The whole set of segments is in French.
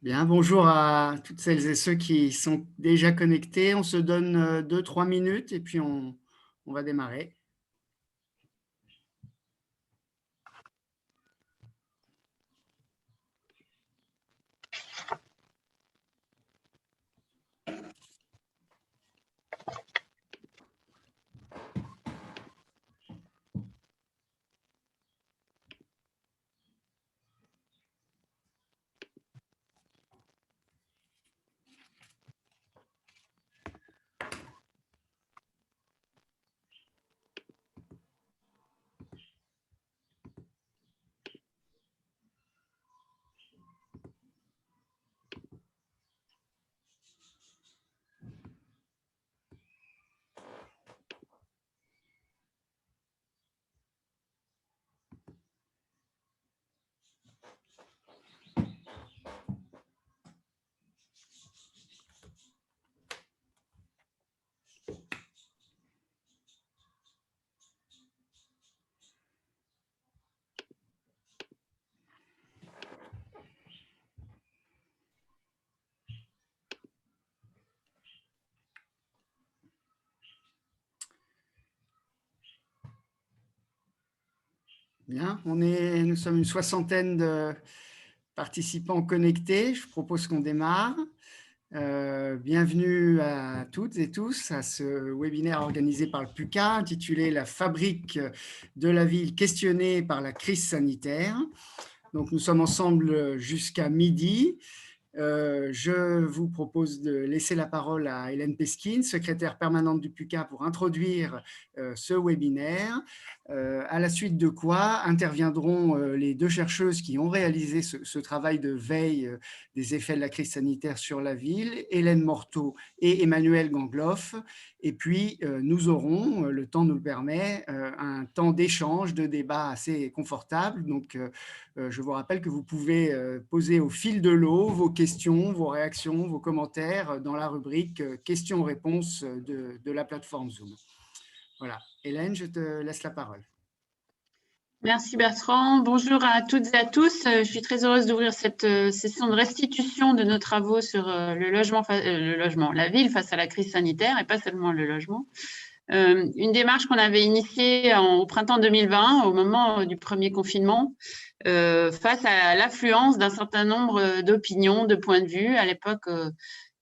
Bien, bonjour à toutes celles et ceux qui sont déjà connectés. On se donne 2-3 minutes et puis on va démarrer. Bien, nous sommes une soixantaine de participants connectés. Je propose qu'on démarre. Bienvenue à toutes et tous à ce webinaire organisé par le PUCA intitulé « La fabrique de la ville questionnée par la crise sanitaire ». Donc, nous sommes ensemble jusqu'à midi. Je vous propose de laisser la parole à Hélène Peskin, secrétaire permanente du PUCA, pour introduire ce webinaire, à la suite de quoi interviendront les deux chercheuses qui ont réalisé ce travail de veille des effets de la crise sanitaire sur la ville, Hélène Morteau et Emmanuel Gangloff. Et puis, nous aurons, le temps nous le permet, un temps d'échange, de débat assez confortable. Donc, je vous rappelle que vous pouvez poser au fil de l'eau vos questions, vos réactions, vos commentaires dans la rubrique questions-réponses de la plateforme Zoom. Voilà. Hélène, je te laisse la parole. Merci Bertrand. Bonjour à toutes et à tous. Je suis très heureuse d'ouvrir cette session de restitution de nos travaux sur la ville face à la crise sanitaire et pas seulement le logement. Une démarche qu'on avait initiée au printemps 2020, au moment du premier confinement, face à l'affluence d'un certain nombre d'opinions, de points de vue, à l'époque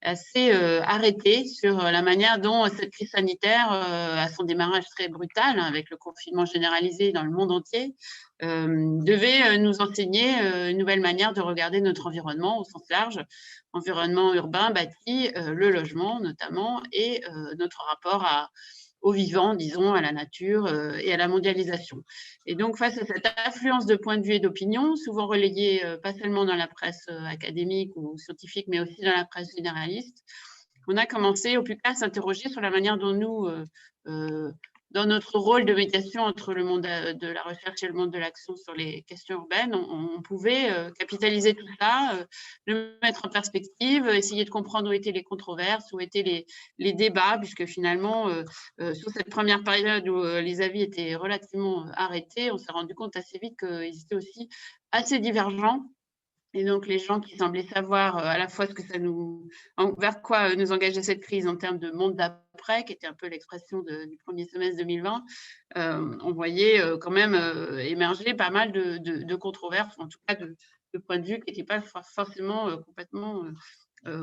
assez arrêtés sur la manière dont cette crise sanitaire, à son démarrage très brutal, avec le confinement généralisé dans le monde entier, devait nous enseigner une nouvelle manière de regarder notre environnement au sens large, environnement urbain, bâti, le logement notamment, et notre rapport au vivant, disons, à la nature et à la mondialisation. Et donc, face à cette affluence de points de vue et d'opinions, souvent relayés pas seulement dans la presse académique ou scientifique, mais aussi dans la presse généraliste, on a commencé au PUCA à s'interroger sur la manière dont nous, dans notre rôle de médiation entre le monde de la recherche et le monde de l'action sur les questions urbaines, on pouvait capitaliser tout ça, le mettre en perspective, essayer de comprendre où étaient les controverses, où étaient les débats, puisque finalement, sur cette première période où les avis étaient relativement arrêtés, on s'est rendu compte assez vite qu'ils étaient aussi assez divergents. Et donc, les gens qui semblaient savoir à la fois ce que vers quoi nous engageait cette crise en termes de monde d'après, qui était un peu l'expression du premier semestre 2020, on voyait quand même émerger pas mal de controverses, en tout cas de points de vue qui n'étaient pas forcément complètement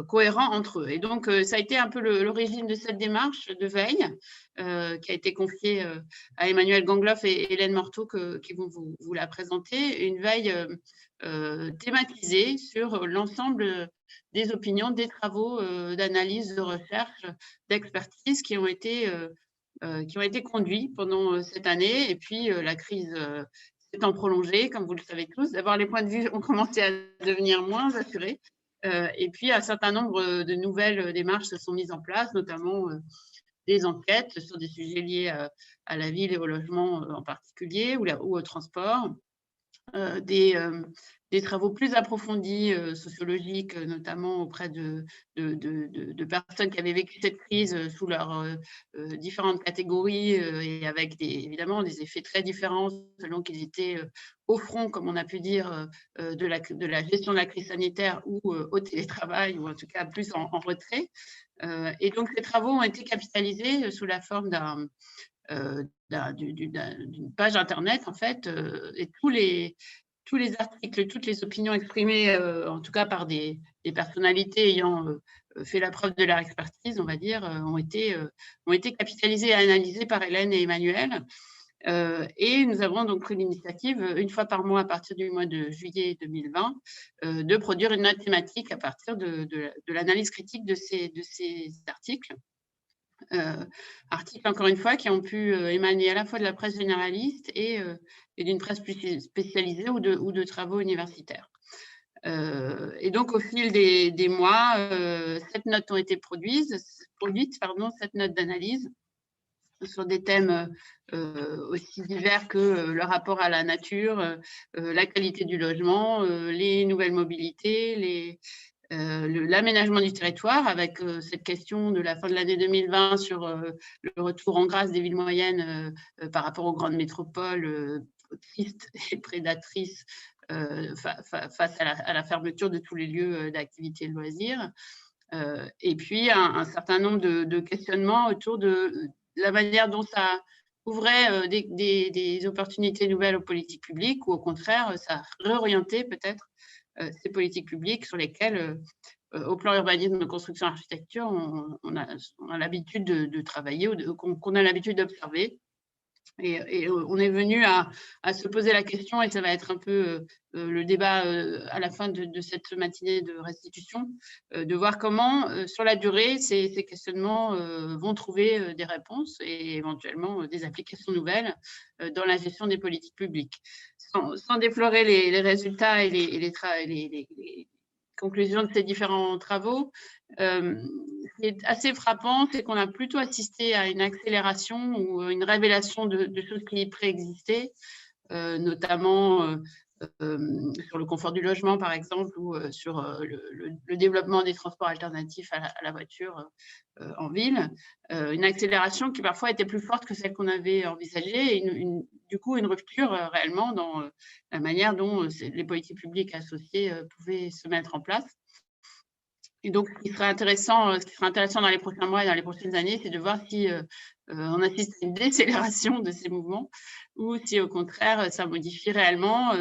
cohérents entre eux. Et donc, ça a été un peu l'origine de cette démarche de veille qui a été confiée à Emmanuel Gangloff et Hélène Morteau qui vont vous la présenter. Une veille thématisée sur l'ensemble des opinions, des travaux d'analyse, de recherche, d'expertise qui ont été conduits pendant cette année. Et puis, la crise s'étant prolongée, comme vous le savez tous, d'abord les points de vue ont commencé à devenir moins assurés. Et puis, un certain nombre de nouvelles démarches se sont mises en place, notamment des enquêtes sur des sujets liés à la ville et au logement en particulier, ou au transport, des des travaux plus approfondis, sociologiques, notamment auprès de personnes qui avaient vécu cette crise sous leurs différentes catégories et avec évidemment des effets très différents selon qu'ils étaient au front, comme on a pu dire, de la gestion de la crise sanitaire ou au télétravail, ou en tout cas plus en retrait. Et donc, ces travaux ont été capitalisés sous la forme d'une page Internet, en fait, et tous les articles, toutes les opinions exprimées, en tout cas par des personnalités ayant fait la preuve de leur expertise, on va dire, ont été capitalisés et analysés par Hélène et Emmanuel. Et nous avons donc pris l'initiative, une fois par mois à partir du mois de juillet 2020, de produire une note thématique à partir de l'analyse critique de ces articles. Articles, encore une fois, qui ont pu émaner à la fois de la presse généraliste et d'une presse plus spécialisée ou de travaux universitaires. Et donc, au fil des mois, 7 notes ont été produites, 7 notes d'analyse sur des thèmes aussi divers que le rapport à la nature, la qualité du logement, les nouvelles mobilités, l'aménagement du territoire, avec cette question de la fin de l'année 2020 sur le retour en grâce des villes moyennes par rapport aux grandes métropoles tristes et prédatrices face à la fermeture de tous les lieux d'activité et de loisirs. Et puis un certain nombre de questionnements autour de la manière dont ça ouvrait des opportunités nouvelles aux politiques publiques, ou au contraire, ça réorientait peut-être ces politiques publiques sur lesquelles, au plan urbanisme, construction, architecture, on a l'habitude de travailler, ou qu'on a l'habitude d'observer. Et on est venu à se poser la question, et ça va être un peu le débat à la fin de cette matinée de restitution, de voir comment, sur la durée, ces questionnements vont trouver des réponses et éventuellement des applications nouvelles dans la gestion des politiques publiques. Sans déflorer les résultats et les conclusions de ces différents travaux, ce qui est assez frappant, c'est qu'on a plutôt assisté à une accélération ou une révélation de choses qui préexistaient, notamment sur le confort du logement, par exemple, ou sur le développement des transports alternatifs à la voiture en ville. Une accélération qui parfois était plus forte que celle qu'on avait envisagée, et du coup une rupture réellement dans la manière dont les politiques publiques associées pouvaient se mettre en place. Et donc, ce qui serait intéressant dans les prochains mois et dans les prochaines années, c'est de voir si on assiste à une décélération de ces mouvements, ou si au contraire, ça modifie réellement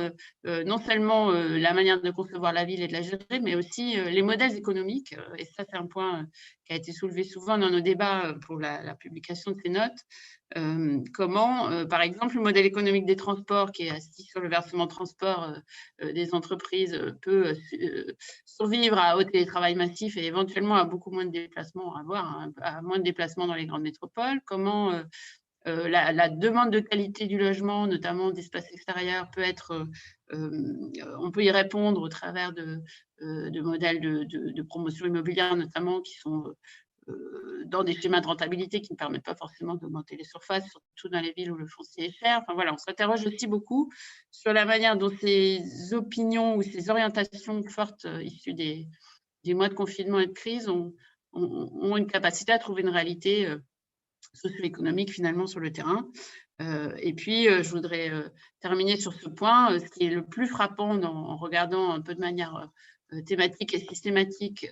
non seulement la manière de concevoir la ville et de la gérer, mais aussi les modèles économiques. Et ça, c'est un point qui a été soulevé souvent dans nos débats pour la publication de ces notes. Comment, par exemple, le modèle économique des transports, qui est assis sur le versement transport des entreprises, peut survivre au télétravail massif et éventuellement à beaucoup moins de déplacements, à moins de déplacements dans les grandes métropoles. Comment la demande de qualité du logement, notamment d'espace extérieur, peut être, on peut y répondre au travers de modèles de promotion immobilière, notamment, qui sont dans des schémas de rentabilité qui ne permettent pas forcément d'augmenter les surfaces, surtout dans les villes où le foncier est cher. Enfin voilà, on s'interroge aussi beaucoup sur la manière dont ces opinions ou ces orientations fortes issues des mois de confinement et de crise ont une capacité à trouver une réalité socio-économique finalement sur le terrain. Et puis, je voudrais terminer sur ce point. Ce qui est le plus frappant en regardant un peu de manière thématique et systématique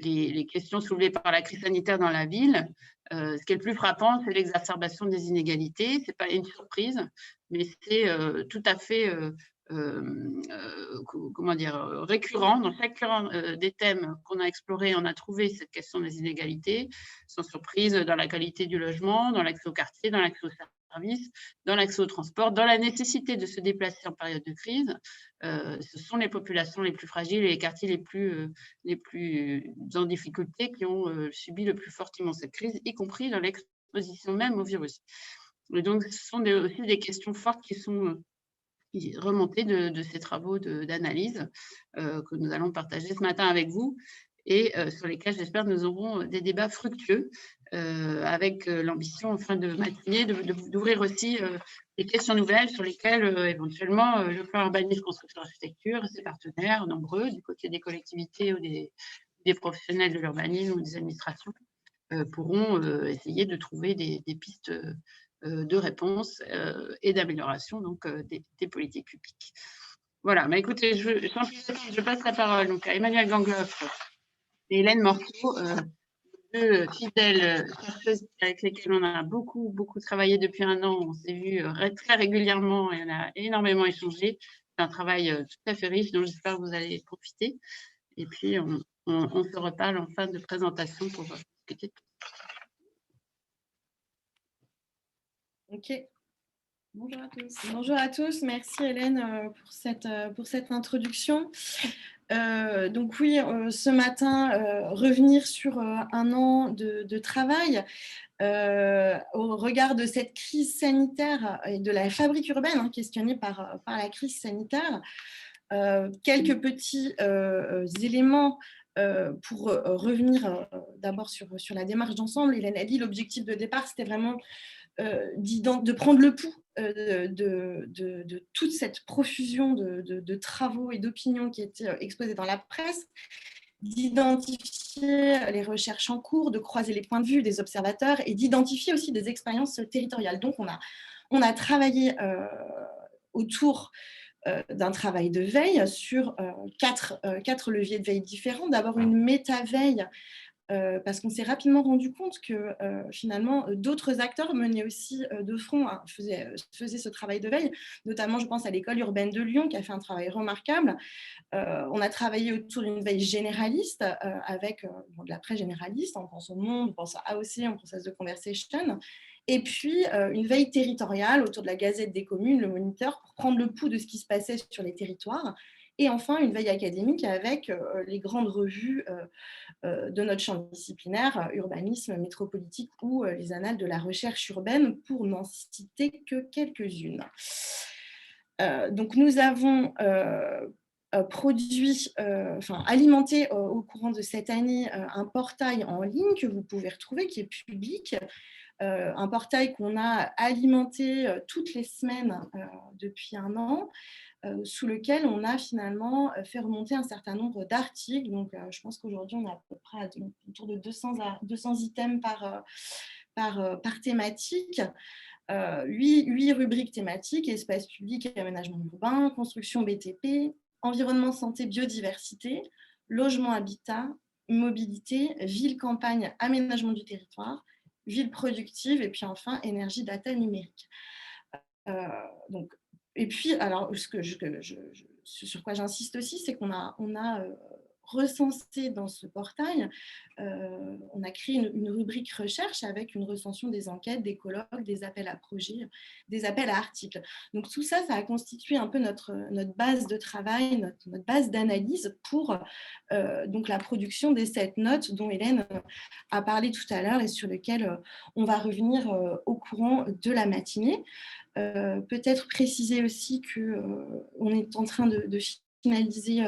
les questions soulevées par la crise sanitaire dans la ville, ce qui est le plus frappant, c'est l'exacerbation des inégalités. Ce n'est pas une surprise, mais c'est tout à fait comment dire, récurrent. Dans chacun des thèmes qu'on a explorés, on a trouvé cette question des inégalités, sans surprise, dans la qualité du logement, dans l'accès au quartier, dans l'accès aux services, dans l'accès au transport, dans la nécessité de se déplacer en période de crise. Ce sont les populations les plus fragiles et les quartiers les plus en difficulté qui ont subi le plus fortement cette crise, y compris dans l'exposition même au virus. Et donc, ce sont aussi des questions fortes qui sont remontées de ces travaux d'analyse que nous allons partager ce matin avec vous. et sur lesquels, j'espère, nous aurons des débats fructueux avec l'ambition, en fin de matinée, d'ouvrir aussi des questions nouvelles sur lesquelles, éventuellement, le plan urbanisme, construction, architecture, ses partenaires nombreux, du côté des collectivités ou des professionnels de l'urbanisme ou des administrations, pourront essayer de trouver des pistes de réponse et d'amélioration des politiques publiques. Voilà, mais écoutez, je passe la parole donc, à Emmanuelle Gangloff et Hélène Morteau, deux fidèles chercheuses avec lesquelles on a beaucoup travaillé depuis un an. On s'est vu très régulièrement et on a énormément échangé. C'est un travail tout à fait riche dont j'espère que vous allez profiter. Et puis, on se reparle en fin de présentation pour discuter. Ok. Bonjour à tous. Bonjour à tous. Merci Hélène pour cette introduction. Donc oui, ce matin, revenir sur un an de travail au regard de cette crise sanitaire et de la fabrique urbaine questionnée par la crise sanitaire. Quelques petits éléments pour revenir d'abord sur la démarche d'ensemble. Hélène a dit l'objectif de départ, c'était vraiment de prendre le pouls de toute cette profusion de travaux et d'opinions qui étaient exposés dans la presse, d'identifier les recherches en cours, de croiser les points de vue des observateurs et d'identifier aussi des expériences territoriales. Donc, on a travaillé autour d'un travail de veille sur quatre leviers de veille différents. D'abord, une méta-veille, parce qu'on s'est rapidement rendu compte que finalement d'autres acteurs menaient aussi de front, faisaient ce travail de veille, notamment je pense à l'école urbaine de Lyon qui a fait un travail remarquable. On a travaillé autour d'une veille généraliste avec de la presse généraliste, on pense au Monde, on pense à AOC, on pense à The Conversation, et puis une veille territoriale autour de la Gazette des communes, le Moniteur, pour prendre le pouls de ce qui se passait sur les territoires. Et enfin, une veille académique avec les grandes revues de notre champ disciplinaire, urbanisme, métropolitique ou les annales de la recherche urbaine, pour n'en citer que quelques-unes. Donc, nous avons alimenté au courant de cette année un portail en ligne que vous pouvez retrouver, qui est public, un portail qu'on a alimenté toutes les semaines depuis un an, sous lequel on a finalement fait remonter un certain nombre d'articles. Donc, je pense qu'aujourd'hui, on a à peu près autour de 200 items par thématique. 8 rubriques thématiques: espace public et aménagement urbain, construction BTP, environnement, santé, biodiversité, logement, habitat, mobilité, ville, campagne, aménagement du territoire, ville productive, et puis enfin énergie, data, numérique. Et puis, alors, sur quoi j'insiste aussi, c'est qu'on a recensé dans ce portail, on a créé une rubrique recherche avec une recension des enquêtes, des colloques, des appels à projets, des appels à articles. Donc tout ça, ça a constitué un peu notre base de travail, notre base d'analyse pour donc la production des 7 notes dont Hélène a parlé tout à l'heure et sur lesquelles on va revenir au courant de la matinée. Peut-être préciser aussi qu'on est en train de finaliser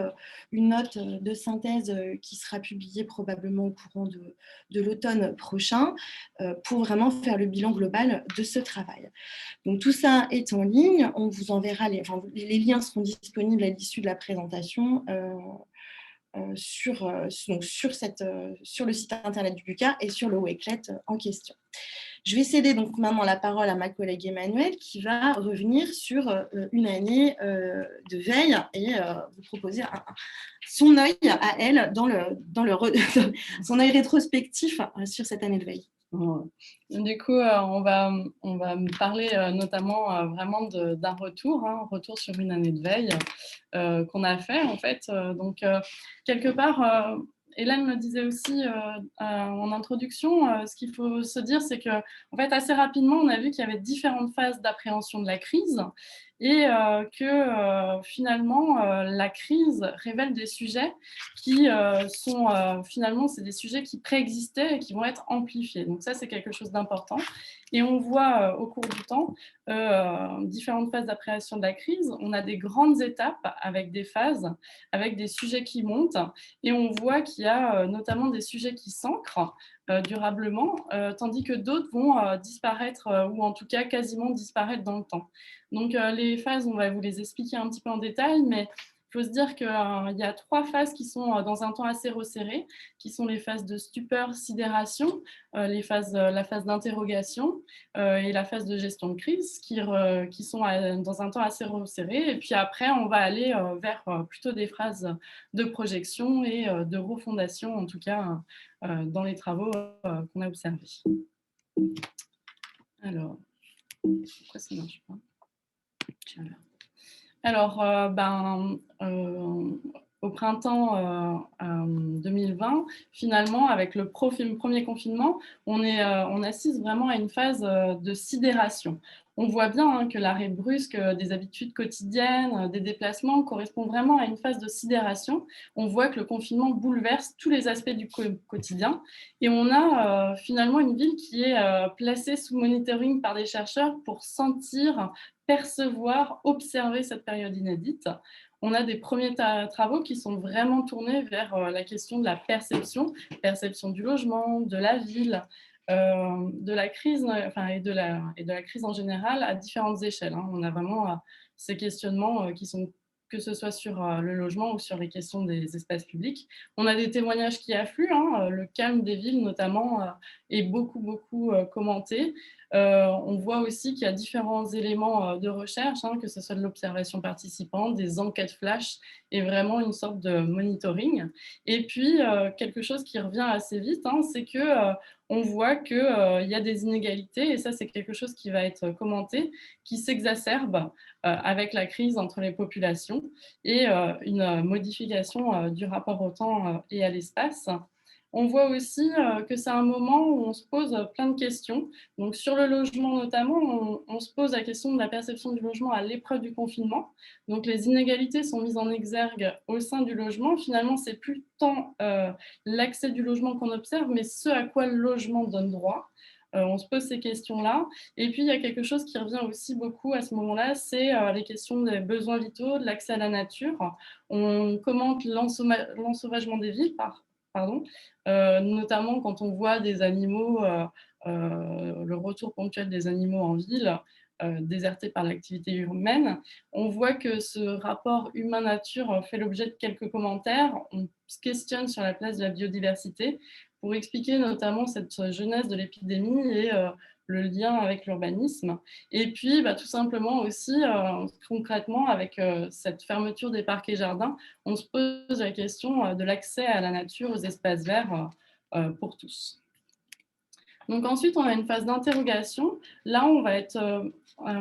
une note de synthèse qui sera publiée probablement au courant de l'automne prochain pour vraiment faire le bilan global de ce travail. Donc tout ça est en ligne, on vous enverra, les liens seront disponibles à l'issue de la présentation sur le site internet du BUCA et sur le Wakelet en question. Je vais céder donc maintenant la parole à ma collègue Emmanuelle qui va revenir sur une année de veille et vous proposer son œil à elle son œil rétrospectif sur cette année de veille. Du coup, on va me parler notamment vraiment d'un retour sur une année de veille qu'on a fait en fait. Donc, quelque part, Hélène le disait aussi en introduction, ce qu'il faut se dire, c'est que en fait, assez rapidement, on a vu qu'il y avait différentes phases d'appréhension de la crise et que finalement, la crise révèle des sujets qui sont finalement, c'est des sujets qui préexistaient et qui vont être amplifiés. Donc ça, c'est quelque chose d'important. Et on voit au cours du temps différentes phases d'appréhension de la crise. On a des grandes étapes avec des phases, avec des sujets qui montent, et on voit qu'il y a notamment des sujets qui s'ancrent durablement, tandis que d'autres vont disparaître ou en tout cas quasiment disparaître dans le temps. Donc les phases, on va vous les expliquer un petit peu en détail, mais il faut se dire qu'il y a 3 phases qui sont dans un temps assez resserré, qui sont les phases de stupeur, sidération, la phase d'interrogation et la phase de gestion de crise, qui sont dans un temps assez resserré. Et puis après, on va aller vers plutôt des phases de projection et de refondation, en tout cas dans les travaux qu'on a observés. Alors, pourquoi ça ne marche pas ? Alors, au printemps 2020, finalement, avec le premier confinement, on assiste vraiment à une phase de sidération. On voit bien que l'arrêt brusque des habitudes quotidiennes, des déplacements, correspond vraiment à une phase de sidération. On voit que le confinement bouleverse tous les aspects du quotidien. Et on a finalement une ville qui est placée sous monitoring par des chercheurs pour sentir, percevoir, observer cette période inédite. On a des premiers travaux qui sont vraiment tournés vers la question de la perception du logement, de la ville, de la crise, et de la crise en général à différentes échelles. On a vraiment ces questionnements qui sont, que ce soit sur le logement ou sur les questions des espaces publics. On a des témoignages qui affluent, le calme des villes notamment est beaucoup commenté. On voit aussi qu'il y a différents éléments de recherche, que ce soit de l'observation participante, des enquêtes flash et vraiment une sorte de monitoring. Et puis, quelque chose qui revient assez vite, c'est que on voit qu'il y a des inégalités, et ça, c'est quelque chose qui va être commenté, qui s'exacerbe avec la crise entre les populations et une modification du rapport au temps et à l'espace. On voit aussi que c'est un moment où on se pose plein de questions. Donc, sur le logement notamment, on se pose la question de la perception du logement à l'épreuve du confinement. Donc, les inégalités sont mises en exergue au sein du logement. Finalement, c'est plus tant l'accès du logement qu'on observe, mais ce à quoi le logement donne droit. On se pose ces questions-là. Et puis, il y a quelque chose qui revient aussi beaucoup à ce moment-là, c'est les questions des besoins vitaux, de l'accès à la nature. On commente l'ensauvagement des villes notamment quand on voit des animaux, le retour ponctuel des animaux en ville, désertés par l'activité humaine. On voit que ce rapport humain-nature fait l'objet de quelques commentaires. On se questionne sur la place de la biodiversité pour expliquer notamment cette genèse de l'épidémie et le lien avec l'urbanisme. Et puis, tout simplement aussi, concrètement, avec cette fermeture des parcs et jardins, on se pose la question de l'accès à la nature, aux espaces verts pour tous. Donc ensuite, on a une phase d'interrogation. Là, on va être,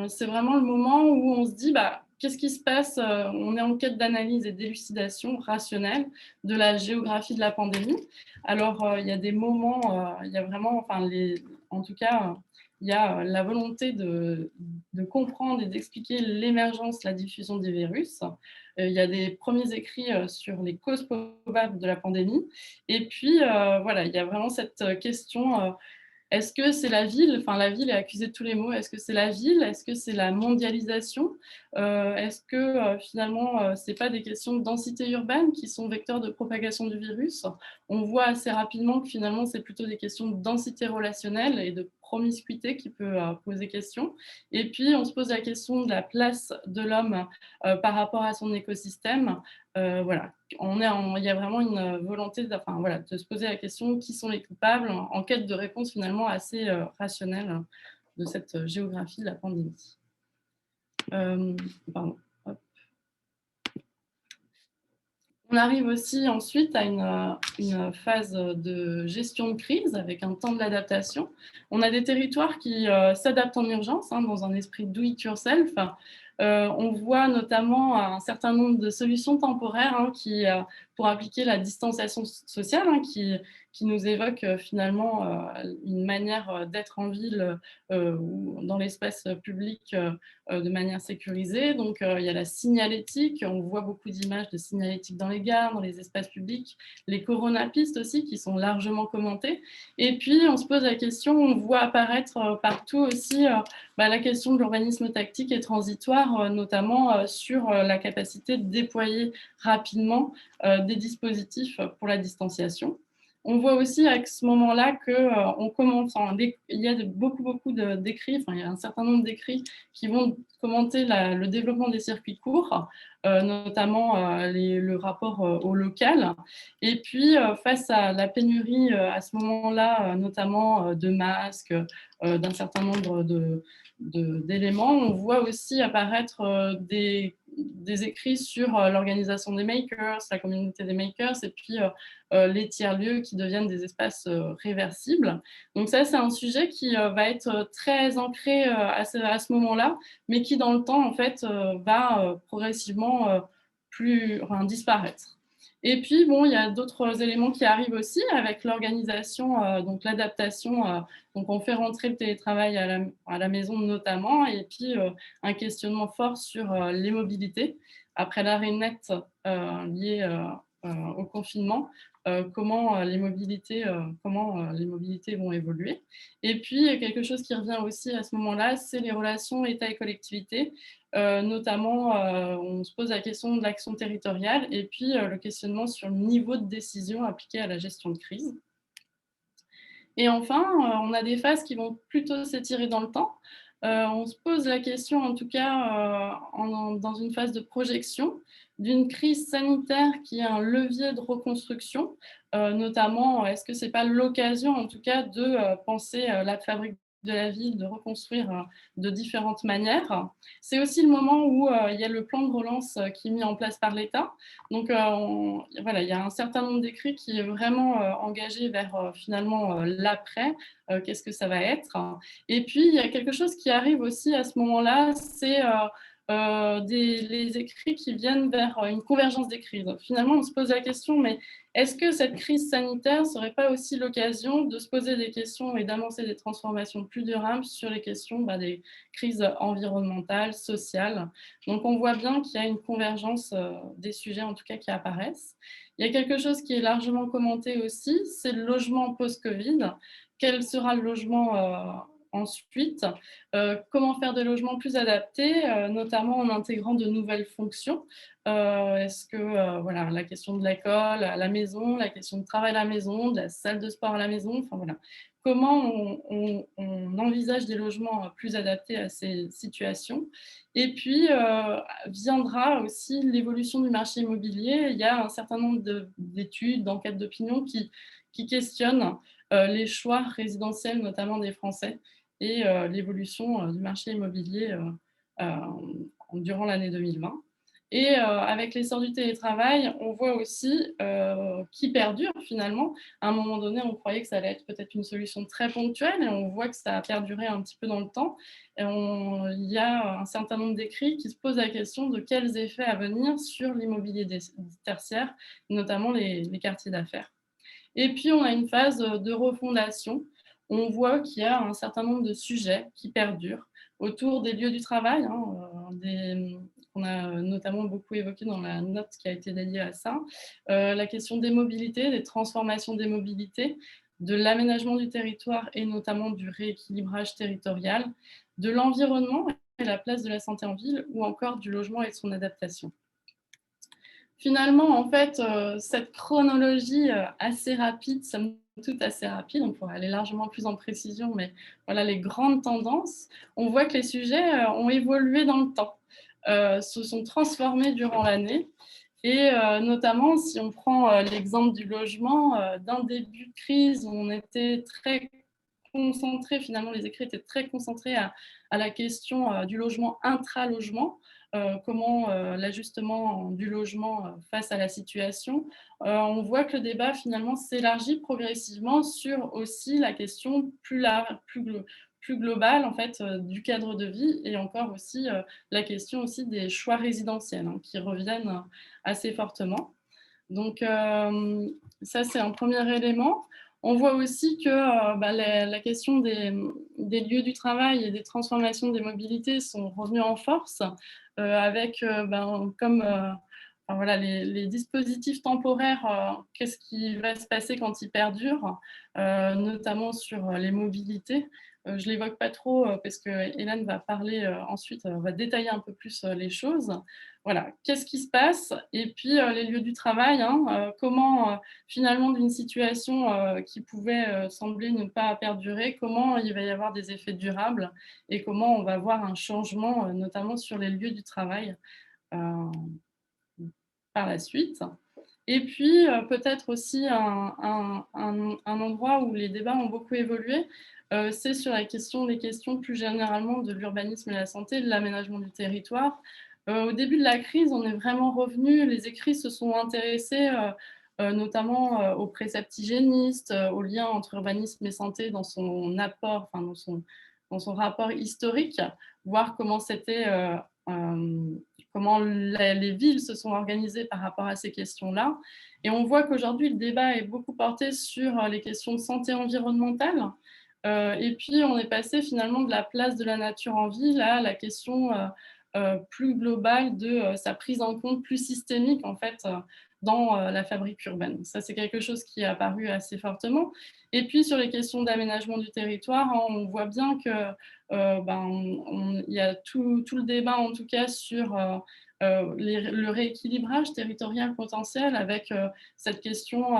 c'est vraiment le moment où on se dit, qu'est-ce qui se passe? On est en quête d'analyse et d'élucidation rationnelle de la géographie de la pandémie. Alors, il y a des moments, il y a vraiment, en tout cas, il y a la volonté de comprendre et d'expliquer l'émergence, la diffusion des virus. Il y a des premiers écrits sur les causes probables de la pandémie. Et puis, voilà, il y a vraiment cette question. Est-ce que c'est la ville? Enfin, la ville est accusée de tous les maux. Est-ce que c'est la ville? Est-ce que c'est la mondialisation? Est-ce que finalement, ce n'est pas des questions de densité urbaine qui sont vecteurs de propagation du virus? On voit assez rapidement que finalement, c'est plutôt des questions de densité relationnelle et de promiscuité qui peut poser question. Et puis, on se pose la question de la place de l'homme par rapport à son écosystème. Voilà. Il y a vraiment une volonté de se poser la question qui sont les coupables en quête de réponse finalement assez rationnelle de cette géographie de la pandémie. Pardon. Hop. On arrive aussi ensuite à une phase de gestion de crise avec un temps de l'adaptation. On a des territoires qui s'adaptent en urgence dans un esprit do it yourself. On voit notamment un certain nombre de solutions temporaires pour appliquer la distanciation sociale qui nous évoquent finalement une manière d'être en ville ou dans l'espace public de manière sécurisée. Donc, il y a la signalétique, on voit beaucoup d'images de signalétique dans les gares, dans les espaces publics, les coronapistes aussi qui sont largement commentées. Et puis, on se pose la question, on voit apparaître partout aussi la question de l'urbanisme tactique et transitoire, notamment sur la capacité de déployer rapidement des dispositifs pour la distanciation. On voit aussi à ce moment-là qu'on commence, il y a beaucoup d'écrits, il y a un certain nombre d'écrits qui vont commenter le développement des circuits courts, notamment le rapport au local. Et puis, face à la pénurie à ce moment-là, notamment de masques, d'un certain nombre d'éléments, on voit aussi apparaître des écrits sur l'organisation des makers, la communauté des makers, et puis les tiers-lieux qui deviennent des espaces réversibles. Donc ça, c'est un sujet qui va être très ancré à ce moment-là, mais qui, dans le temps, en fait, va progressivement disparaître. Et puis, bon, il y a d'autres éléments qui arrivent aussi avec l'organisation, donc l'adaptation. Donc, on fait rentrer le télétravail à la maison notamment, et puis un questionnement fort sur les mobilités. Après l'arrêt net lié au confinement, comment les mobilités vont évoluer. Et puis, quelque chose qui revient aussi à ce moment-là, c'est les relations État et collectivité. Notamment, on se pose la question de l'action territoriale et puis le questionnement sur le niveau de décision appliqué à la gestion de crise. Et enfin, on a des phases qui vont plutôt s'étirer dans le temps. On se pose la question, en tout cas, dans une phase de projection, d'une crise sanitaire qui est un levier de reconstruction, notamment, est-ce que ce n'est pas l'occasion, en tout cas, de penser la fabrique de la ville, de reconstruire de différentes manières. C'est aussi le moment où il y a le plan de relance qui est mis en place par l'État. Donc, voilà, il y a un certain nombre d'écrits qui est vraiment engagé vers finalement l'après, qu'est-ce que ça va être. Et puis, il y a quelque chose qui arrive aussi à ce moment-là, c'est les écrits qui viennent vers une convergence des crises. Finalement, on se pose la question, mais est-ce que cette crise sanitaire ne serait pas aussi l'occasion de se poser des questions et d'amorcer des transformations plus durables sur les questions des crises environnementales, sociales? Donc, on voit bien qu'il y a une convergence des sujets, en tout cas, qui apparaissent. Il y a quelque chose qui est largement commenté aussi, c'est le logement post-Covid. Quel sera le logement ensuite, comment faire des logements plus adaptés, notamment en intégrant de nouvelles fonctions. Est-ce que voilà, la question de l'école à la maison, la question de travail à la maison, de la salle de sport à la maison, enfin voilà, comment on envisage des logements plus adaptés à ces situations. Et puis viendra aussi l'évolution du marché immobilier. Il y a un certain nombre d'études, d'enquêtes d'opinion qui questionnent les choix résidentiels, notamment des Français, et l'évolution du marché immobilier durant l'année 2020. Et avec l'essor du télétravail, on voit aussi qui perdure finalement. À un moment donné, on croyait que ça allait être peut-être une solution très ponctuelle et on voit que ça a perduré un petit peu dans le temps. Et il y a un certain nombre d'écrits qui se posent la question de quels effets à venir sur l'immobilier tertiaire, notamment les quartiers d'affaires. Et puis, on a une phase de refondation. On voit qu'il y a un certain nombre de sujets qui perdurent autour des lieux du travail, qu'on a notamment beaucoup évoqué dans la note qui a été dédiée à ça. La question des mobilités, des transformations des mobilités, de l'aménagement du territoire et notamment du rééquilibrage territorial, de l'environnement et la place de la santé en ville, ou encore du logement et de son adaptation. Finalement, en fait, cette chronologie assez rapide, somme toute assez rapide, on pourrait aller largement plus en précision, mais voilà les grandes tendances, on voit que les sujets ont évolué dans le temps, se sont transformés durant l'année. Et notamment, si on prend l'exemple du logement, d'un début de crise où on était très concentré, finalement les écrits étaient très concentrés à la question du logement intra-logement, comment l'ajustement du logement face à la situation. On voit que le débat finalement s'élargit progressivement sur aussi la question plus globale en fait, du cadre de vie et encore aussi la question aussi des choix résidentiels qui reviennent assez fortement. Donc ça c'est un premier élément. On voit aussi que la question des lieux du travail et des transformations des mobilités sont revenues en force avec enfin, voilà, les dispositifs temporaires, qu'est-ce qui va se passer quand ils perdurent, notamment sur les mobilités. Je ne l'évoque pas trop parce que Hélène va parler ensuite, va détailler un peu plus les choses. Voilà, qu'est-ce qui se passe? Et puis les lieux du travail, hein, comment finalement d'une situation qui pouvait sembler ne pas perdurer, comment il va y avoir des effets durables et comment on va avoir un changement, notamment sur les lieux du travail par la suite. Et puis, peut-être aussi un endroit où les débats ont beaucoup évolué, c'est sur les questions plus généralement de l'urbanisme et la santé, de l'aménagement du territoire. Au début de la crise, on est vraiment revenu, les écrits se sont intéressés notamment aux préceptes hygiénistes, au lien entre urbanisme et santé dans son apport, enfin dans son rapport historique, voir comment c'était comment les villes se sont organisées par rapport à ces questions-là. Et on voit qu'aujourd'hui, le débat est beaucoup porté sur les questions de santé environnementale. Et puis, on est passé finalement de la place de la nature en ville à la question plus globale de sa prise en compte plus systémique, en fait, dans la fabrique urbaine. Ça, c'est quelque chose qui est apparu assez fortement. Et puis, sur les questions d'aménagement du territoire, hein, on voit bien que il y a tout le débat, en tout cas, sur le rééquilibrage territorial potentiel avec cette question,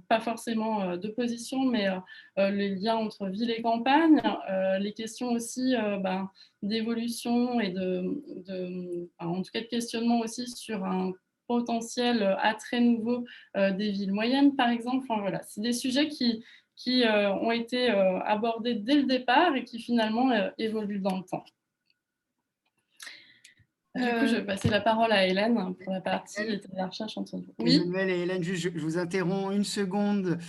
pas forcément d'opposition, mais les liens entre ville et campagne, les questions aussi d'évolution et en tout cas de questionnement aussi sur un potentiel attrait nouveau des villes moyennes, par exemple. Enfin, voilà, c'est des sujets qui ont été abordés dès le départ et qui finalement évoluent dans le temps. Du coup, je vais passer la parole à Hélène pour la partie état de la recherche entendue. Oui. Emmanuel et Hélène, je vous interromps une seconde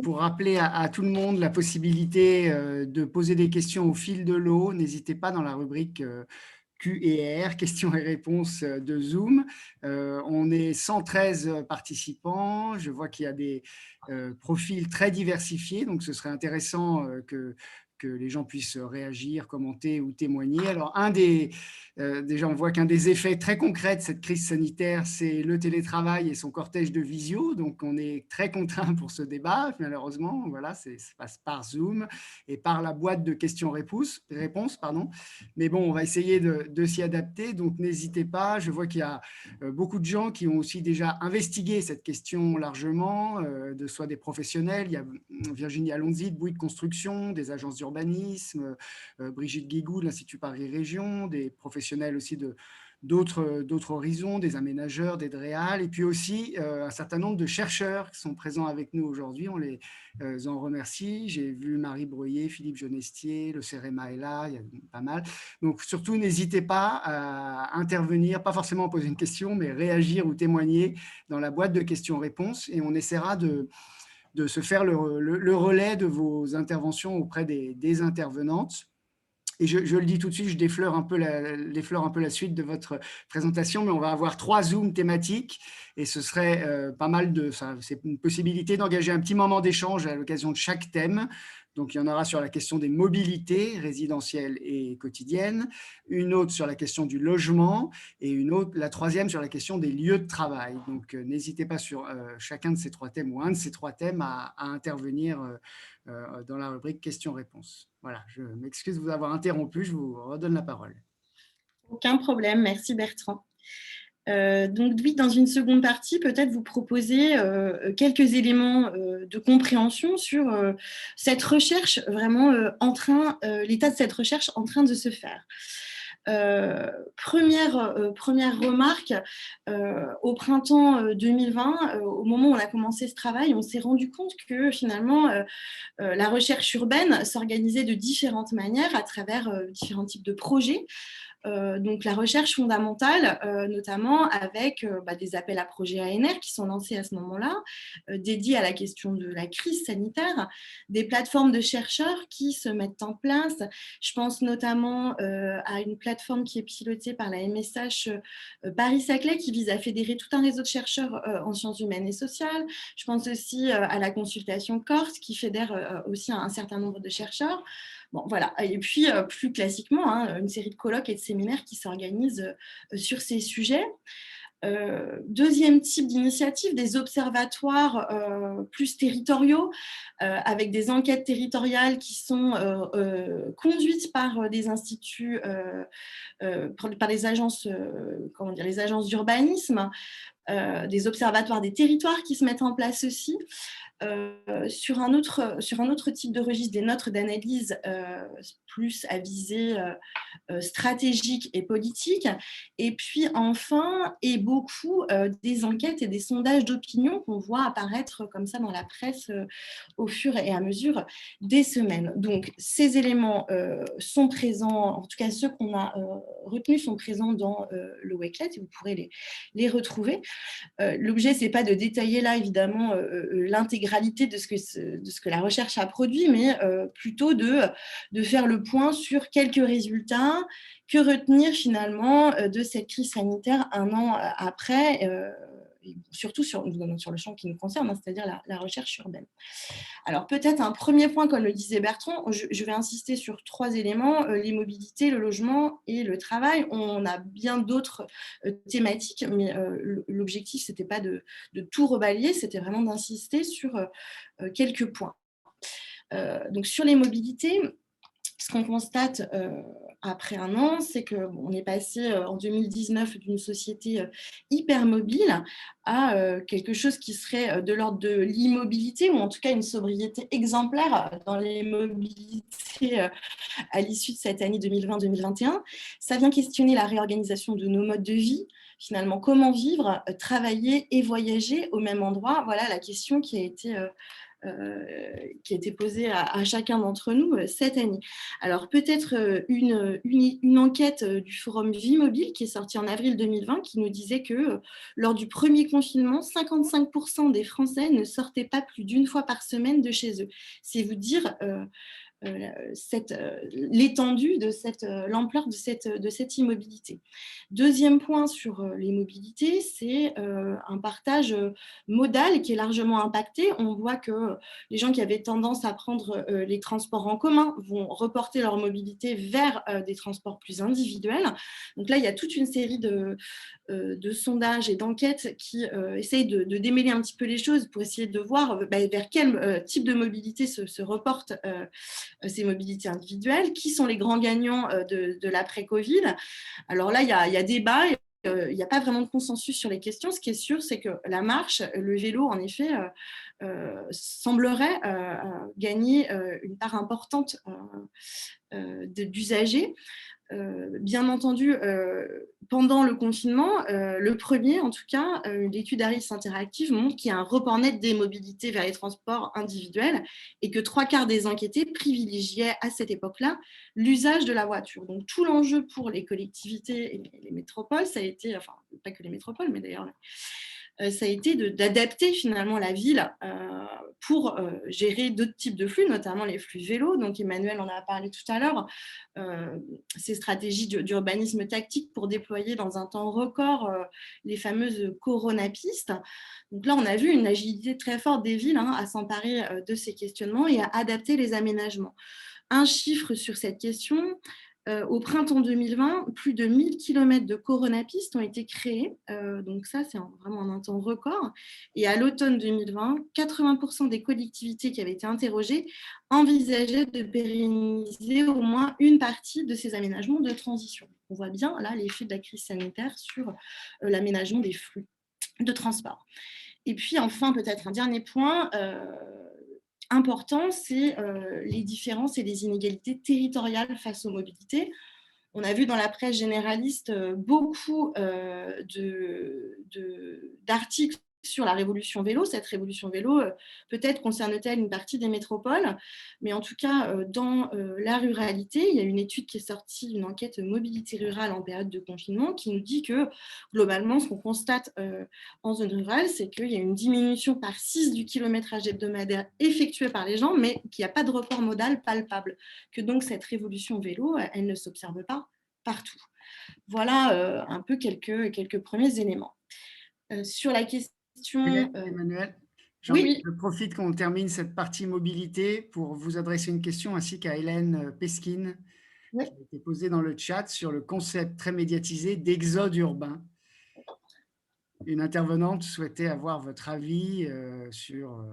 pour rappeler à tout le monde la possibilité de poser des questions au fil de l'eau. N'hésitez pas dans la rubrique Q&R, questions et réponses de Zoom. On est 113 participants. Je vois qu'il y a des profils très diversifiés, donc ce serait intéressant que les gens puissent réagir, commenter ou témoigner. Alors, déjà, on voit qu'un des effets très concrets de cette crise sanitaire, c'est le télétravail et son cortège de visio. Donc, on est très contraint pour ce débat, malheureusement. Voilà, ça passe par Zoom et par la boîte de questions-réponses. Mais bon, on va essayer de s'y adapter. Donc, n'hésitez pas. Je vois qu'il y a beaucoup de gens qui ont aussi déjà investigué cette question largement, soit des professionnels. Il y a Virginie Alonzi de Bouygues de Construction, des agences d'urbanisme, Brigitte Guigou de l'Institut Paris Région, des professionnels aussi d'autres horizons, des aménageurs, des DREAL, et puis aussi un certain nombre de chercheurs qui sont présents avec nous aujourd'hui. On les en remercie. J'ai vu Marie Breuillet, Philippe Genestier, le CEREMA est là, il y a pas mal. Donc surtout, n'hésitez pas à intervenir, pas forcément poser une question, mais réagir ou témoigner dans la boîte de questions-réponses, et on essaiera de se faire le relais de vos interventions auprès des intervenantes. Et je le dis tout de suite, je défleure un peu la suite de votre présentation, mais on va avoir 3 Zooms thématiques et ce serait pas mal c'est une possibilité d'engager un petit moment d'échange à l'occasion de chaque thème. Donc, il y en aura sur la question des mobilités résidentielles et quotidiennes, une autre sur la question du logement et la troisième sur la question des lieux de travail. Donc, n'hésitez pas sur chacun de ces 3 thèmes ou un de ces 3 thèmes à intervenir dans la rubrique questions-réponses. Voilà, je m'excuse de vous avoir interrompu, je vous redonne la parole. Aucun problème, merci Bertrand. Donc oui, dans une seconde partie, peut-être vous proposer quelques éléments de compréhension sur cette recherche vraiment l'état de cette recherche en train de se faire. Première remarque, au printemps 2020, au moment où on a commencé ce travail, on s'est rendu compte que finalement la recherche urbaine s'organisait de différentes manières à travers différents types de projets. Donc la recherche fondamentale, notamment avec des appels à projets ANR qui sont lancés à ce moment-là, dédiés à la question de la crise sanitaire, des plateformes de chercheurs qui se mettent en place. Je pense notamment à une plateforme qui est pilotée par la MSH Paris-Saclay qui vise à fédérer tout un réseau de chercheurs en sciences humaines et sociales. Je pense aussi à la consultation Corse qui fédère aussi un certain nombre de chercheurs. Bon, voilà. Et puis, plus classiquement, une série de colloques et de séminaires qui s'organisent sur ces sujets. Deuxième type d'initiative, des observatoires plus territoriaux, avec des enquêtes territoriales qui sont conduites par des instituts, par les agences, les agences d'urbanisme, des observatoires des territoires qui se mettent en place aussi. Sur un autre type de registre, des notes d'analyse plus à visée stratégique et politique. Et puis enfin, et beaucoup des enquêtes et des sondages d'opinion qu'on voit apparaître comme ça dans la presse au fur et à mesure des semaines. Donc ces éléments sont présents, en tout cas ceux qu'on a retenus sont présents dans le Wakelet et vous pourrez les retrouver. L'objet, ce n'est pas de détailler là, évidemment, l'intégralité de ce que la recherche a produit, mais plutôt de faire le point sur quelques résultats, que retenir finalement de cette crise sanitaire un an après, et surtout sur le champ qui nous concerne, c'est-à-dire la recherche urbaine. Alors peut-être un premier point, comme le disait Bertrand, je vais insister sur 3 éléments, les mobilités, le logement et le travail. On a bien d'autres thématiques, mais l'objectif, ce n'était pas de tout rebalayer, c'était vraiment d'insister sur quelques points. Donc sur les mobilités, ce qu'on constate après un an, c'est qu'on est passé en 2019 d'une société hyper mobile à quelque chose qui serait de l'ordre de l'immobilité, ou en tout cas une sobriété exemplaire dans les mobilités à l'issue de cette année 2020-2021. Ça vient questionner la réorganisation de nos modes de vie. Finalement, comment vivre, travailler et voyager au même endroit? Voilà la question qui a été posée à chacun d'entre nous cette année. Alors peut-être une enquête du forum Vie Mobile qui est sortie en avril 2020 qui nous disait que lors du premier confinement, 55% des Français ne sortaient pas plus d'une fois par semaine de chez eux. C'est vous dire l'étendue de l'ampleur de cette immobilité. Deuxième point sur les mobilités, c'est un partage modal qui est largement impacté. On voit que les gens qui avaient tendance à prendre les transports en commun vont reporter leur mobilité vers des transports plus individuels. Donc là, il y a toute une série de sondages et d'enquêtes qui essayent de démêler un petit peu les choses pour essayer de voir vers quel type de mobilité se reportent ces mobilités individuelles, qui sont les grands gagnants de l'après-Covid. Alors là, il y a débat. Il n'y a pas vraiment de consensus sur les questions. Ce qui est sûr, c'est que la marche, le vélo, en effet, semblerait gagner une part importante d'usagers. Bien entendu, pendant le confinement, le premier, en tout cas, l'étude Harris Interactive montre qu'il y a un report net des mobilités vers les transports individuels et que 3/4 des enquêtés privilégiaient à cette époque-là l'usage de la voiture. Donc, tout l'enjeu pour les collectivités et les métropoles, ça a été, enfin, pas que les métropoles, mais d'ailleurs, ça a été d'adapter finalement la ville pour gérer d'autres types de flux, notamment les flux vélos. Donc Emmanuel en a parlé tout à l'heure, ces stratégies d'urbanisme tactique pour déployer dans un temps record les fameuses coronapistes. Donc là, on a vu une agilité très forte des villes à s'emparer de ces questionnements et à adapter les aménagements. Un chiffre sur cette question, au printemps 2020, plus de 1000 km de coronapistes ont été créés. Donc ça, c'est vraiment un temps record. Et à l'automne 2020, 80% des collectivités qui avaient été interrogées envisageaient de pérenniser au moins une partie de ces aménagements de transition. On voit bien là l'effet de la crise sanitaire sur l'aménagement des flux de transport. Et puis enfin, peut-être un dernier point, important, c'est les différences et les inégalités territoriales face aux mobilités. On a vu dans la presse généraliste beaucoup d'articles sur la révolution vélo. Cette révolution vélo, peut-être concerne-t-elle une partie des métropoles, mais en tout cas, dans la ruralité, il y a une étude qui est sortie, une enquête mobilité rurale en période de confinement, qui nous dit que, globalement, ce qu'on constate en zone rurale, c'est qu'il y a une diminution par 6 du kilométrage hebdomadaire effectué par les gens, mais qu'il n'y a pas de report modal palpable, que donc cette révolution vélo, elle ne s'observe pas partout. Voilà un peu quelques premiers éléments. Sur la question... Emmanuel, oui. je profite qu'on termine cette partie mobilité pour vous adresser une question ainsi qu'à Hélène Peskin, Oui. qui a été posée dans le chat sur le concept très médiatisé d'exode urbain. Une intervenante souhaitait avoir votre avis sur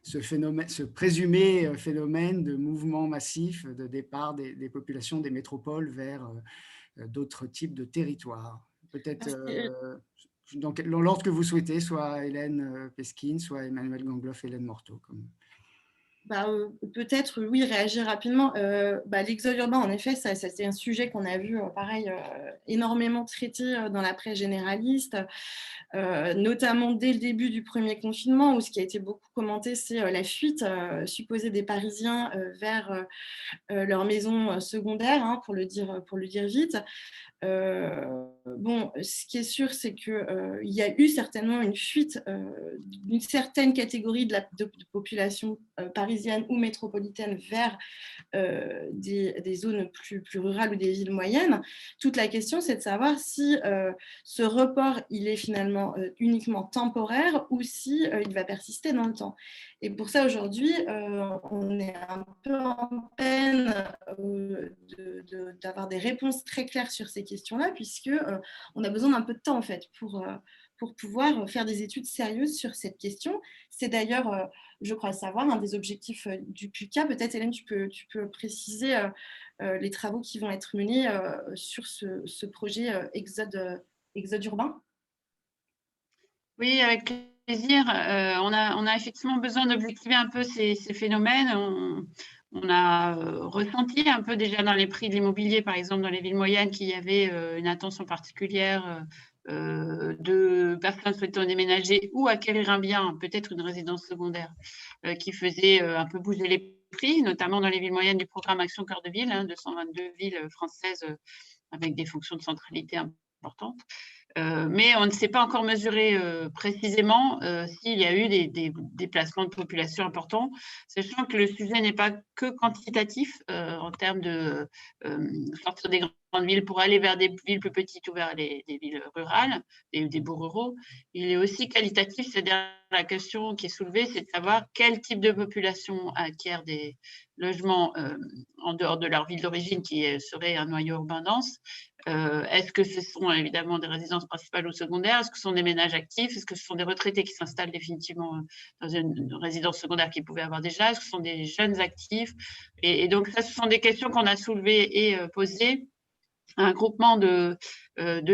ce phénomène, ce présumé phénomène de mouvement massif de départ des populations des métropoles vers d'autres types de territoires. Peut-être dans l'ordre que vous souhaitez, soit Hélène Peskin, soit Emmanuel Gangloff, Hélène Morteau. Peut-être, oui, réagir rapidement. L'exode urbain, en effet, ça c'est un sujet qu'on a vu, pareil, énormément traité dans la presse généraliste, notamment dès le début du premier confinement, où ce qui a été beaucoup commenté, c'est la fuite supposée des Parisiens vers leur maison secondaire, hein, pour le dire vite. Ce qui est sûr, c'est qu'il y a eu certainement une fuite d'une certaine catégorie de population parisienne ou métropolitaine vers des zones plus rurales ou des villes moyennes. Toute la question, c'est de savoir si ce report, il est finalement uniquement temporaire ou si il va persister dans le temps. Et pour ça, aujourd'hui, on est un peu en peine d'avoir des réponses très claires sur ces questions-là, puisqu'on a besoin d'un peu de temps, en fait, pour pouvoir faire des études sérieuses sur cette question. C'est d'ailleurs, je crois savoir, un des objectifs du PUCA. Peut-être, Hélène, tu peux préciser les travaux qui vont être menés sur ce projet Exode urbain. Oui, avec plaisir. On a effectivement besoin d'objectiver un peu ces phénomènes. On a ressenti un peu déjà dans les prix de l'immobilier, par exemple dans les villes moyennes, qu'il y avait une attention particulière de personnes souhaitant déménager ou acquérir un bien, peut-être une résidence secondaire, qui faisait un peu bouger les prix, notamment dans les villes moyennes du programme Action Cœur de Ville, 222 villes françaises avec des fonctions de centralité importantes. Mais on ne sait pas encore mesurer précisément s'il y a eu des déplacements de population importants, sachant que le sujet n'est pas que quantitatif en termes de sortir des grandes villes pour aller vers des villes plus petites ou vers des villes rurales, des beaux ruraux. Il est aussi qualitatif, c'est-à-dire la question qui est soulevée, c'est de savoir quel type de population acquiert des logements en dehors de leur ville d'origine, qui serait un noyau urbain dense. Est-ce que ce sont évidemment des résidences principales ou secondaires? Est-ce que ce sont des ménages actifs? Est-ce que ce sont des retraités qui s'installent définitivement dans une résidence secondaire qu'ils pouvaient avoir déjà? Est-ce que ce sont des jeunes actifs? Et donc, ça, ce sont des questions qu'on a soulevées et posées. Un groupement de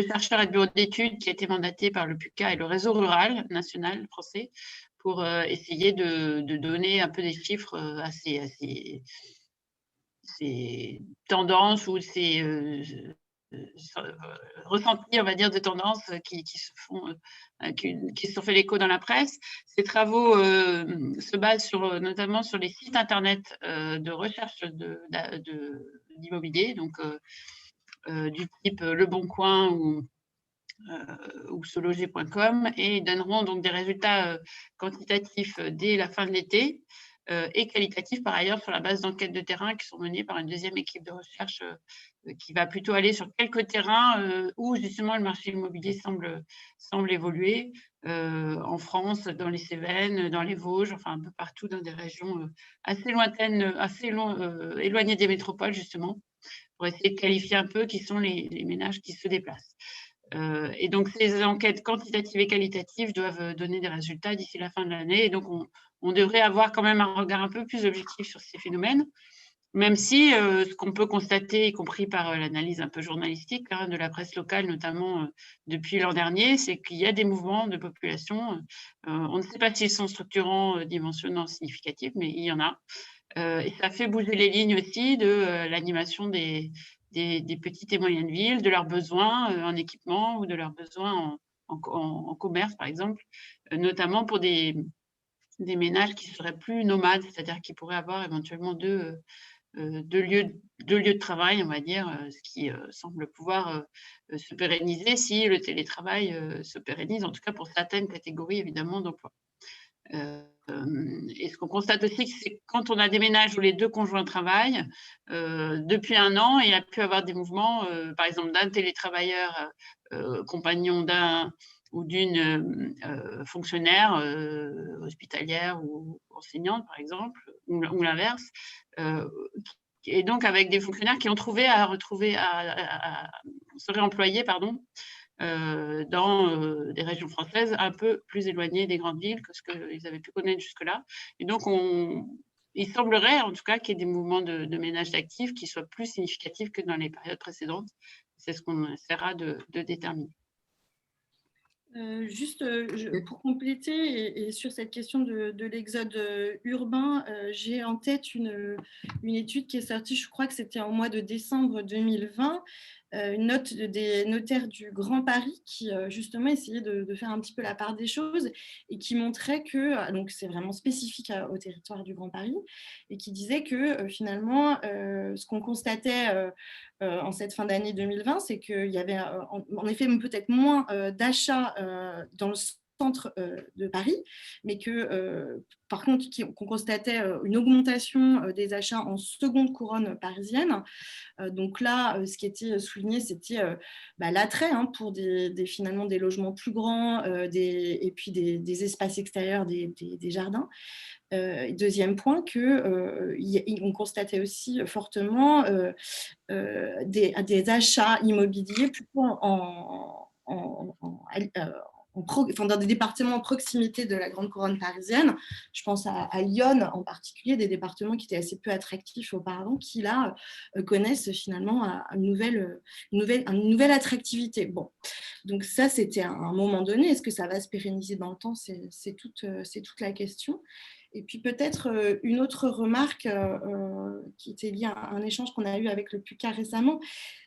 chercheurs et de bureaux d'études qui a été mandaté par le PUCA et le réseau rural national français pour essayer de donner un peu des chiffres à ces tendances ou ces ressentis, on va dire, de tendances qui se sont fait l'écho dans la presse. Ces travaux se basent notamment sur les sites internet de recherche d'immobilier, donc du type Le Bon Coin ou seloger.com, et ils donneront donc des résultats quantitatifs dès la fin de l'été et qualitatifs par ailleurs sur la base d'enquêtes de terrain qui sont menées par une deuxième équipe de recherche qui va plutôt aller sur quelques terrains où justement le marché immobilier semble évoluer en France, dans les Cévennes, dans les Vosges, enfin un peu partout dans des régions assez lointaines, éloignées des métropoles justement, pour essayer de qualifier un peu qui sont les ménages qui se déplacent. Et donc, ces enquêtes quantitatives et qualitatives doivent donner des résultats d'ici la fin de l'année. Et donc, on devrait avoir quand même un regard un peu plus objectif sur ces phénomènes, même si ce qu'on peut constater, y compris par l'analyse un peu journalistique de la presse locale, notamment depuis l'an dernier, c'est qu'il y a des mouvements de population. On ne sait pas s'ils sont structurants, dimensionnants, significatifs, mais il y en a. Et ça fait bouger les lignes aussi de l'animation des petites et moyennes villes, de leurs besoins en équipement ou de leurs besoins en commerce, par exemple, notamment pour des ménages qui seraient plus nomades, c'est-à-dire qui pourraient avoir éventuellement deux lieux de travail, on va dire, ce qui semble pouvoir se pérenniser si le télétravail se pérennise, en tout cas pour certaines catégories évidemment d'emplois. Et ce qu'on constate aussi, c'est que quand on a des ménages où les deux conjoints travaillent, depuis 1 an, il y a pu avoir des mouvements, par exemple d'un télétravailleur compagnon d'un ou d'une fonctionnaire hospitalière ou enseignante, par exemple, ou l'inverse. Et donc avec des fonctionnaires qui ont trouvé à se réemployer, pardon, dans des régions françaises un peu plus éloignées des grandes villes que ce qu'ils avaient pu connaître jusque-là. Et donc, il semblerait en tout cas qu'il y ait des mouvements de ménage d'actifs qui soient plus significatifs que dans les périodes précédentes. C'est ce qu'on essaiera de déterminer. Juste pour compléter, et sur cette question de l'exode urbain, j'ai en tête une étude qui est sortie, je crois que c'était en mois de décembre 2020, une note des notaires du Grand Paris qui justement essayait de faire un petit peu la part des choses et qui montrait que, donc c'est vraiment spécifique au territoire du Grand Paris, et qui disait que finalement, ce qu'on constatait en cette fin d'année 2020, c'est qu'il y avait en effet peut-être moins d'achats dans le centre de Paris, mais que par contre qu'on constatait une augmentation des achats en seconde couronne parisienne. Donc là, ce qui était souligné, c'était l'attrait pour finalement des logements plus grands et puis des espaces extérieurs, des jardins. Deuxième point, on constatait aussi fortement des achats immobiliers plutôt dans des départements en proximité de la grande couronne parisienne. Je pense à Lyon en particulier, des départements qui étaient assez peu attractifs auparavant, qui là connaissent finalement une nouvelle attractivité. Bon, donc ça c'était à un moment donné. Est-ce que ça va se pérenniser dans le temps? C'est toute la question. Et puis peut-être une autre remarque qui était liée à un échange qu'on a eu avec le PUCA récemment,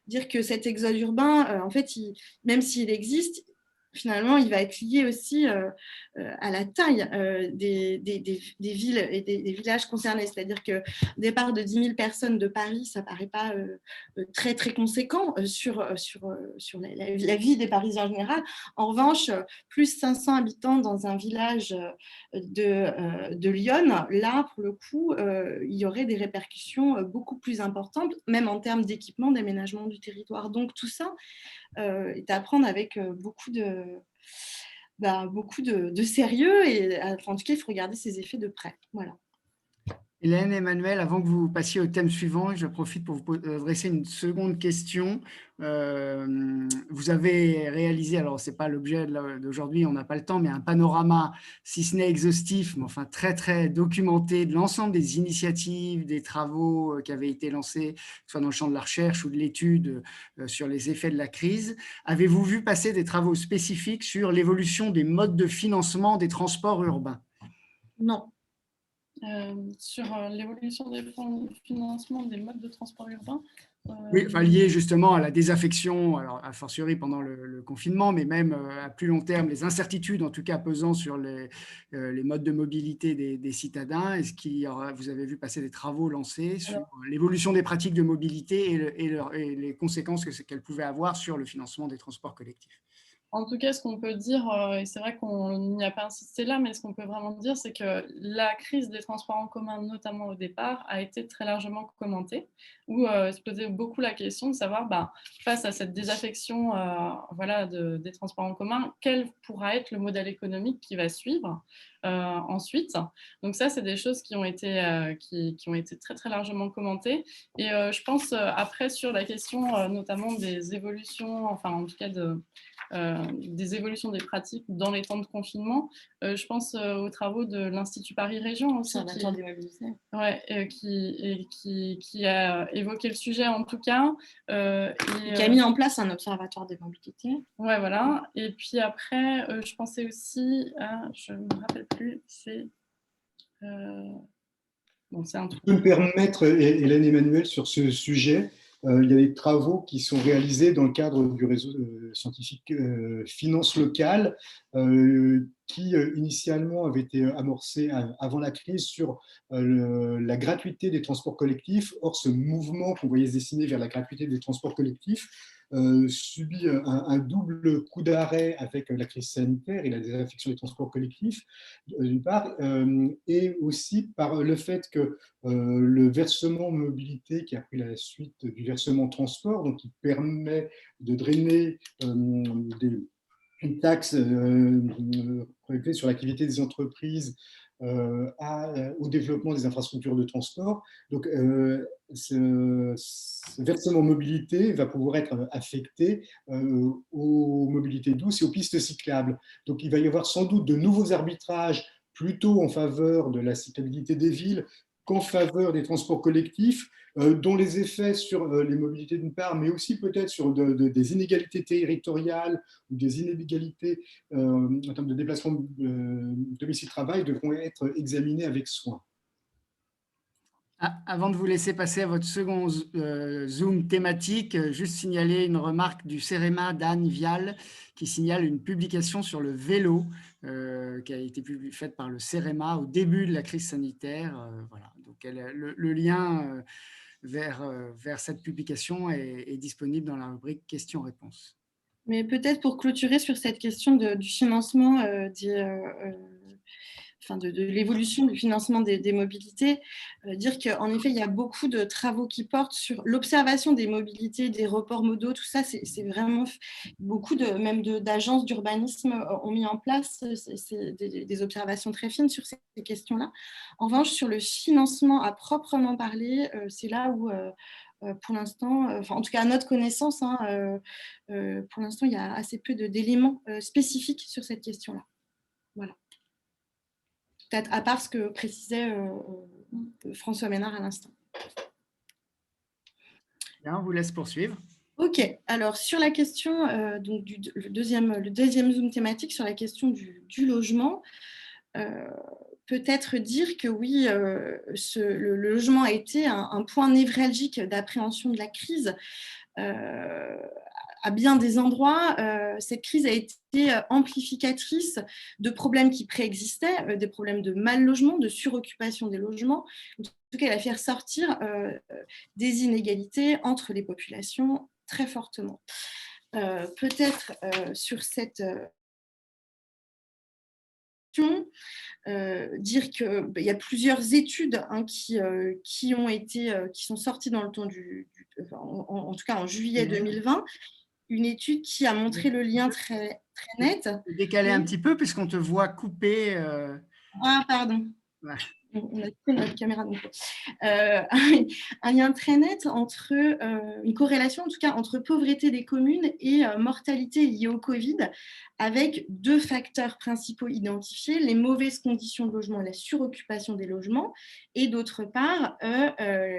dire que cet exode urbain, en fait, même s'il existe, finalement, il va être lié aussi à la taille des villes et des villages concernés. C'est-à-dire que départ de 10 000 personnes de Paris, ça ne paraît pas très, très conséquent sur la vie des Parisiens en général. En revanche, plus 500 habitants dans un village de Lyon, là, pour le coup, il y aurait des répercussions beaucoup plus importantes, même en termes d'équipement, d'aménagement du territoire. Donc, tout ça est à prendre avec beaucoup de sérieux et en tout cas, il faut regarder ces effets de près. Voilà. Hélène, Emmanuel, avant que vous passiez au thème suivant, je profite pour vous adresser une seconde question. Vous avez réalisé, alors ce n'est pas l'objet d'aujourd'hui, on n'a pas le temps, mais un panorama, si ce n'est exhaustif, mais enfin très, très documenté de l'ensemble des initiatives, des travaux qui avaient été lancés, soit dans le champ de la recherche ou de l'étude sur les effets de la crise. Avez-vous vu passer des travaux spécifiques sur l'évolution des modes de financement des transports urbains? Non. Sur l'évolution des financements des modes de transport urbain. Oui, enfin, lié justement à la désaffection, alors a fortiori pendant le confinement, mais même à plus long terme, les incertitudes en tout cas pesant sur les modes de mobilité des citadins. Est-ce vous avez vu passer des travaux lancés sur l'évolution des pratiques de mobilité et les conséquences qu'elles pouvaient avoir sur le financement des transports collectifs? En tout cas, ce qu'on peut dire, et c'est vrai qu'on n'y a pas insisté là, mais ce qu'on peut vraiment dire, c'est que la crise des transports en commun, notamment au départ, a été très largement commentée, où se posait beaucoup la question de savoir, face à cette désaffection des transports en commun, quel pourra être le modèle économique qui va suivre ensuite. Donc ça, c'est des choses qui ont été très, très largement commentées. Et je pense, après, sur la question notamment des évolutions, enfin en tout cas des évolutions des pratiques dans les temps de confinement. Je pense aux travaux de l'Institut Paris Région aussi, qui a évoqué le sujet en tout cas. Qui a mis en place un observatoire des mobilités. Ouais, voilà. Et puis après, je pensais aussi à, je ne me rappelle plus, c'est... Bon, c'est un truc. Je peux me permettre, Hélène Emmanuel, sur ce sujet. il y a des travaux qui sont réalisés dans le cadre du réseau scientifique Finance locale, qui initialement avait été amorcé avant la crise sur la gratuité des transports collectifs. Or, ce mouvement qu'on voyait se dessiner vers la gratuité des transports collectifs subit un double coup d'arrêt avec la crise sanitaire et la désaffection des transports collectifs, d'une part, et aussi par le fait que le versement mobilité qui a pris la suite du versement transport, donc qui permet de drainer une taxe prélevée sur l'activité des entreprises au développement des infrastructures de transport. Donc, ce versement mobilité va pouvoir être affecté aux mobilités douces et aux pistes cyclables. Donc, il va y avoir sans doute de nouveaux arbitrages plutôt en faveur de la cyclabilité des villes qu'en faveur des transports collectifs, dont les effets sur les mobilités d'une part, mais aussi peut-être sur des inégalités territoriales ou des inégalités en termes de déplacement domicile-travail devront être examinés avec soin. Avant de vous laisser passer à votre second Zoom thématique, juste signaler une remarque du CEREMA d'Anne Vial qui signale une publication sur le vélo qui a été faite par le CEREMA au début de la crise sanitaire. Voilà. Donc, le lien vers cette publication est disponible dans la rubrique questions-réponses. Mais peut-être pour clôturer sur cette question du financement de l'évolution du financement des mobilités, dire qu'en effet, il y a beaucoup de travaux qui portent sur l'observation des mobilités, des reports modaux, tout ça, c'est vraiment beaucoup même d'agences d'urbanisme ont mis en place des observations très fines sur ces questions-là. En revanche, sur le financement à proprement parler, c'est là où pour l'instant, en tout cas à notre connaissance, pour l'instant, il y a assez peu d'éléments spécifiques sur cette question-là. Voilà. Peut-être à part ce que précisait François Ménard à l'instant. Bien, on vous laisse poursuivre. Ok, alors sur la question, donc le deuxième zoom thématique sur la question du logement, peut-être dire que oui, le logement a été un point névralgique d'appréhension de la crise. À bien des endroits, cette crise a été amplificatrice de problèmes qui préexistaient, des problèmes de mal logement, de suroccupation des logements. En tout cas, elle a fait ressortir des inégalités entre les populations très fortement. Peut-être sur cette dire qu'il y a plusieurs études qui sont sorties dans le temps en tout cas en juillet 2020, une étude qui a montré le lien très, très net. Décaler un petit peu puisqu'on te voit couper. Ah, pardon. Ouais. On a coupé notre caméra. Donc, un lien très net entre, une corrélation en tout cas entre pauvreté des communes et mortalité liée au Covid, avec deux facteurs principaux identifiés, les mauvaises conditions de logement et la suroccupation des logements, et d'autre part,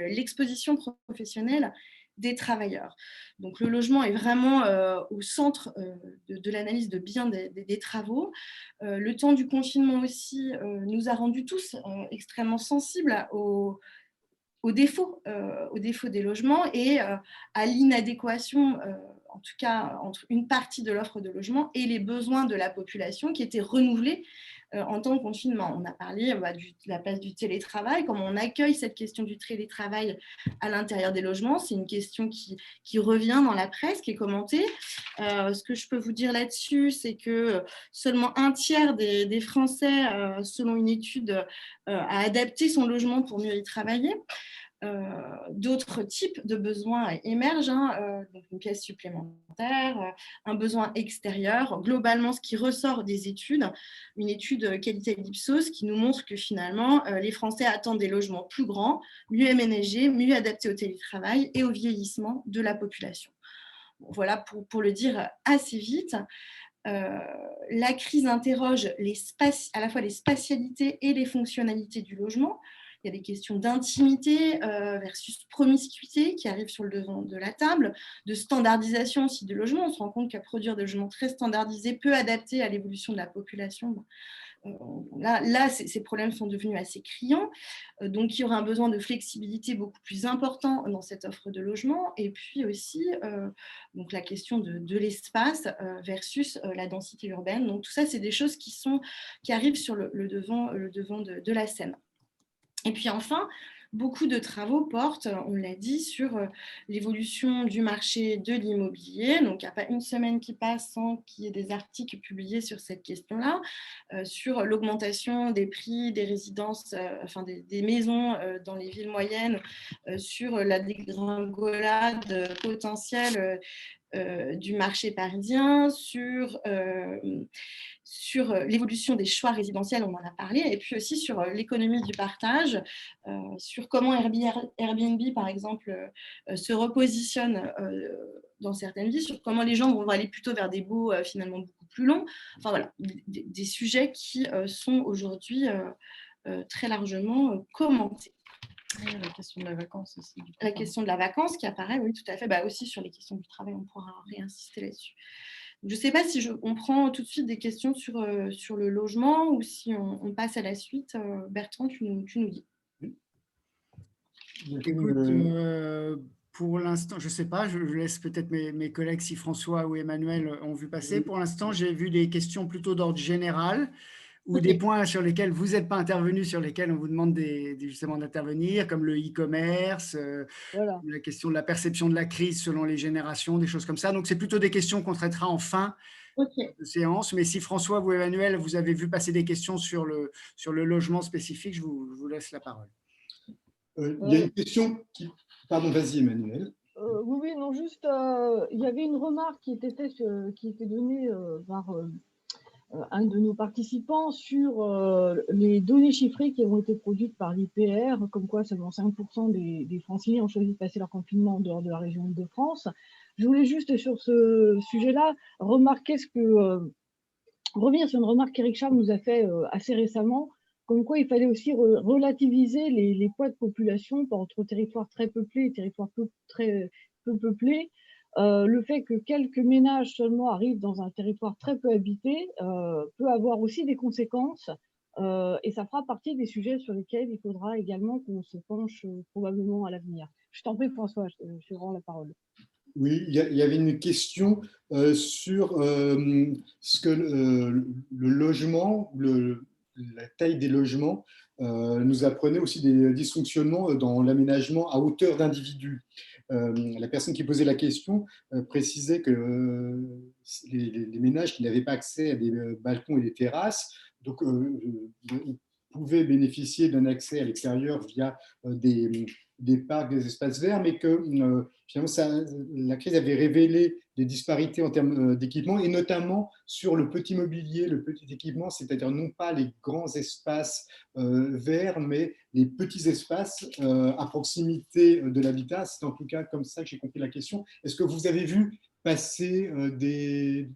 l'exposition professionnelle des travailleurs. Donc, le logement est vraiment au centre de l'analyse de bien des travaux. Le temps du confinement aussi nous a rendus tous extrêmement sensibles aux défauts des logements et à l'inadéquation, en tout cas, entre une partie de l'offre de logement et les besoins de la population qui étaient renouvelés en temps de confinement. On a parlé de la place du télétravail, comment on accueille cette question du télétravail à l'intérieur des logements. C'est une question qui revient dans la presse, qui est commentée. Ce que je peux vous dire là-dessus, c'est que seulement un tiers des Français, selon une étude, a adapté son logement pour mieux y travailler. D'autres types de besoins émergent, donc une pièce supplémentaire, un besoin extérieur. Globalement, ce qui ressort des études, une étude qualité d'Ipsos qui nous montre que finalement, les Français attendent des logements plus grands, mieux aménagés, mieux adaptés au télétravail et au vieillissement de la population. Bon, voilà pour le dire assez vite. La crise interroge à la fois les spatialités et les fonctionnalités du logement. Il y a des questions d'intimité versus promiscuité qui arrivent sur le devant de la table, de standardisation aussi du logement. On se rend compte qu'à produire des logements très standardisés, peu adaptés à l'évolution de la population, Là, ces problèmes sont devenus assez criants. Donc, il y aura un besoin de flexibilité beaucoup plus important dans cette offre de logement. Et puis aussi, donc la question de l'espace versus la densité urbaine. Donc, tout ça, c'est des choses qui arrivent sur le devant de la scène. Et puis enfin, beaucoup de travaux portent, on l'a dit, sur l'évolution du marché de l'immobilier. Donc, il n'y a pas une semaine qui passe sans qu'il y ait des articles publiés sur cette question-là, sur l'augmentation des prix des résidences, des maisons dans les villes moyennes, sur la dégringolade potentielle du marché parisien, sur l'évolution des choix résidentiels, on en a parlé, et puis aussi sur l'économie du partage, sur comment Airbnb, par exemple, se repositionne dans certaines villes, sur comment les gens vont aller plutôt vers des baux finalement beaucoup plus longs. Enfin voilà, des sujets qui sont aujourd'hui très largement commentés. La question de la vacance aussi. La question de la vacance qui apparaît, oui, tout à fait. Aussi sur les questions du travail, on pourra réinsister là-dessus. Je ne sais pas si on prend tout de suite des questions sur le logement ou si on passe à la suite. Bertrand, tu nous dis. Écoute, pour l'instant, je ne sais pas, je laisse peut-être mes collègues, si François ou Emmanuel ont vu passer. Pour l'instant, j'ai vu des questions plutôt d'ordre général ou des points sur lesquels vous n'êtes pas intervenus, sur lesquels on vous demande justement d'intervenir, comme le e-commerce, la question de la perception de la crise selon les générations, des choses comme ça. Donc, c'est plutôt des questions qu'on traitera en fin de séance. Mais si François ou Emmanuel, vous avez vu passer des questions sur le logement spécifique, je vous laisse la parole. Il y a une question qui… Pardon, vas-y Emmanuel. Oui, non, juste, il y avait une remarque qui était donnée par un de nos participants sur les données chiffrées qui ont été produites par l'IPR, comme quoi seulement 5% des Franciliens ont choisi de passer leur confinement en dehors de la région Île-de-France. Je voulais juste, sur ce sujet-là, revenir sur une remarque qu'Éric Charles nous a fait assez récemment, comme quoi il fallait aussi relativiser les poids de population entre territoires très peuplés et territoires très peu peuplés. Le fait que quelques ménages seulement arrivent dans un territoire très peu habité peut avoir aussi des conséquences et ça fera partie des sujets sur lesquels il faudra également qu'on se penche probablement à l'avenir. Je t'en prie François, je rends la parole. Oui, il y avait une question sur ce que le logement, la taille des logements nous apprenait aussi des dysfonctionnements dans l'aménagement à hauteur d'individus. La personne qui posait la question précisait que les ménages qui n'avaient pas accès à des balcons et des terrasses donc, pouvaient bénéficier d'un accès à l'extérieur via des parcs, des espaces verts, mais que finalement, la crise avait révélé des disparités en termes d'équipement, et notamment sur le petit mobilier, le petit équipement, c'est-à-dire non pas les grands espaces verts, mais les petits espaces à proximité de l'habitat. C'est en tout cas comme ça que j'ai compris la question. Est-ce que vous avez vu passer des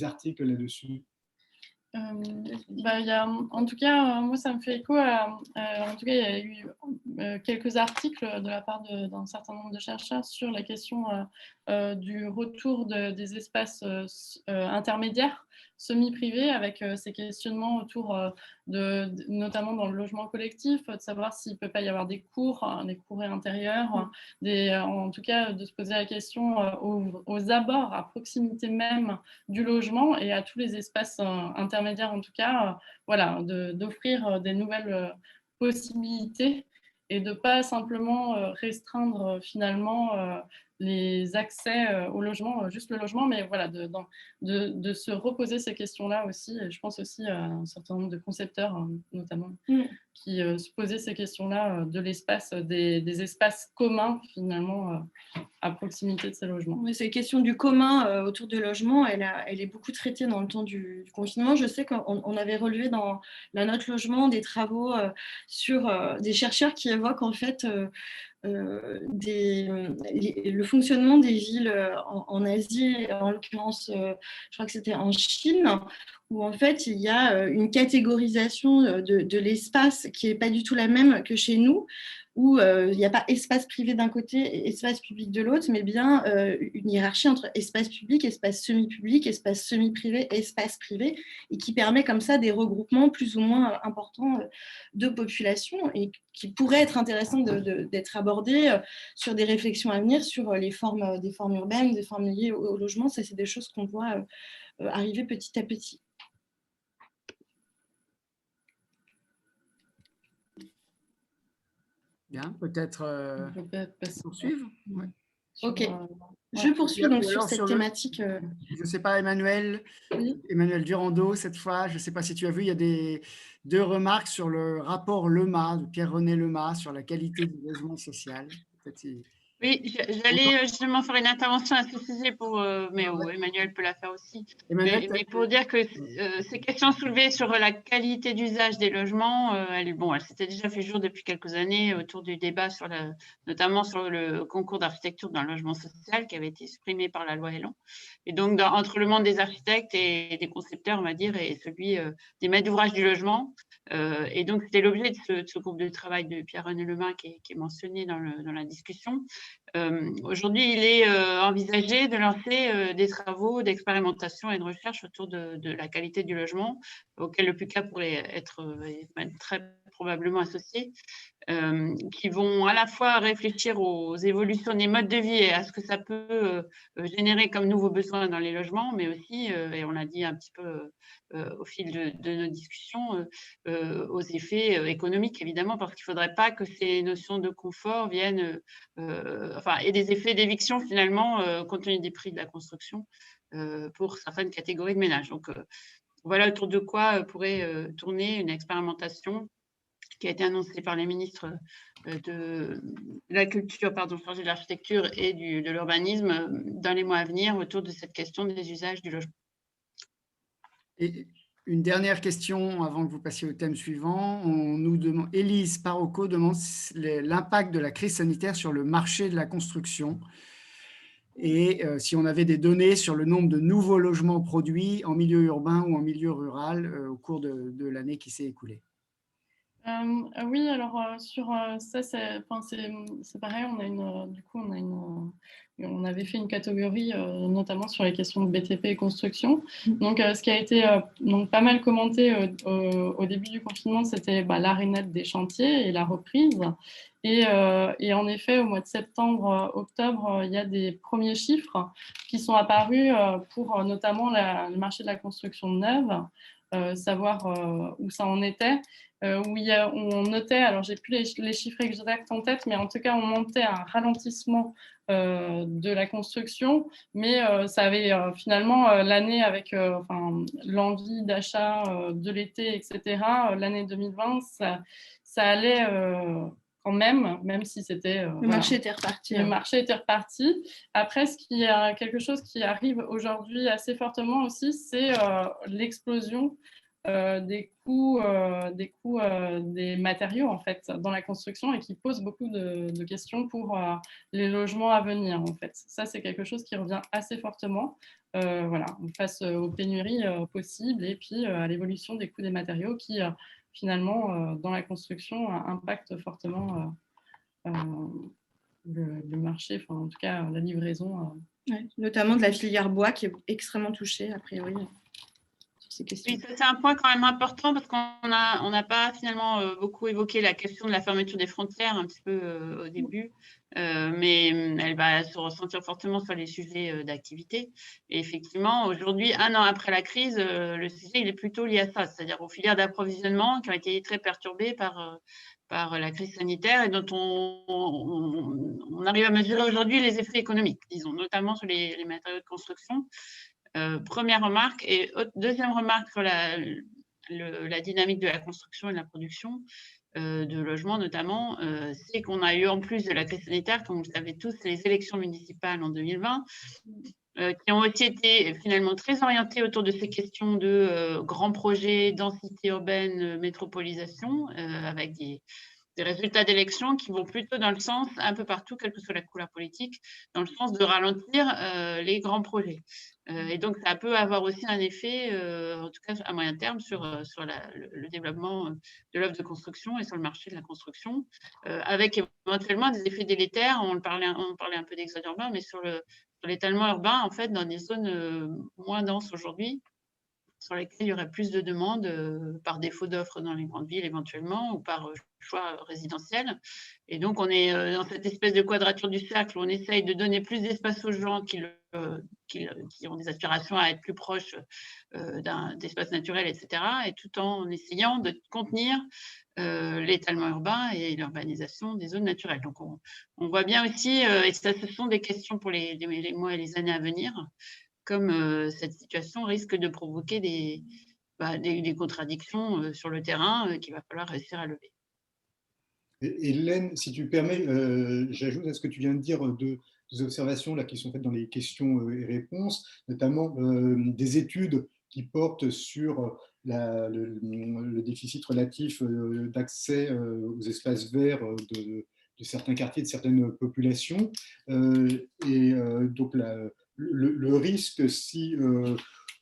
articles là-dessus ? En tout cas, moi, ça me fait écho en tout cas, il y a eu quelques articles de la part d'un certain nombre de chercheurs sur la question du retour des espaces intermédiaires semi-privés, avec ces questionnements autour notamment dans le logement collectif, de savoir s'il ne peut pas y avoir des courets intérieurs, en tout cas de se poser la question aux abords, à proximité même du logement et à tous les espaces intermédiaires, en tout cas, d'offrir des nouvelles possibilités et de ne pas simplement restreindre finalement les accès au logement, juste le logement, mais voilà, de se reposer ces questions-là aussi. Et je pense aussi à un certain nombre de concepteurs, notamment, qui se posaient ces questions-là de l'espace, des espaces communs, finalement, à proximité de ces logements. Oui, cette question du commun autour du logement, elle est beaucoup traitée dans le temps du confinement. Je sais qu'on avait relevé dans la note logement des travaux sur des chercheurs qui évoquent en fait le fonctionnement des villes en Asie, en l'occurrence, je crois que c'était en Chine, où en fait il y a une catégorisation de l'espace qui n'est pas du tout la même que chez nous. où il n'y a pas espace privé d'un côté et espace public de l'autre, mais bien une hiérarchie entre espace public, espace semi-public, espace semi-privé et espace privé, et qui permet comme ça des regroupements plus ou moins importants de population et qui pourrait être intéressant d'être abordé sur des réflexions à venir sur des formes urbaines, des formes liées au logement. Ça, c'est des choses qu'on voit arriver petit à petit. Bien, peut-être poursuivre. Ouais. Ok, je poursuis donc sur cette thématique. Je ne sais pas, Emmanuel, Oui. Emmanuel Durando, cette fois, je ne sais pas si tu as vu, il y a deux remarques sur le rapport Lema, de Pierre-René Lema, sur la qualité du logement social. Oui, j'allais justement faire une intervention à ce sujet, mais Emmanuel peut la faire aussi. Emmanuel, mais pour dire que ces questions soulevées sur la qualité d'usage des logements, elles s'étaient déjà fait jour depuis quelques années autour du débat notamment sur le concours d'architecture dans le logement social qui avait été supprimé par la loi Elan. Et donc, entre le monde des architectes et des concepteurs, on va dire, et celui des maîtres d'ouvrage du logement. Et donc, c'était l'objet de ce groupe de travail de Pierre-René Lema qui est mentionné dans la discussion. Aujourd'hui, il est envisagé de lancer des travaux d'expérimentation et de recherche autour de la qualité du logement, auquel le PUCA pourrait être très probablement associé, qui vont à la fois réfléchir aux évolutions des modes de vie et à ce que ça peut générer comme nouveaux besoins dans les logements, mais aussi, et on l'a dit un petit peu au fil de nos discussions, aux effets économiques, évidemment, parce qu'il ne faudrait pas que ces notions de confort viennent, et des effets d'éviction, finalement, compte tenu des prix de la construction, pour certaines catégories de ménages. Donc, voilà autour de quoi pourrait tourner une expérimentation qui a été annoncée par les ministres de la culture, chargés de l'architecture et de l'urbanisme dans les mois à venir autour de cette question des usages du logement. Et une dernière question avant que vous passiez au thème suivant. Élise Parocco demande l'impact de la crise sanitaire sur le marché de la construction et si on avait des données sur le nombre de nouveaux logements produits en milieu urbain ou en milieu rural au cours de l'année qui s'est écoulée. Oui, alors sur ça, c'est pareil. On avait fait une catégorie, notamment sur les questions de BTP et construction. Donc, ce qui a été pas mal commenté au début du confinement, c'était l'arrêt net des chantiers et la reprise. Et en effet, au mois de septembre, octobre, il y a des premiers chiffres qui sont apparus pour notamment le marché de la construction neuve, savoir où ça en était. Où on notait, alors j'ai plus les chiffres exacts en tête, mais en tout cas on montait un ralentissement de la construction, mais ça avait finalement l'année avec l'envie d'achat de l'été, etc. L'année 2020, ça allait quand même si c'était… le marché était reparti. Le marché était reparti. Après, quelque chose qui arrive aujourd'hui assez fortement aussi, c'est l'explosion des coûts des matériaux en fait dans la construction et qui pose beaucoup de questions pour les logements à venir en fait. Ça, c'est quelque chose qui revient assez fortement face aux pénuries possibles et puis à l'évolution des coûts des matériaux qui finalement dans la construction impactent fortement le marché, enfin en tout cas la livraison. Ouais, notamment de la filière bois qui est extrêmement touchée a priori. Oui, c'est un point quand même important parce qu'on n'a pas finalement beaucoup évoqué la question de la fermeture des frontières un petit peu au début, mais elle va se ressentir fortement sur les sujets d'activité. Et effectivement, aujourd'hui, 1 an après la crise, le sujet il est plutôt lié à ça, c'est-à-dire aux filières d'approvisionnement qui ont été très perturbées par la crise sanitaire et dont on arrive à mesurer aujourd'hui les effets économiques, disons, notamment sur les matériaux de construction. Première remarque. Et deuxième remarque sur la dynamique de la construction et de la production de logements notamment, c'est qu'on a eu en plus de la crise sanitaire, comme vous le savez tous, les élections municipales en 2020, qui ont aussi été finalement très orientées autour de ces questions de grands projets, densité urbaine, métropolisation, avec résultats d'élections qui vont plutôt dans le sens, un peu partout, quelle que soit la couleur politique, dans le sens de ralentir les grands projets. Et donc, ça peut avoir aussi un effet, en tout cas à moyen terme, sur le développement de l'offre de construction et sur le marché de la construction, avec éventuellement des effets délétères. On parlait un peu d'exode urbain, mais sur l'étalement urbain, en fait, dans des zones moins denses aujourd'hui, sur lesquels il y aurait plus de demandes par défaut d'offres dans les grandes villes éventuellement ou par choix résidentiel. Et donc, on est dans cette espèce de quadrature du cercle où on essaye de donner plus d'espace aux gens qui ont des aspirations à être plus proches d'espaces naturels, etc. Et tout en essayant de contenir l'étalement urbain et l'urbanisation des zones naturelles. Donc, on voit bien aussi, et ça, ce sont des questions pour les mois et les années à venir, comme cette situation risque de provoquer des contradictions sur le terrain qu'il va falloir réussir à lever. Hélène, si tu permets, j'ajoute à ce que tu viens de dire deux observations là, qui sont faites dans les questions et réponses, notamment des études qui portent sur le déficit relatif d'accès aux espaces verts de certains quartiers, de certaines populations. Donc, le risque, si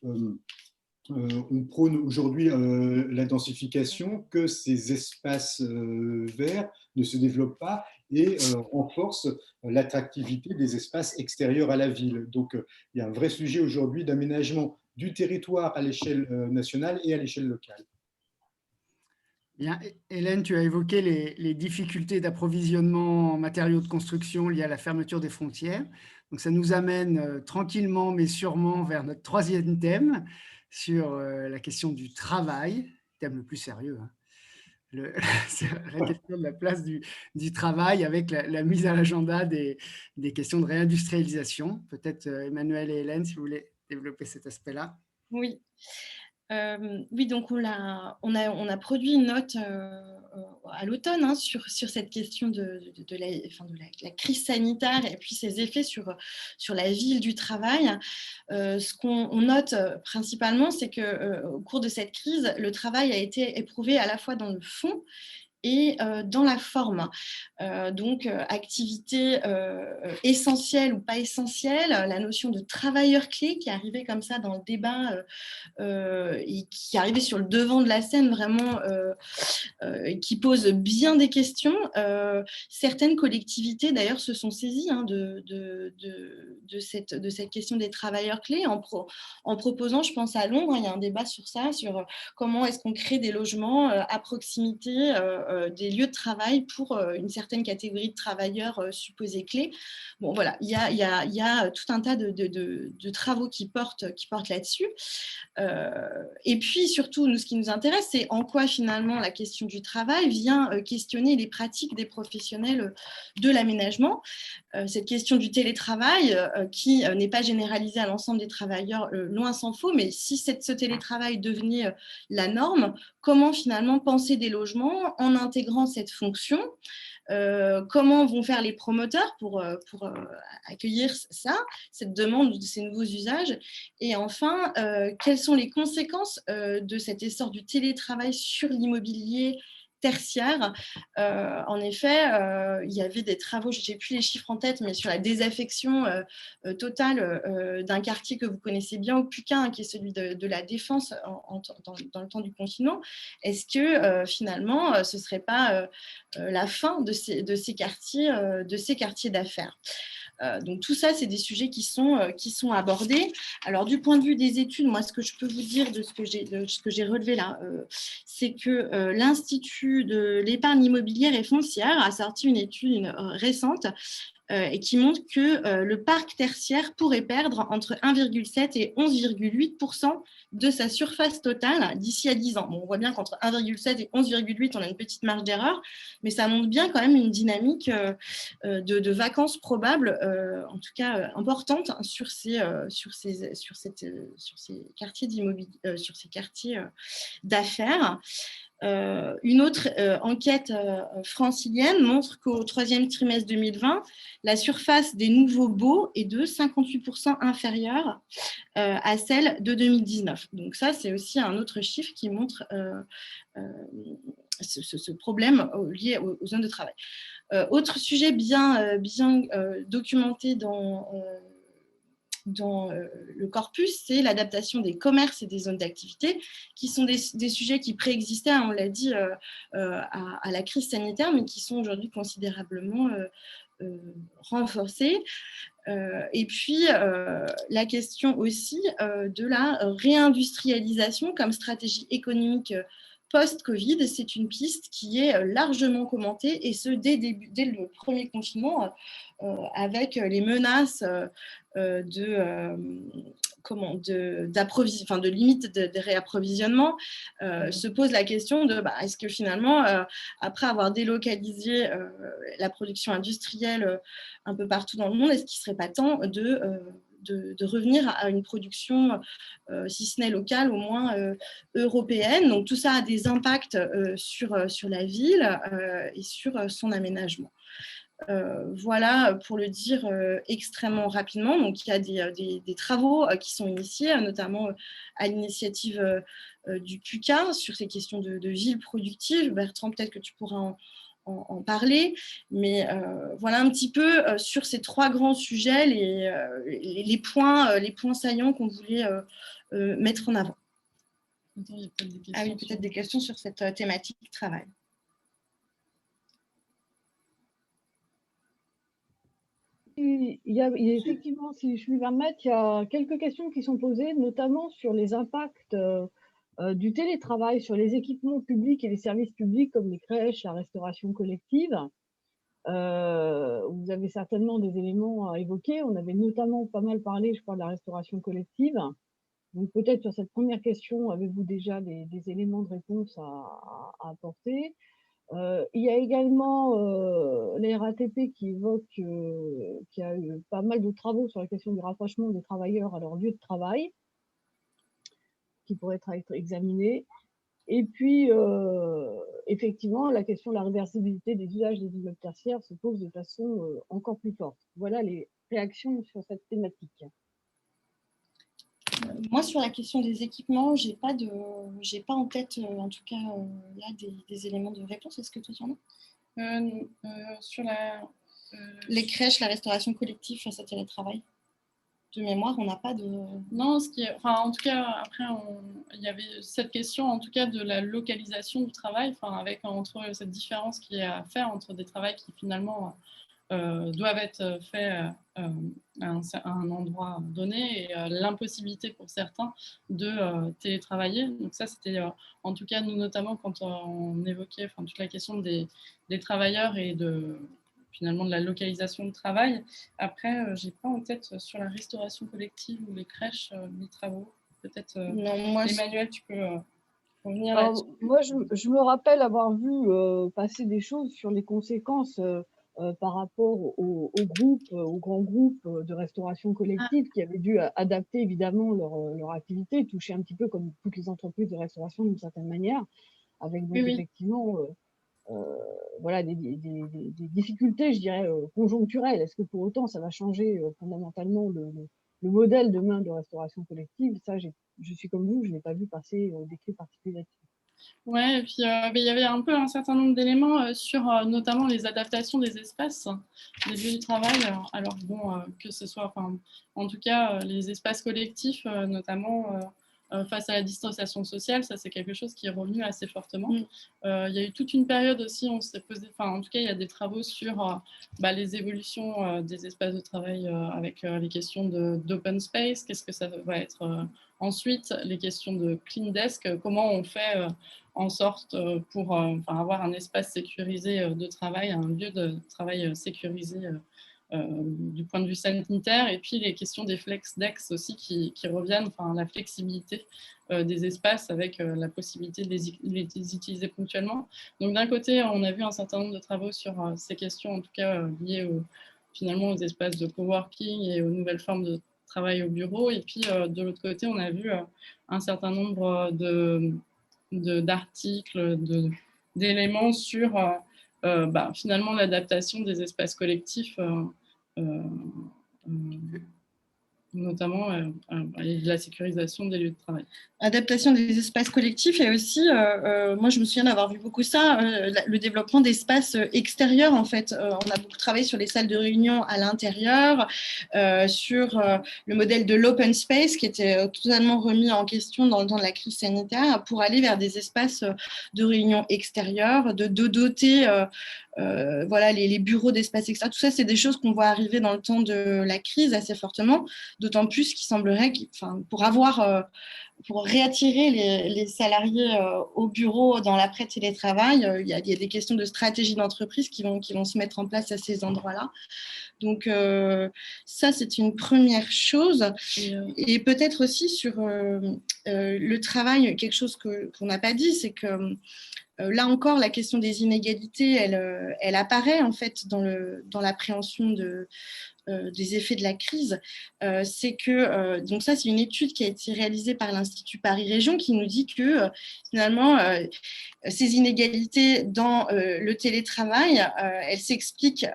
on prône aujourd'hui la densification, que ces espaces verts ne se développent pas et renforcent l'attractivité des espaces extérieurs à la ville. Donc, il y a un vrai sujet aujourd'hui d'aménagement du territoire à l'échelle nationale et à l'échelle locale. Bien. Hélène, tu as évoqué les difficultés d'approvisionnement en matériaux de construction liées à la fermeture des frontières. Donc, ça nous amène tranquillement mais sûrement vers notre troisième thème sur la question du travail, thème le plus sérieux. Hein. La question de la place du travail avec la mise à l'agenda des questions de réindustrialisation. Peut-être Emmanuel et Hélène, si vous voulez développer cet aspect-là. Oui. Oui, donc on a produit une note à l'automne sur cette question de la crise sanitaire et puis ses effets sur la ville du travail. Ce qu'on note principalement, c'est qu'au cours de cette crise, le travail a été éprouvé à la fois dans le fond et dans la forme. Donc, activité essentielle ou pas essentielle, la notion de travailleur clé qui arrivait comme ça dans le débat et qui arrivait sur le devant de la scène vraiment, qui pose bien des questions. Certaines collectivités, d'ailleurs, se sont saisies de cette question des travailleurs clés en proposant, je pense à Londres, il y a un débat sur ça, sur comment est-ce qu'on crée des logements à proximité des lieux de travail pour une certaine catégorie de travailleurs supposés clés. Bon, voilà, il y a tout un tas de travaux qui portent là-dessus. Et puis, surtout, nous, ce qui nous intéresse, c'est en quoi, finalement, la question du travail vient questionner les pratiques des professionnels de l'aménagement. Cette question du télétravail, qui n'est pas généralisée à l'ensemble des travailleurs, loin s'en faut, mais si ce télétravail devenait la norme, comment, finalement, penser des logements en intégrant cette fonction ? Comment vont faire les promoteurs pour accueillir ça, cette demande de ces nouveaux usages? Et enfin, quelles sont les conséquences de cet essor du télétravail sur l'immobilier tertiaire? En effet, il y avait des travaux, je n'ai plus les chiffres en tête, mais sur la désaffection totale d'un quartier que vous connaissez bien au Pucain, qui est celui de la Défense dans le temps du confinement. Est-ce que finalement, ce ne serait pas la fin de ces quartiers d'affaires? Donc tout ça, c'est des sujets qui sont abordés. Alors du point de vue des études, moi, ce que je peux vous dire de ce que j'ai relevé là, c'est que l'Institut de l'épargne immobilière et foncière a sorti une étude récente et qui montre que le parc tertiaire pourrait perdre entre 1,7 et 11,8% de sa surface totale d'ici à 10 ans. Bon, on voit bien qu'entre 1,7 et 11,8, on a une petite marge d'erreur, mais ça montre bien quand même une dynamique de vacances probables, en tout cas importante, sur ces quartiers d'immobilier, sur ces quartiers d'affaires. Une autre enquête francilienne montre qu'au troisième trimestre 2020, la surface des nouveaux baux est de 58% inférieure à celle de 2019. Donc ça, c'est aussi un autre chiffre qui montre ce problème lié aux zones de travail. Autre sujet bien documenté dans le corpus, c'est l'adaptation des commerces et des zones d'activité, qui sont des sujets qui préexistaient, hein, on l'a dit, à la crise sanitaire, mais qui sont aujourd'hui considérablement renforcés. Et puis, la question aussi de la réindustrialisation comme stratégie économique post-Covid, c'est une piste qui est largement commentée, et ce, dès le premier confinement, avec les menaces de limite de réapprovisionnement, se pose la question de est-ce que finalement, après avoir délocalisé la production industrielle un peu partout dans le monde, est-ce qu'il ne serait pas temps de revenir à une production, si ce n'est locale, au moins européenne. Donc tout ça a des impacts sur la ville et sur son aménagement. Voilà pour le dire extrêmement rapidement. Donc il y a des travaux qui sont initiés, notamment à l'initiative du PUCA sur ces questions de villes productives. Bertrand, peut-être que tu pourras en parler, mais voilà un petit peu sur ces trois grands sujets les points saillants qu'on voulait mettre en avant. Attends, il y a peut-être des questions. Ah oui, peut-être des questions sur cette thématique du travail. Il y a effectivement, si je puis me permettre, il y a quelques questions qui sont posées, notamment sur les impacts du télétravail sur les équipements publics et les services publics comme les crèches, la restauration collective. Vous avez certainement des éléments à évoquer. On avait notamment pas mal parlé, je crois, de la restauration collective. Donc peut-être sur cette première question, avez-vous déjà des éléments de réponse à apporter? Il y a également la RATP qui évoque qu'il y a eu pas mal de travaux sur la question du rapprochement des travailleurs à leur lieu de travail, qui pourrait être examiné. Et puis, effectivement, la question de la réversibilité des usages des immeubles tertiaires se pose de façon encore plus forte. Voilà les réactions sur cette thématique. Moi, sur la question des équipements, j'ai pas en tête, en tout cas, là, des éléments de réponse. Est-ce que toi, tu en as Sur les crèches, la restauration collective face au télétravail. De mémoire, on n'a pas de... Non, en tout cas, après, il y avait cette question, en tout cas, de la localisation du travail, entre cette différence qui est à faire entre des travails qui, finalement, doivent être faits à un endroit donné et l'impossibilité pour certains de télétravailler. Donc ça, c'était en tout cas, nous notamment, quand on évoquait toute la question des travailleurs et finalement de la localisation du travail. Après, je n'ai pas en tête sur la restauration collective ou les crèches, les travaux. Peut-être, Emmanuel, tu peux revenir là-dessus. Moi, je me rappelle avoir vu passer des choses sur les conséquences par rapport aux grands groupes de restauration collective qui avaient dû adapter évidemment leur activité, toucher un petit peu comme toutes les entreprises de restauration d'une certaine manière, avec donc effectivement voilà, des difficultés, je dirais, conjoncturelles. Est-ce que pour autant ça va changer fondamentalement le modèle demain de restauration collective? Ça, je suis comme vous, je n'ai pas vu passer d'écrit particulier là-dessus. Ouais, et puis il y avait un peu un certain nombre d'éléments sur notamment les adaptations des espaces, des lieux de travail. Alors bon, que ce soit, en tout cas, les espaces collectifs, notamment face à la distanciation sociale, ça c'est quelque chose qui est revenu assez fortement. Il y a eu toute une période aussi, on s'est posé, en tout cas, il y a des travaux sur les évolutions des espaces de travail avec les questions d'open space, qu'est-ce que ça va être ensuite, les questions de clean desk, comment on fait en sorte pour avoir un espace sécurisé de travail, un lieu de travail sécurisé du point de vue sanitaire, et puis les questions des flex desk aussi qui reviennent, la flexibilité des espaces avec la possibilité de les utiliser ponctuellement. Donc d'un côté, on a vu un certain nombre de travaux sur ces questions, en tout cas liées finalement aux espaces de coworking et aux nouvelles formes de travail au bureau, et puis de l'autre côté, on a vu un certain nombre d'articles, d'éléments sur finalement l'adaptation des espaces collectifs notamment et la sécurisation des lieux de travail. Adaptation des espaces collectifs et aussi, moi je me souviens d'avoir vu beaucoup ça, le développement d'espaces extérieurs en fait. On a beaucoup travaillé sur les salles de réunion à l'intérieur, sur le modèle de l'open space qui était totalement remis en question dans la crise sanitaire pour aller vers des espaces de réunion extérieurs, de doter voilà, les bureaux d'espaces extérieurs. Tout ça, c'est des choses qu'on voit arriver dans le temps de la crise assez fortement, d'autant plus qu'il semblerait, pour réattirer les salariés au bureau dans l'après-télétravail, il y a des questions de stratégie d'entreprise qui vont se mettre en place à ces endroits-là. Donc, ça, c'est une première chose. Et peut-être aussi sur le travail, quelque chose qu'on n'a pas dit, c'est que là encore, la question des inégalités, elle apparaît en fait dans l'appréhension des effets de la crise. C'est que, donc ça, c'est une étude qui a été réalisée par l'Institut Paris Région qui nous dit que finalement, ces inégalités dans le télétravail, elles s'expliquent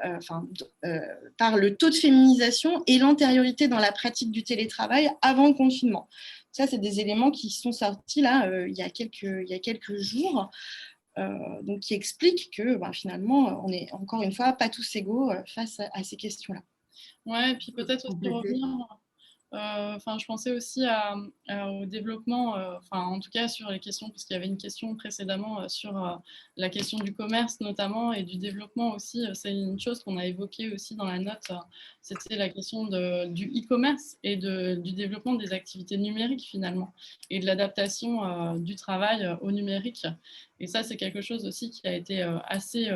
par le taux de féminisation et l'antériorité dans la pratique du télétravail avant le confinement. Ça, c'est des éléments qui sont sortis là il y a quelques jours. Donc, qui expliquent que finalement, on n'est encore une fois pas tous égaux face à ces questions-là. Ouais, et puis peut-être aussi revenir. Je pensais aussi au développement, en tout cas sur les questions, parce qu'il y avait une question précédemment sur la question du commerce notamment et du développement aussi. C'est une chose qu'on a évoquée aussi dans la note, c'était la question du e-commerce et du développement des activités numériques finalement et de l'adaptation du travail au numérique. Et ça, c'est quelque chose aussi qui a été assez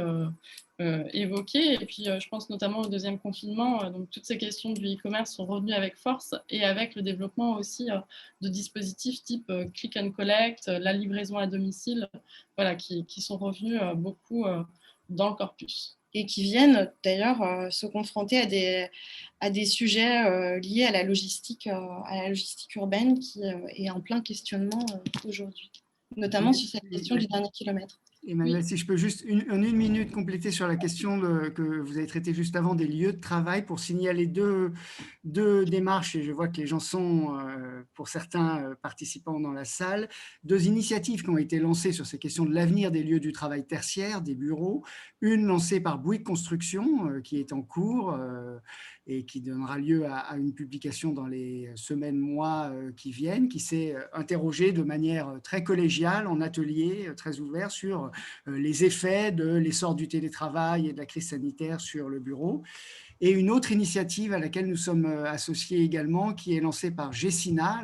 évoqué. Et puis, je pense notamment au deuxième confinement. Donc, toutes ces questions du e-commerce sont revenues avec force et avec le développement aussi de dispositifs type click and collect, la livraison à domicile, voilà, qui sont revenus beaucoup dans le corpus. Et qui viennent d'ailleurs se confronter à des sujets liés à la logistique urbaine qui est en plein questionnement aujourd'hui, notamment sur cette question du dernier kilomètre. Emmanuel, Oui. si je peux juste en une minute compléter sur la question que vous avez traitée juste avant des lieux de travail pour signaler deux démarches, et je vois que les gens sont, pour certains participants dans la salle, deux initiatives qui ont été lancées sur ces questions de l'avenir des lieux du travail tertiaire, des bureaux. Une lancée par Bouygues Construction, qui est en cours et qui donnera lieu à une publication dans les semaines, mois qui viennent, qui s'est interrogée de manière très collégiale, en atelier, très ouvert, sur les effets de l'essor du télétravail et de la crise sanitaire sur le bureau. Et une autre initiative à laquelle nous sommes associés également, qui est lancée par Gessina,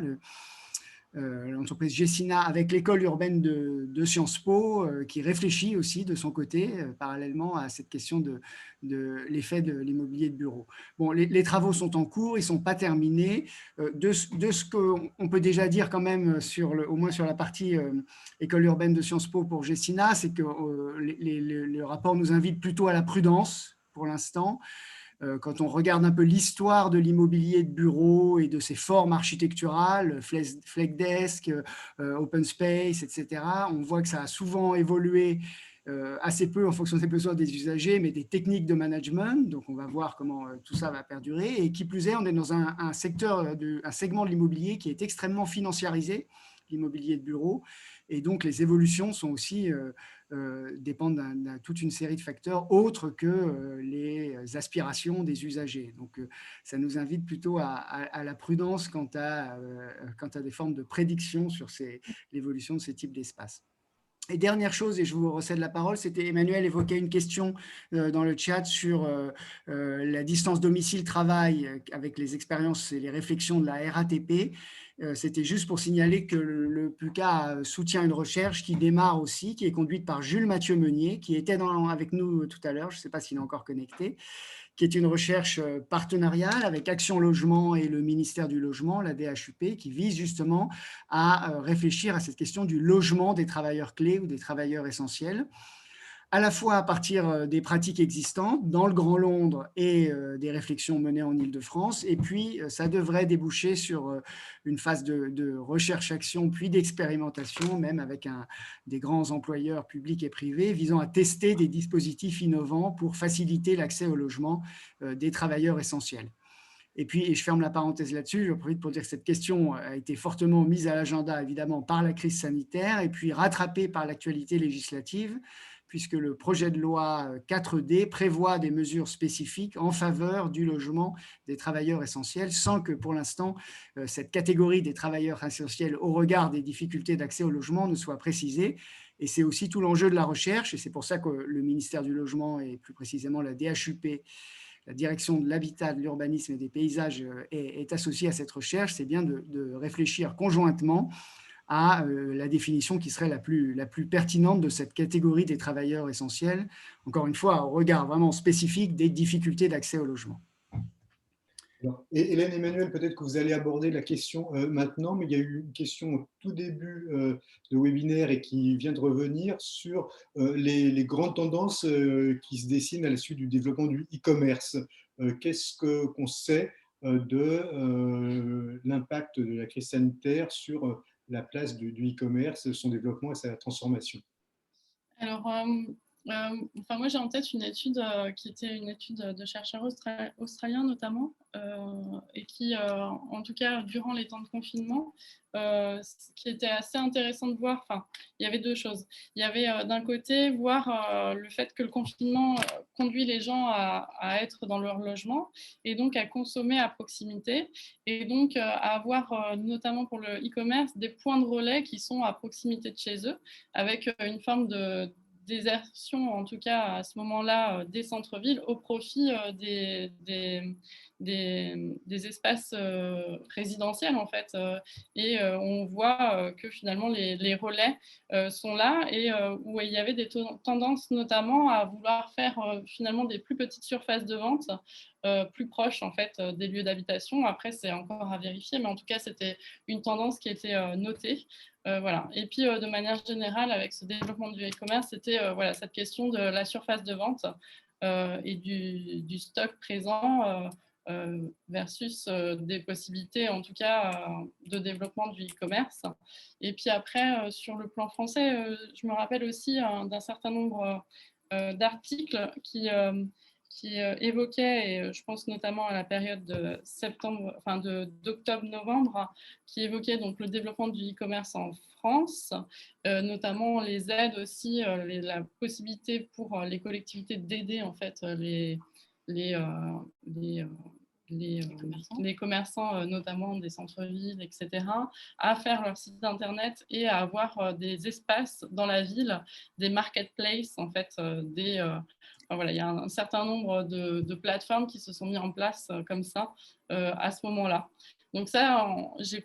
l'entreprise Gessina, avec l'école urbaine de Sciences Po, qui réfléchit aussi de son côté, parallèlement à cette question de l'effet de l'immobilier de bureau. Bon, les travaux sont en cours, ils ne sont pas terminés. De ce qu'on peut déjà dire quand même, au moins sur la partie école urbaine de Sciences Po pour Gessina, c'est que le rapport nous invite plutôt à la prudence pour l'instant. Quand on regarde un peu l'histoire de l'immobilier de bureau et de ses formes architecturales, Flex-desk, open space, etc., on voit que ça a souvent évolué assez peu en fonction des besoins des usagers, mais des techniques de management. Donc, on va voir comment tout ça va perdurer. Et qui plus est, on est dans un segment de l'immobilier qui est extrêmement financiarisé, l'immobilier de bureau. Et donc, les évolutions sont aussi dépendent de toute une série de facteurs autres que les aspirations des usagers. Donc, ça nous invite plutôt à la prudence quant à des formes de prédiction sur l'évolution de ces types d'espaces. Et dernière chose, et je vous recède la parole, c'était Emmanuel évoquait une question dans le chat sur la distance domicile-travail avec les expériences et les réflexions de la RATP. C'était juste pour signaler que le PUCA soutient une recherche qui démarre aussi, qui est conduite par Jules Mathieu Meunier, qui était avec nous tout à l'heure, je ne sais pas s'il est encore connecté, qui est une recherche partenariale avec Action Logement et le ministère du Logement, la DHUP, qui vise justement à réfléchir à cette question du logement des travailleurs clés ou des travailleurs essentiels, à la fois à partir des pratiques existantes dans le Grand Londres et des réflexions menées en Île-de-France. Et puis, ça devrait déboucher sur une phase de recherche-action, puis d'expérimentation, même avec des grands employeurs publics et privés, visant à tester des dispositifs innovants pour faciliter l'accès au logement des travailleurs essentiels. Et puis, et je ferme la parenthèse là-dessus, je profite pour dire que cette question a été fortement mise à l'agenda, évidemment, par la crise sanitaire et puis rattrapée par l'actualité législative, puisque le projet de loi 4D prévoit des mesures spécifiques en faveur du logement des travailleurs essentiels, sans que pour l'instant, cette catégorie des travailleurs essentiels, au regard des difficultés d'accès au logement, ne soit précisée. Et c'est aussi tout l'enjeu de la recherche, et c'est pour ça que le ministère du Logement et plus précisément la DHUP, la direction de l'habitat, de l'urbanisme et des paysages est associée à cette recherche, c'est bien de réfléchir conjointement à la définition qui serait la plus pertinente de cette catégorie des travailleurs essentiels, encore une fois, au regard vraiment spécifique des difficultés d'accès au logement. Et Hélène Emmanuel, peut-être que vous allez aborder la question maintenant, mais il y a eu une question au tout début de webinaire et qui vient de revenir sur les grandes tendances qui se dessinent à la suite du développement du e-commerce. Qu'est-ce qu'on sait de l'impact de la crise sanitaire sur la place du e-commerce, son développement et sa transformation? Alors, enfin, moi, j'ai en tête une étude qui était une étude de chercheurs australiens notamment, et qui, en tout cas, durant les temps de confinement, ce qui était assez intéressant de voir, enfin, il y avait deux choses. Il y avait d'un côté, voir le fait que le confinement conduit les gens à être dans leur logement et donc à consommer à proximité et donc à avoir, notamment pour le e-commerce, des points de relais qui sont à proximité de chez eux, avec une forme de désertion, en tout cas à ce moment-là, des centres-villes au profit des espaces résidentiels, en fait. Et on voit que finalement, les relais sont là et où il y avait des tendances notamment à vouloir faire finalement des plus petites surfaces de vente plus proches, en fait, des lieux d'habitation. Après, c'est encore à vérifier, mais en tout cas, c'était une tendance qui était notée. Voilà. Et puis, de manière générale, avec ce développement du e-commerce, c'était voilà, cette question de la surface de vente et du stock présent versus des possibilités, en tout cas, de développement du e-commerce. Et puis après, sur le plan français, je me rappelle aussi d'un certain nombre d'articles qui évoquait, et je pense notamment à la période de septembre, enfin d'octobre-novembre, qui évoquait donc le développement du e-commerce en France, notamment les aides aussi, la possibilité pour les collectivités d'aider en fait les commerçants, notamment des centres-villes, etc., à faire leur site internet et à avoir des espaces dans la ville, des marketplaces, en fait, enfin, voilà, il y a un certain nombre de plateformes qui se sont mises en place comme ça à ce moment-là. Donc ça,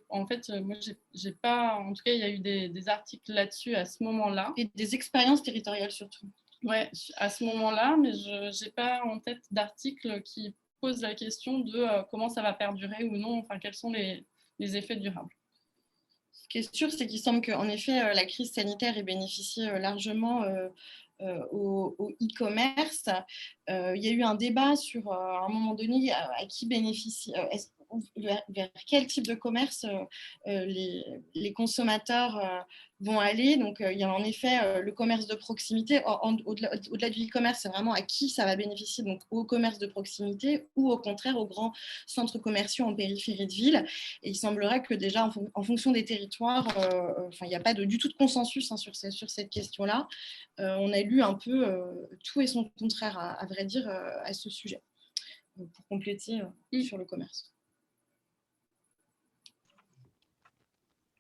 en fait, moi, j'ai pas, en tout cas, il y a eu des articles là-dessus à ce moment-là. Et des expériences territoriales surtout. Ouais, à ce moment-là, mais je n'ai pas en tête d'articles qui pose la question de comment ça va perdurer ou non, enfin, quels sont les effets durables. Ce qui est sûr, c'est qu'il semble qu'en effet, la crise sanitaire ait bénéficié largement au e-commerce. Il y a eu un débat sur, à un moment donné, à qui bénéficie, vers quel type de commerce les consommateurs vont aller. Donc, il y a en effet le commerce de proximité. Au-delà du e-commerce, c'est vraiment à qui ça va bénéficier, donc au commerce de proximité ou au contraire aux grands centres commerciaux en périphérie de ville. Et il semblerait que déjà, en fonction des territoires, il n'y a pas du tout de consensus sur cette question-là. On a lu un peu tout et son contraire, à vrai dire, à ce sujet, pour compléter sur le commerce.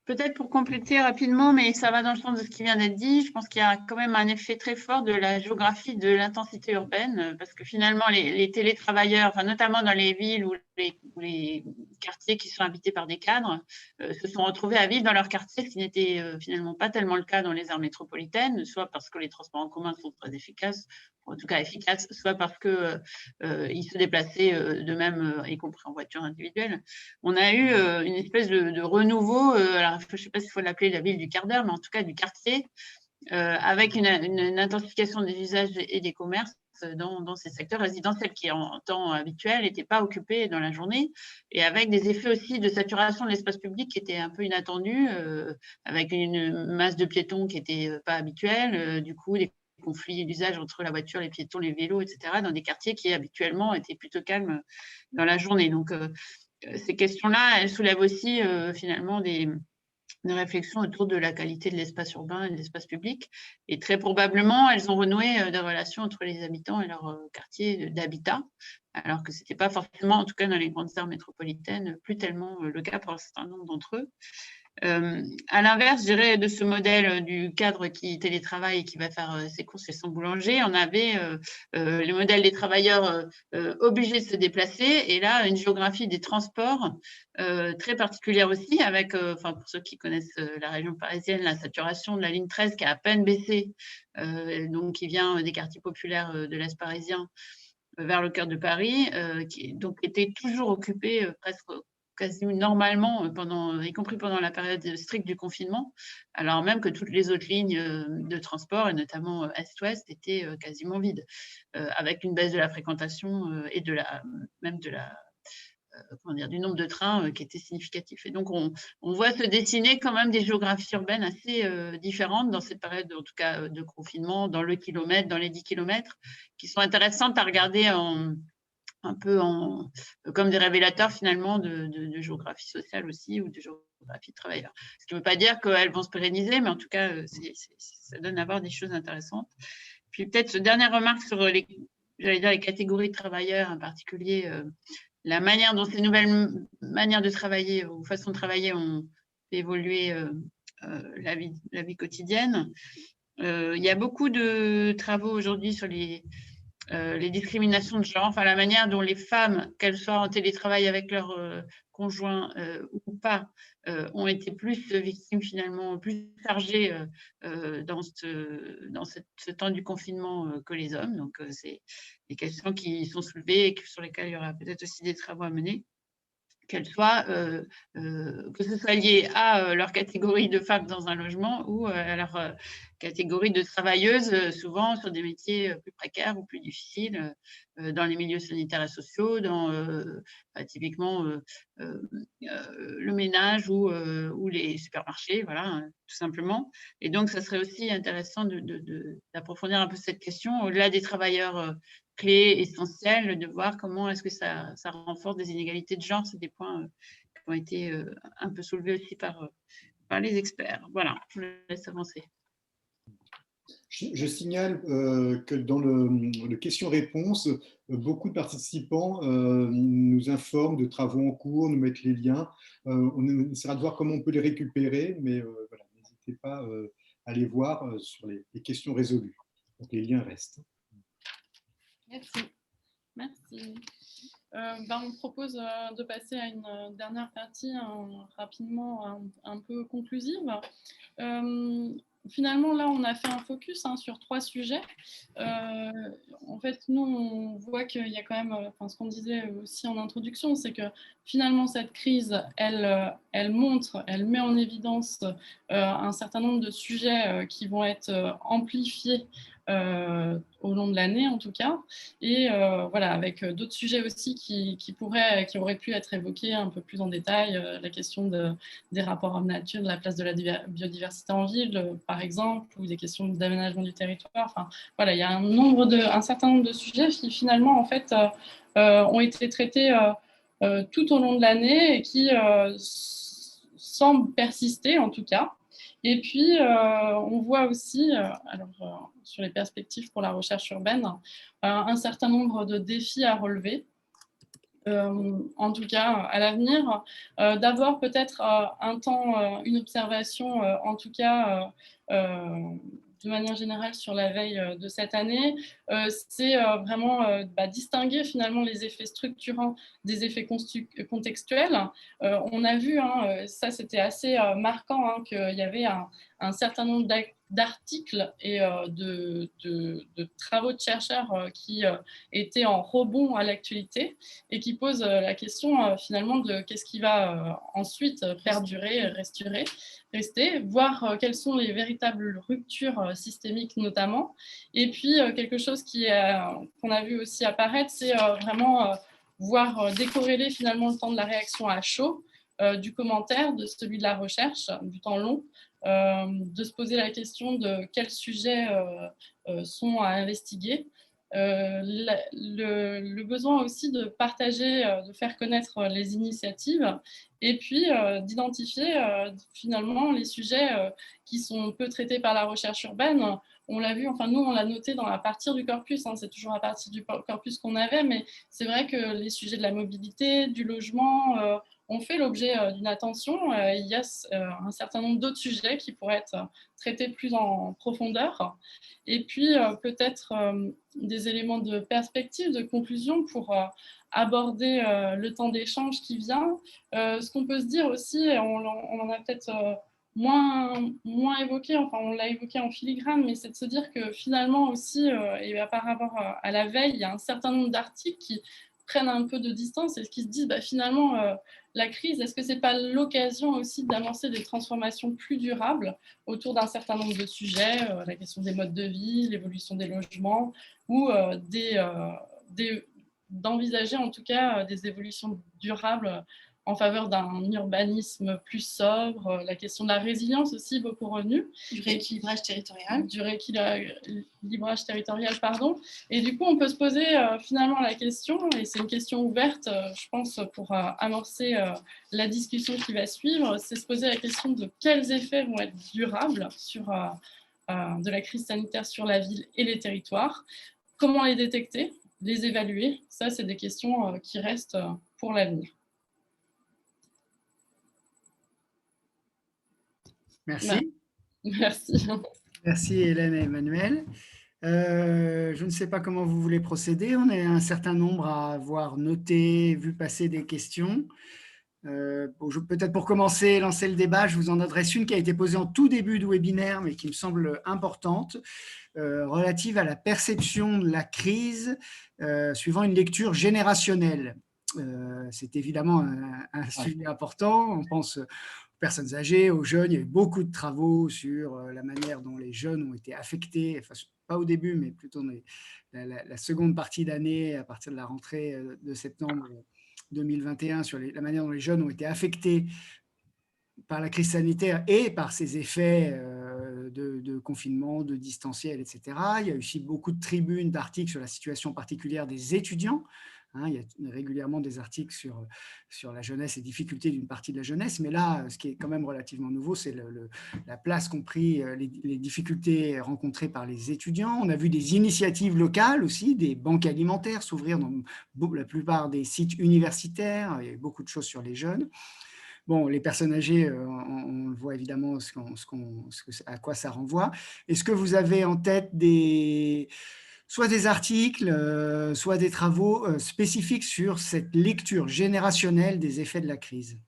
Peut-être pour compléter rapidement, mais ça va dans le sens de ce qui vient d'être dit, je pense qu'il y a quand même un effet très fort de la géographie de l'intensité urbaine, parce que finalement, les télétravailleurs, enfin, notamment dans les villes ou les quartiers qui sont habités par des cadres, se sont retrouvés à vivre dans leur quartier, ce qui n'était finalement pas tellement le cas dans les aires métropolitaines, soit parce que les transports en commun sont très efficaces, en tout cas efficaces, soit parce qu'ils se déplaçaient d'eux-mêmes, y compris en voiture individuelle. On a eu une espèce de renouveau, alors je ne sais pas s'il faut l'appeler la ville du quart d'heure, mais en tout cas du quartier, avec une intensification des usages et des commerces dans ces secteurs résidentiels qui, en temps habituel, n'étaient pas occupés dans la journée, et avec des effets aussi de saturation de l'espace public qui étaient un peu inattendus, avec une masse de piétons qui n'était pas habituelle, du coup, des conflits d'usage entre la voiture, les piétons, les vélos, etc., dans des quartiers qui habituellement étaient plutôt calmes dans la journée. Donc, ces questions-là, elles soulèvent aussi finalement des réflexions autour de la qualité de l'espace urbain et de l'espace public. Et très probablement, elles ont renoué des relations entre les habitants et leur quartier d'habitat, alors que ce n'était pas forcément, en tout cas dans les grandes aires métropolitaines, plus tellement le cas pour un certain nombre d'entre eux. À l'inverse, je dirais, de ce modèle du cadre qui télétravaille et qui va faire ses courses chez son boulanger, on avait le modèle des travailleurs obligés de se déplacer, et là, une géographie des transports très particulière aussi, avec, pour ceux qui connaissent la région parisienne, la saturation de la ligne 13 qui a à peine baissé, donc qui vient des quartiers populaires de l'Est parisien vers le cœur de Paris, qui donc était toujours occupé presque quasi normalement, y compris pendant la période stricte du confinement, alors même que toutes les autres lignes de transport, et notamment Est-Ouest, étaient quasiment vides, avec une baisse de la fréquentation et du nombre de trains qui était significatif. Et donc, on voit se dessiner quand même des géographies urbaines assez différentes dans cette période, en tout cas de confinement, dans le kilomètre, dans les 10 kilomètres, qui sont intéressantes à regarder comme des révélateurs finalement de géographie sociale aussi, ou de géographie de travailleurs. Ce qui ne veut pas dire qu'elles vont se pérenniser, mais en tout cas, ça donne à voir des choses intéressantes. Puis peut-être une dernière remarque sur les catégories de travailleurs, en particulier la manière dont ces nouvelles manières de travailler ou façons de travailler ont fait évoluer la vie quotidienne. Il y a beaucoup de travaux aujourd'hui sur les discriminations de genre, la manière dont les femmes, qu'elles soient en télétravail avec leur conjoint ou pas, ont été plus victimes finalement, plus chargées dans ce temps du confinement que les hommes. Donc, c'est des questions qui sont soulevées et sur lesquelles il y aura peut-être aussi des travaux à mener, qu'elles soient, que ce soit lié à leur catégorie de femmes dans un logement ou à leur catégorie de travailleuses, souvent sur des métiers plus précaires ou plus difficiles, dans les milieux sanitaires et sociaux, dans typiquement le ménage ou les supermarchés, voilà, tout simplement. Et donc, ça serait aussi intéressant d'approfondir un peu cette question, au-delà des travailleurs clés, essentielles, de voir comment est-ce que ça renforce des inégalités de genre. C'est des points qui ont été un peu soulevés aussi par les experts. Voilà, je vous laisse avancer. Je signale que dans le question-réponse, beaucoup de participants nous informent de travaux en cours, nous mettent les liens. On essaiera de voir comment on peut les récupérer, mais voilà, n'hésitez pas à les voir sur les questions résolues. Donc les liens restent. Merci. On propose de passer à une dernière partie rapidement un peu conclusive. Finalement, là, on a fait un focus sur 3 sujets. En fait, nous, on voit qu'il y a quand même, ce qu'on disait aussi en introduction, c'est que finalement, cette crise, elle montre, elle met en évidence un certain nombre de sujets qui vont être amplifiés au long de l'année, en tout cas. Et voilà, avec d'autres sujets aussi qui auraient pu être évoqués un peu plus en détail, la question des rapports homme-nature, de la place de la biodiversité en ville, par exemple, ou des questions d'aménagement du territoire. Enfin, voilà, il y a un certain nombre de sujets qui, finalement, en fait, ont été traités tout au long de l'année et qui semblent persister, en tout cas. Et puis, on voit aussi, sur les perspectives pour la recherche urbaine, un certain nombre de défis à relever. En tout cas, à l'avenir, d'abord peut-être une observation, en tout cas, de manière générale sur la veille de cette année, c'est vraiment distinguer finalement les effets structurants des effets contextuels. On a vu, ça c'était assez marquant, qu'il y avait un certain nombre d'articles et de travaux de chercheurs qui étaient en rebond à l'actualité et qui posent la question finalement de qu'est-ce qui va ensuite perdurer, rester, voir quelles sont les véritables ruptures systémiques notamment. Et puis quelque chose qu'on a vu aussi apparaître, c'est vraiment voir décorréler finalement le temps de la réaction à chaud du commentaire, de celui de la recherche, du temps long, de se poser la question de quels sujets sont à investiguer. Le besoin aussi de partager, de faire connaître les initiatives et puis d'identifier finalement les sujets qui sont peu traités par la recherche urbaine. On l'a vu, enfin nous on l'a noté à partir du corpus, hein, c'est toujours à partir du corpus qu'on avait, mais c'est vrai que les sujets de la mobilité, du logement ont fait l'objet d'une attention. Il y a un certain nombre d'autres sujets qui pourraient être traités plus en profondeur. Et puis peut-être des éléments de perspective, de conclusion pour aborder le temps d'échange qui vient. Ce qu'on peut se dire aussi, on en a peut-être moins évoqué, enfin on l'a évoqué en filigrane, mais c'est de se dire que finalement aussi, et par rapport à la veille, il y a un certain nombre d'articles qui prennent un peu de distance et qui se disent finalement la crise, est-ce que c'est pas l'occasion aussi d'amorcer des transformations plus durables autour d'un certain nombre de sujets, la question des modes de vie, l'évolution des logements, ou d'envisager en tout cas des évolutions durables en faveur d'un urbanisme plus sobre, la question de la résilience aussi beaucoup revenue. Du rééquilibrage territorial. Du rééquilibrage territorial, pardon. Et du coup, on peut se poser finalement la question, et c'est une question ouverte, je pense, pour amorcer la discussion qui va suivre, c'est se poser la question de quels effets vont être durables sur, de la crise sanitaire sur la ville et les territoires, comment les détecter, les évaluer. Ça, c'est des questions qui restent pour l'avenir. Merci. Merci. Merci Hélène et Emmanuel. Je ne sais pas comment vous voulez procéder. On est un certain nombre à avoir noté, vu passer des questions. Peut-être pour commencer, lancer le débat, je vous en adresse une qui a été posée en tout début du webinaire, mais qui me semble importante, relative à la perception de la crise suivant une lecture générationnelle. C'est évidemment un sujet important. On pense aux personnes âgées, aux jeunes. Il y a eu beaucoup de travaux sur la manière dont les jeunes ont été affectés, enfin, pas au début, mais plutôt dans la seconde partie d'année, à partir de la rentrée de septembre 2021, sur la manière dont les jeunes ont été affectés par la crise sanitaire et par ses effets de confinement, de distanciel, etc. Il y a aussi beaucoup de tribunes, d'articles sur la situation particulière des étudiants. Hein, il y a régulièrement des articles sur la jeunesse et difficultés d'une partie de la jeunesse, mais là, ce qui est quand même relativement nouveau, c'est la place qu'ont pris les difficultés rencontrées par les étudiants. On a vu des initiatives locales aussi, des banques alimentaires s'ouvrir dans la plupart des sites universitaires. Il y a eu beaucoup de choses sur les jeunes. Bon, les personnes âgées, on voit évidemment à quoi ça renvoie. Est-ce que vous avez en tête soit des articles, soit des travaux spécifiques sur cette lecture générationnelle des effets de la crise?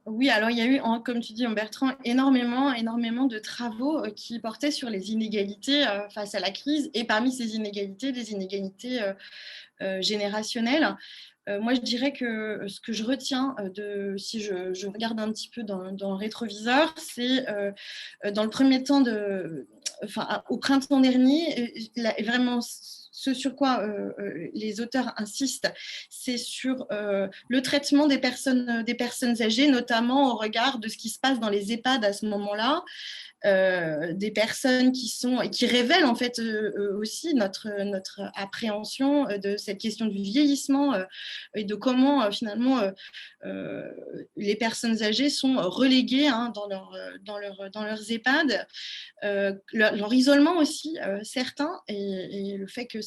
Oui, alors il y a eu, comme tu dis, Bertrand, énormément de travaux qui portaient sur les inégalités face à la crise, et parmi ces inégalités, des inégalités générationnelles. Moi, je dirais que ce que je retiens si je regarde un petit peu dans le rétroviseur, c'est dans le premier temps, au printemps dernier, vraiment ce sur quoi les auteurs insistent, c'est sur le traitement des personnes âgées, notamment au regard de ce qui se passe dans les EHPAD à ce moment-là. Des personnes qui révèlent en fait aussi notre appréhension de cette question du vieillissement et de comment finalement les personnes âgées sont reléguées dans leurs EHPAD, leur isolement aussi certain, et le fait que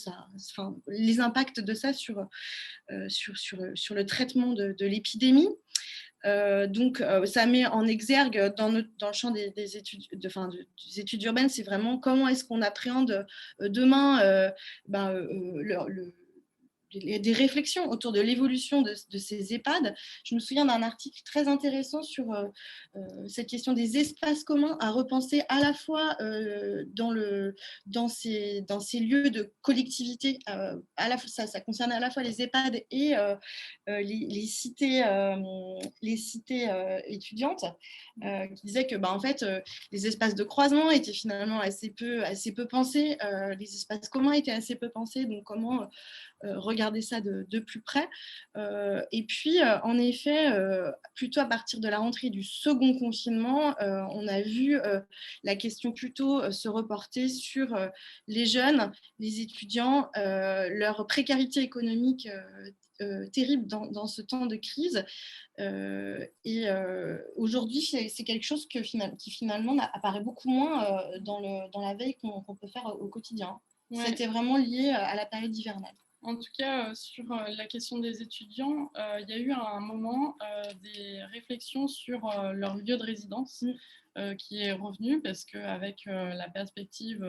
les impacts de ça sur le traitement de l'épidémie. Donc, ça met en exergue dans le champ des études urbaines, c'est vraiment comment est-ce qu'on appréhende demain des réflexions autour de l'évolution de ces EHPAD. Je me souviens d'un article très intéressant sur cette question des espaces communs à repenser à la fois dans ces lieux de collectivité. Ça concerne à la fois les EHPAD et les cités étudiantes, qui disaient que en fait, les espaces de croisement étaient finalement assez peu pensés, les espaces communs étaient assez peu pensés, donc comment regarder ça de plus près. Et puis, en effet, plutôt à partir de la rentrée du second confinement, on a vu la question plutôt se reporter sur les jeunes, les étudiants, leur précarité économique terrible dans ce temps de crise. Aujourd'hui, c'est quelque chose qui finalement apparaît beaucoup moins dans la veille qu'on peut faire au quotidien. Ouais. C'était vraiment lié à la période hivernale. En tout cas, sur la question des étudiants, il y a eu à un moment des réflexions sur leur lieu de résidence qui est revenu parce qu'avec la perspective,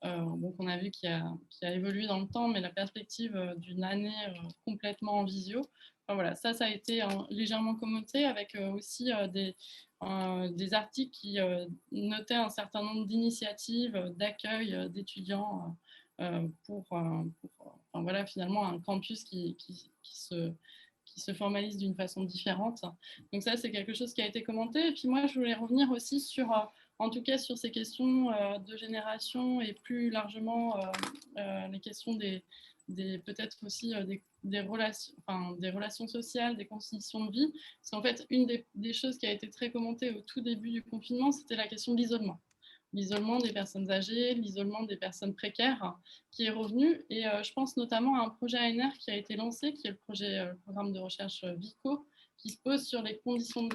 donc on a vu qui a évolué dans le temps, mais la perspective d'une année complètement en visio, enfin, voilà, ça a été légèrement commenté avec aussi des articles qui notaient un certain nombre d'initiatives d'accueil d'étudiants pour enfin, voilà, finalement un campus qui se formalise d'une façon différente. Donc ça, c'est quelque chose qui a été commenté. Et puis moi, je voulais revenir aussi sur, en tout cas, sur ces questions de génération et plus largement les questions peut-être aussi des relations sociales, des conditions de vie. Parce qu'en fait, une des choses qui a été très commentée au tout début du confinement, c'était la question de l'isolement. L'isolement des personnes âgées, l'isolement des personnes précaires qui est revenu. Et je pense notamment à un projet ANR qui a été lancé, qui est le programme de recherche VICO, qui se pose sur les conditions,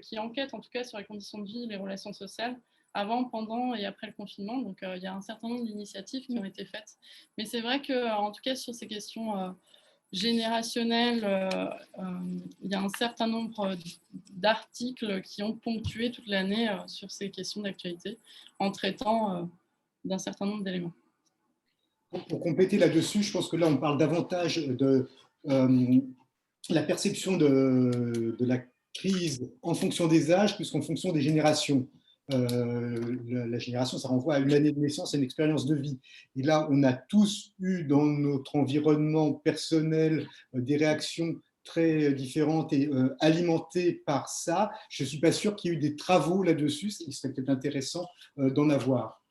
qui enquête en tout cas sur les conditions de vie et les relations sociales avant, pendant et après le confinement. Donc il y a un certain nombre d'initiatives qui ont été faites. Mais c'est vrai qu'en tout cas sur ces questions générationnel, il y a un certain nombre d'articles qui ont ponctué toute l'année sur ces questions d'actualité en traitant d'un certain nombre d'éléments. Pour compléter là-dessus, je pense que là, on parle davantage de la perception de la crise en fonction des âges plus qu'en fonction des générations. La génération, ça renvoie à une année de naissance et une expérience de vie. Et là, on a tous eu dans notre environnement personnel des réactions très différentes et alimentées par ça. Je ne suis pas sûr qu'il y ait eu des travaux là-dessus. Il serait peut-être intéressant d'en avoir.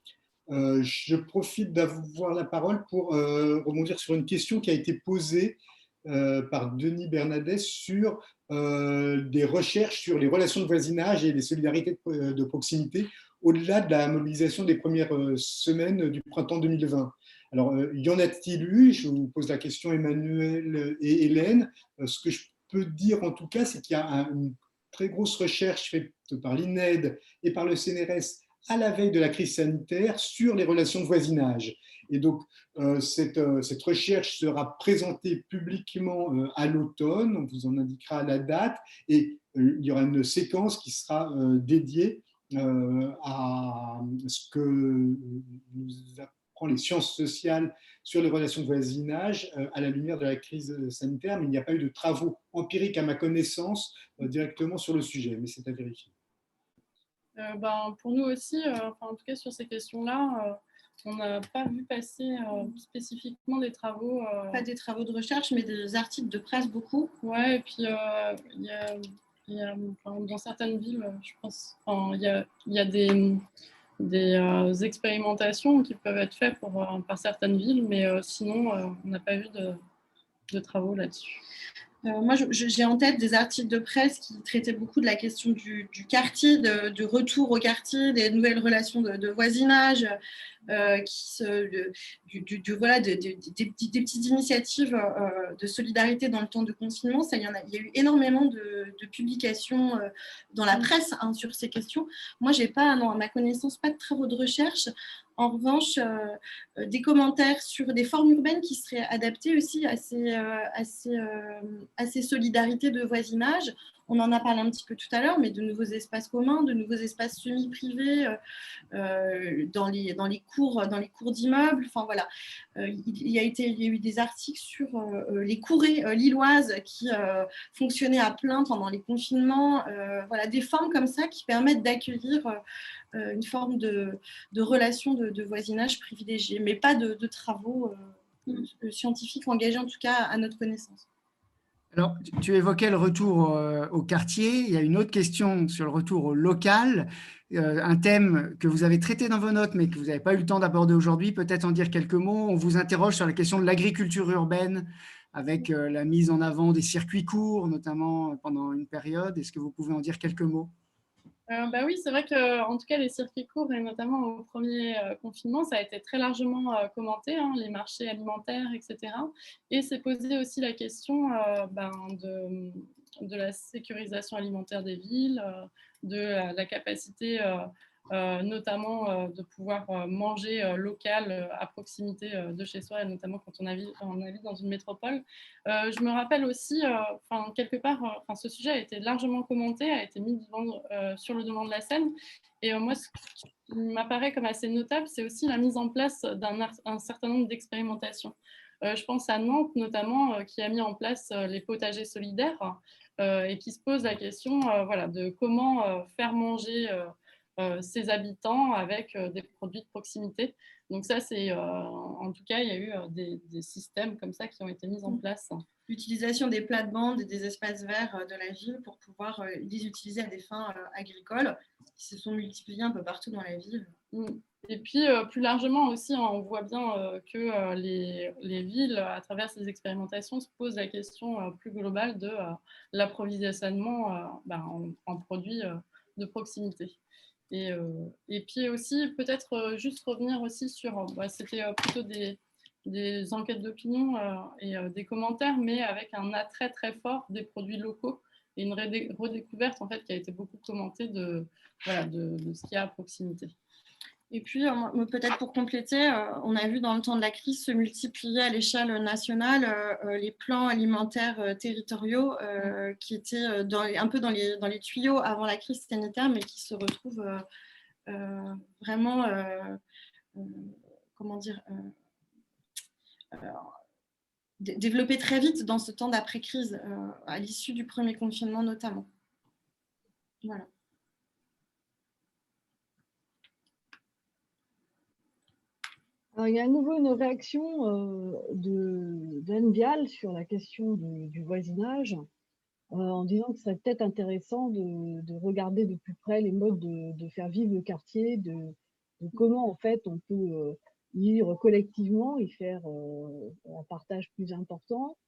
Je profite d'avoir la parole pour rebondir sur une question qui a été posée par Denis Bernadette sur des recherches sur les relations de voisinage et les solidarités de proximité au-delà de la mobilisation des premières semaines du printemps 2020. Alors, y en a-t-il eu? Je vous pose la question, Emmanuel et Hélène. Ce que je peux dire en tout cas, c'est qu'il y a une très grosse recherche faite par l'INED et par le CNRS à la veille de la crise sanitaire sur les relations de voisinage. Et donc, cette recherche sera présentée publiquement à l'automne, on vous en indiquera la date, et il y aura une séquence qui sera dédiée à ce que nous apprend les sciences sociales sur les relations de voisinage à la lumière de la crise sanitaire, mais il n'y a pas eu de travaux empiriques à ma connaissance directement sur le sujet, mais c'est à vérifier. Pour nous aussi, en tout cas sur ces questions-là, on n'a pas vu passer spécifiquement des travaux. Pas des travaux de recherche, mais des articles de presse beaucoup. Ouais, et puis il y a dans certaines villes, je pense, il y a des expérimentations qui peuvent être faites par certaines villes, mais sinon, on n'a pas vu de travaux là-dessus. Moi, j'ai en tête des articles de presse qui traitaient beaucoup de la question du quartier, du retour au quartier, des nouvelles relations de voisinage, des petites initiatives de solidarité dans le temps de confinement. Il y a eu énormément de publications dans la presse sur ces questions. Moi, j'ai pas, à ma connaissance, pas de travaux de recherche. En revanche, des commentaires sur des formes urbaines qui seraient adaptées aussi à ces solidarités de voisinage. On en a parlé un petit peu tout à l'heure, mais de nouveaux espaces communs, de nouveaux espaces semi-privés dans les cours d'immeubles. Enfin voilà, il y a eu des articles sur les courées lilloises qui fonctionnaient à plein pendant les confinements. Voilà, des formes comme ça qui permettent d'accueillir une forme de relation de voisinage privilégiée, mais pas de travaux scientifiques engagés en tout cas à notre connaissance. Alors, tu évoquais le retour au quartier. Il y a une autre question sur le retour au local, un thème que vous avez traité dans vos notes, mais que vous n'avez pas eu le temps d'aborder aujourd'hui. Peut-être en dire quelques mots. On vous interroge sur la question de l'agriculture urbaine, avec la mise en avant des circuits courts, notamment pendant une période. Est-ce que vous pouvez en dire quelques mots? Bah oui, c'est vrai qu'en tout cas, les circuits courts, et notamment au premier confinement, ça a été très largement commenté, hein, les marchés alimentaires, etc. Et s'est posé aussi la question de la sécurisation alimentaire des villes, de la capacité notamment de pouvoir manger local à proximité de chez soi, et notamment quand on habite dans une métropole. Je me rappelle aussi, quelque part, ce sujet a été largement commenté, a été mis sur le devant de la scène. Et moi, ce qui m'apparaît comme assez notable, c'est aussi la mise en place d'un certain nombre d'expérimentations. Je pense à Nantes, notamment, qui a mis en place les potagers solidaires et qui se pose la question de comment faire manger ses habitants avec des produits de proximité. Donc ça, en tout cas, il y a eu des systèmes comme ça qui ont été mis en place. L'utilisation des plates-bandes et des espaces verts de la ville pour pouvoir les utiliser à des fins agricoles qui se sont multipliés un peu partout dans la ville. Et puis, plus largement aussi, on voit bien que les villes, à travers ces expérimentations, se posent la question plus globale de l'approvisionnement en produits de proximité. Et puis aussi, peut-être juste revenir aussi sur, c'était plutôt des enquêtes d'opinion et des commentaires, mais avec un attrait très fort des produits locaux et une redécouverte en fait, qui a été beaucoup commentée de ce qu'il y a à proximité. Et puis, peut-être pour compléter, on a vu dans le temps de la crise se multiplier à l'échelle nationale les plans alimentaires territoriaux qui étaient un peu dans les tuyaux avant la crise sanitaire, mais qui se retrouvent vraiment, développés très vite dans ce temps d'après-crise, à l'issue du premier confinement notamment. Voilà. Alors, il y a à nouveau une réaction d'Anne Vial sur la question du voisinage, en disant que ce serait peut-être intéressant de regarder de plus près les modes de faire vivre le quartier, de comment en fait on peut vivre collectivement et faire un partage plus important.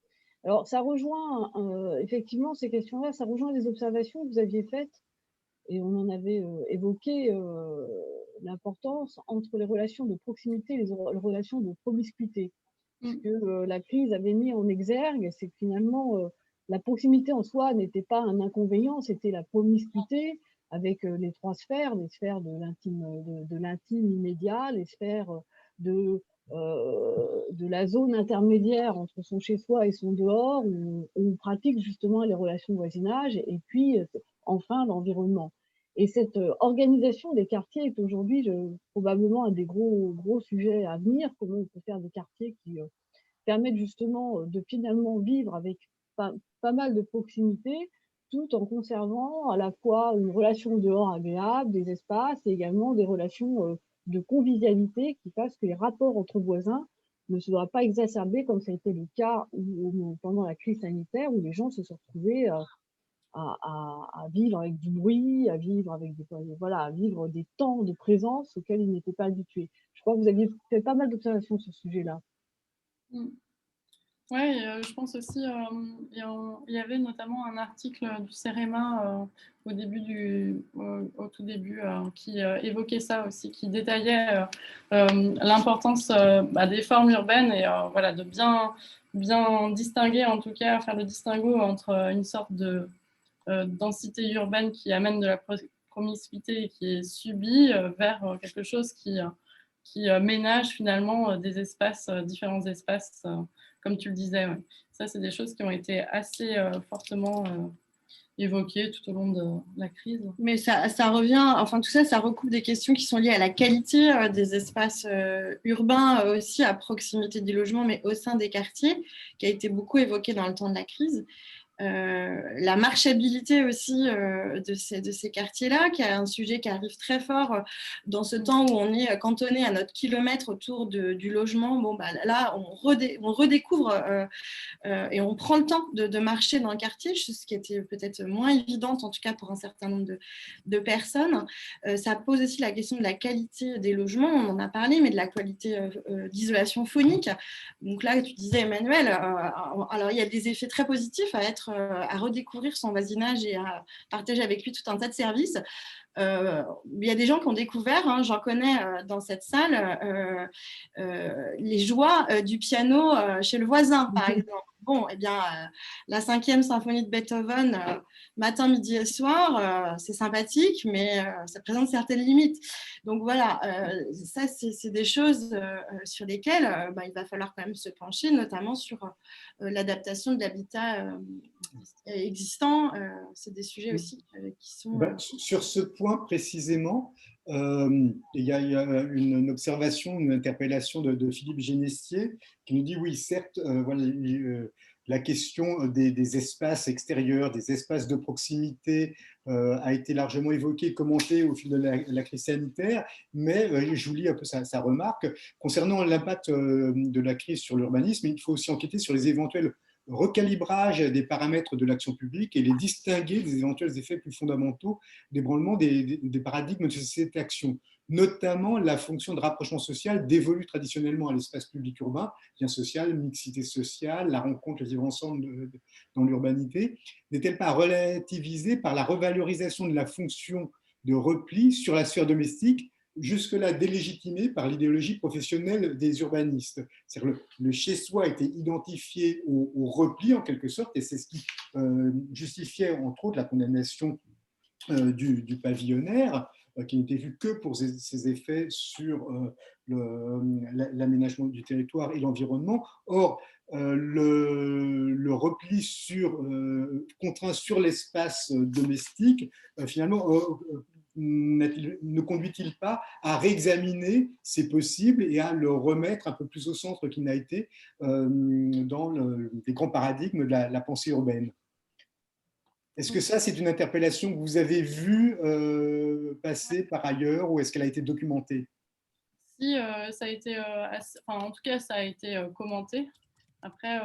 Alors ça rejoint effectivement ces questions-là, ça rejoint les observations que vous aviez faites et on en avait évoqué l'importance entre les relations de proximité et les relations de promiscuité. Ce que la crise avait mis en exergue, c'est que finalement, la proximité en soi n'était pas un inconvénient, c'était la promiscuité avec les trois sphères, les sphères de l'intime immédiat, les sphères de la zone intermédiaire entre son chez-soi et son dehors, où on pratique justement les relations de voisinage, et puis enfin l'environnement. Et cette organisation des quartiers est aujourd'hui probablement un des gros sujets à venir. Comment on peut faire des quartiers qui permettent justement de finalement vivre avec pas mal de proximité, tout en conservant à la fois une relation dehors agréable, des espaces, et également des relations de convivialité qui fassent que les rapports entre voisins ne se soient pas exacerbés comme ça a été le cas pendant la crise sanitaire, où les gens se sont retrouvés à vivre avec du bruit, à vivre avec à vivre des temps de présence auxquels ils n'étaient pas habitués. Je crois que vous aviez fait pas mal d'observations sur ce sujet-là. Oui, je pense aussi, il y avait notamment un article du CEREMA au tout début qui évoquait ça aussi, qui détaillait l'importance des formes urbaines et de bien distinguer, en tout cas faire le distinguo entre une sorte de densité urbaine qui amène de la promiscuité et qui est subie vers quelque chose qui ménage finalement des espaces, différents espaces, comme tu le disais. Ouais. Ça, c'est des choses qui ont été assez fortement évoquées tout au long de la crise. Mais ça revient, enfin tout ça, ça recoupe des questions qui sont liées à la qualité des espaces urbains, aussi à proximité du logement, mais au sein des quartiers, qui a été beaucoup évoqué dans le temps de la crise. la marchabilité aussi de ces quartiers-là, qui est un sujet qui arrive très fort dans ce temps où on est cantonné à notre kilomètre autour du logement. Bon, bah, là, on redécouvre et on prend le temps de marcher dans le quartier, ce qui était peut-être moins évidente, en tout cas pour un certain nombre de personnes. Ça pose aussi la question de la qualité des logements, on en a parlé, mais de la qualité d'isolation phonique. Donc là, tu disais, Emmanuel, alors il y a des effets très positifs à redécouvrir son voisinage et à partager avec lui tout un tas de services. Il y a des gens qui ont découvert, hein, j'en connais dans cette salle, les joies du piano chez le voisin, par exemple. Bon, eh bien, la 5e symphonie de Beethoven, matin, midi et soir, c'est sympathique, mais ça présente certaines limites. Donc voilà, ça, c'est des choses sur lesquelles il va falloir quand même se pencher, notamment sur l'adaptation de l'habitat existant. C'est des sujets aussi qui sont… Sur ce point précisément, il y a une observation, une interpellation de Philippe Génestier qui nous dit, oui, certes, voilà, la question des espaces extérieurs, des espaces de proximité a été largement évoquée, commentée au fil de la crise sanitaire, mais je vous lis un peu sa remarque. Concernant l'impact de la crise sur l'urbanisme, il faut aussi enquêter sur les éventuels recalibrage des paramètres de l'action publique et les distinguer des éventuels effets plus fondamentaux d'ébranlement des paradigmes de cette action, notamment la fonction de rapprochement social dévolue traditionnellement à l'espace public urbain, lien social, mixité sociale, la rencontre, le vivre ensemble dans l'urbanité, n'est-elle pas relativisée par la revalorisation de la fonction de repli sur la sphère domestique, jusque-là délégitimé par l'idéologie professionnelle des urbanistes. C'est-à-dire le chez-soi était identifié au repli, en quelque sorte, et c'est ce qui justifiait, entre autres, la condamnation du pavillonnaire, qui n'était vu que pour ses effets sur l'aménagement du territoire et l'environnement. Or, le repli contraint sur l'espace domestique, finalement, ne conduit-il pas à réexaminer ces possibles et à le remettre un peu plus au centre qu'il n'a été dans les grands paradigmes de la pensée urbaine? Est-ce que ça, c'est une interpellation que vous avez vue passer par ailleurs, ou est-ce qu'elle a été documentée? Si, ça a été, en tout cas, ça a été commenté. Après,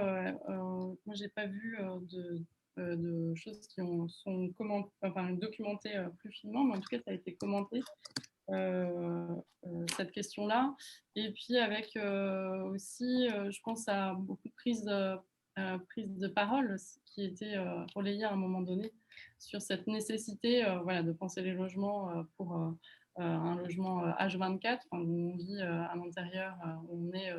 moi, je n'ai pas vu de choses qui sont documentées plus finement, mais en tout cas, ça a été commenté, cette question-là. Et puis, avec aussi, je pense à beaucoup de prises de parole qui étaient relayées à un moment donné sur cette nécessité de penser les logements pour un logement H24, où on vit à l'intérieur, on est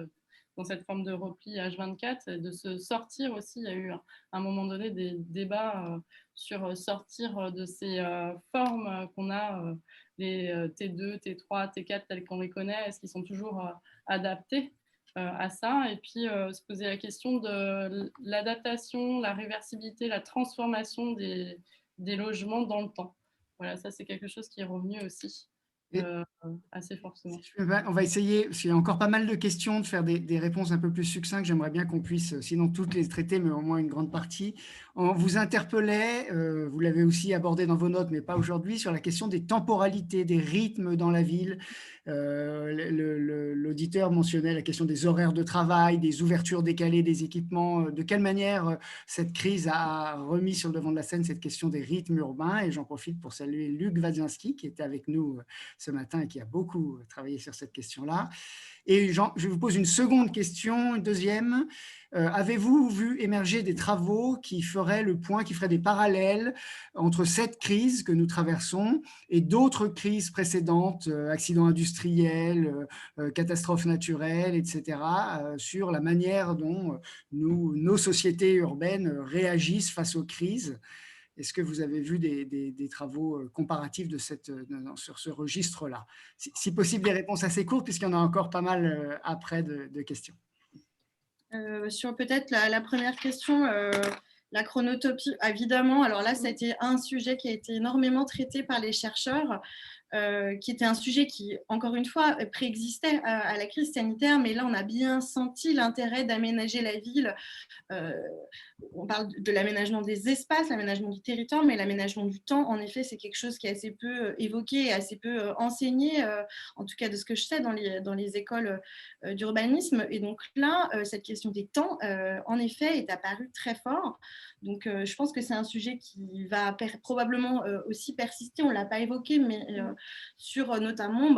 dans cette forme de repli H24, et de se sortir aussi. Il y a eu à un moment donné des débats sur sortir de ces formes qu'on a, les T2, T3, T4 tels qu'on les connaît, est-ce qu'ils sont toujours adaptés à ça, et puis se poser la question de l'adaptation, la réversibilité, la transformation des logements dans le temps. Voilà, ça c'est quelque chose qui est revenu aussi assez fortement. On va essayer, parce qu'il y a encore pas mal de questions, de faire des réponses un peu plus succinctes. J'aimerais bien qu'on puisse, sinon toutes les traiter, mais au moins une grande partie. On vous interpellait, vous l'avez aussi abordé dans vos notes, mais pas aujourd'hui, sur la question des temporalités, des rythmes dans la ville. L'auditeur mentionnait la question des horaires de travail, des ouvertures décalées des équipements. De quelle manière cette crise a remis sur le devant de la scène cette question des rythmes urbains? Et j'en profite pour saluer Luc Wadzinski, qui était avec nous ce matin et qui a beaucoup travaillé sur cette question-là. Et je vous pose une seconde question, une deuxième. Avez-vous vu émerger des travaux qui feraient le point, qui feraient des parallèles entre cette crise que nous traversons et d'autres crises précédentes, accidents industriels, catastrophes naturelles, etc., sur la manière dont nos sociétés urbaines réagissent face aux crises? Est-ce que vous avez vu des travaux comparatifs sur ce registre-là? Si possible, des réponses assez courtes, puisqu'il y en a encore pas mal après de questions. Sur peut-être la première question, la chronotopie, évidemment. Alors là, ça a été un sujet qui a été énormément traité par les chercheurs. qui était un sujet qui, encore une fois, préexistait à la crise sanitaire, mais là, on a bien senti l'intérêt d'aménager la ville. On parle de l'aménagement des espaces, l'aménagement du territoire, mais l'aménagement du temps, en effet, c'est quelque chose qui est assez peu évoqué et assez peu enseigné, en tout cas de ce que je sais dans les écoles d'urbanisme. Et donc là, cette question des temps, en effet, est apparue très fort. Donc, je pense que c'est un sujet qui va probablement aussi persister. On ne l'a pas évoqué, mais sur notamment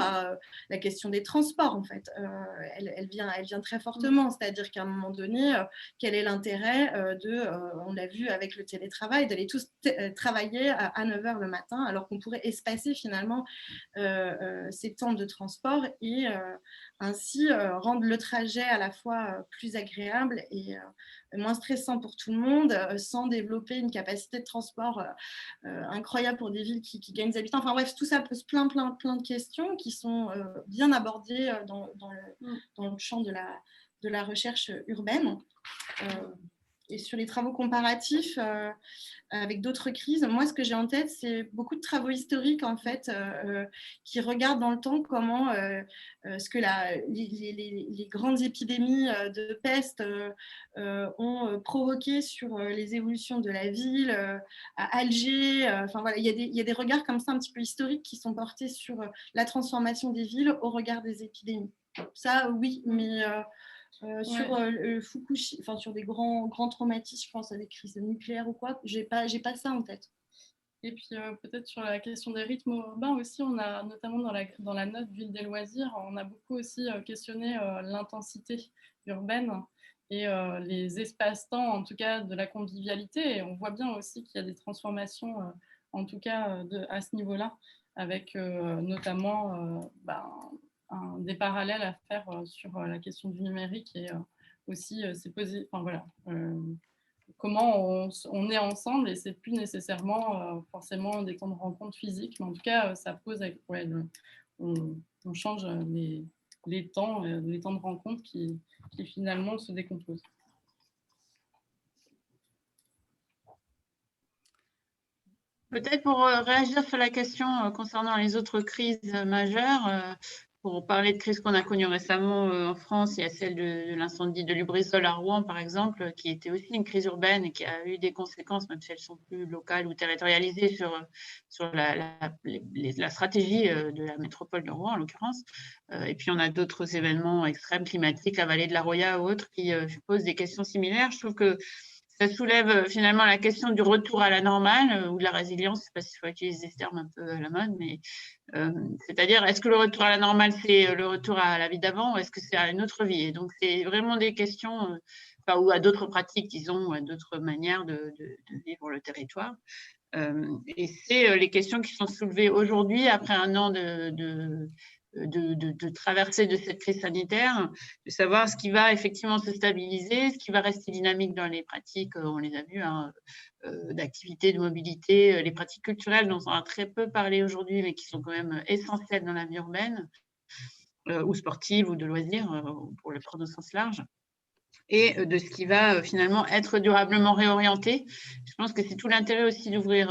la question des transports, en fait. Elle vient très fortement. C'est-à-dire qu'à un moment donné, quel est l'intérêt on l'a vu avec le télétravail, d'aller tous travailler à 9 h le matin, alors qu'on pourrait espacer finalement ces temps de transport et ainsi rendre le trajet à la fois plus agréable et moins stressant pour tout le monde, sans développer une capacité de transport incroyable pour des villes qui gagnent des habitants. Enfin bref, tout ça pose plein de questions qui sont bien abordées dans le champ de la recherche urbaine. Et sur les travaux comparatifs avec d'autres crises, moi, ce que j'ai en tête, c'est beaucoup de travaux historiques, en fait, qui regardent dans le temps comment ce que les grandes épidémies de peste ont provoqué sur les évolutions de la ville, à Alger. Enfin, voilà, il y a des regards comme ça un petit peu historiques qui sont portés sur la transformation des villes au regard des épidémies. Ça, oui, mais... sur Fukushima, enfin sur des grands traumatismes, je pense à des crises nucléaires ou quoi, j'ai pas ça en tête. Et puis peut-être sur la question des rythmes urbains aussi, on a notamment dans la note Ville des loisirs, on a beaucoup aussi questionné l'intensité urbaine et les espaces-temps, en tout cas de la convivialité. Et on voit bien aussi qu'il y a des transformations, en tout cas à ce niveau-là, avec notamment des parallèles à faire sur la question du numérique et aussi comment on est ensemble et c'est plus nécessairement forcément des temps de rencontre physiques, mais en tout cas ça pose on change les temps de rencontre qui finalement se décomposent. Peut-être pour réagir sur la question concernant les autres crises majeures, pour parler de crises qu'on a connues récemment en France, il y a celle de l'incendie de Lubrizol à Rouen, par exemple, qui était aussi une crise urbaine et qui a eu des conséquences, même si elles sont plus locales ou territorialisées, sur la stratégie de la métropole de Rouen, en l'occurrence. Et puis, on a d'autres événements extrêmes climatiques, la vallée de la Roya ou autres, qui posent des questions similaires. Je trouve que ça soulève finalement la question du retour à la normale ou de la résilience. Je ne sais pas s'il faut utiliser ce terme un peu à la mode, mais c'est-à-dire, est-ce que le retour à la normale, c'est le retour à la vie d'avant ou est-ce que c'est à une autre vie? Et donc, c'est vraiment des questions, ou à d'autres pratiques, disons, ou à d'autres manières de vivre le territoire. Et c'est les questions qui sont soulevées aujourd'hui, après un an de traversée de cette crise sanitaire, de savoir ce qui va effectivement se stabiliser, ce qui va rester dynamique dans les pratiques, on les a vues, d'activité, de mobilité, les pratiques culturelles dont on a très peu parlé aujourd'hui, mais qui sont quand même essentielles dans la vie urbaine, ou sportive, ou de loisirs, pour le prendre au sens large, et de ce qui va finalement être durablement réorienté. Je pense que c'est tout l'intérêt aussi d'ouvrir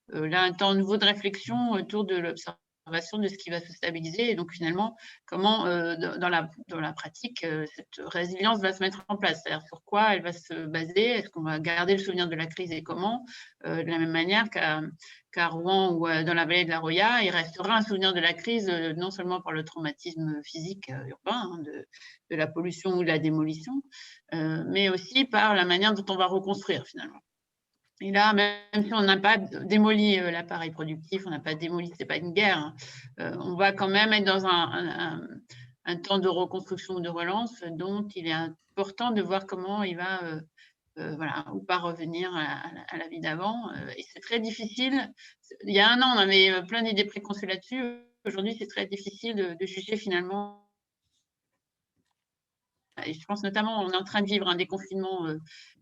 là un temps nouveau de réflexion autour de l'observation de ce qui va se stabiliser et donc finalement comment dans la pratique cette résilience va se mettre en place, c'est-à-dire sur quoi elle va se baser, est-ce qu'on va garder le souvenir de la crise et comment, de la même manière qu'à Rouen ou dans la vallée de la Roya, il restera un souvenir de la crise non seulement par le traumatisme physique urbain, de la pollution ou de la démolition, mais aussi par la manière dont on va reconstruire finalement. Et là, même si on n'a pas démoli l'appareil productif, on n'a pas démoli, c'est pas une guerre, on va quand même être dans un temps de reconstruction ou de relance dont il est important de voir comment il va ou pas revenir à la vie d'avant. Et c'est très difficile. Il y a un an, on avait plein d'idées préconçues là-dessus. Aujourd'hui, c'est très difficile de juger finalement. Et je pense notamment, on est en train de vivre un déconfinement,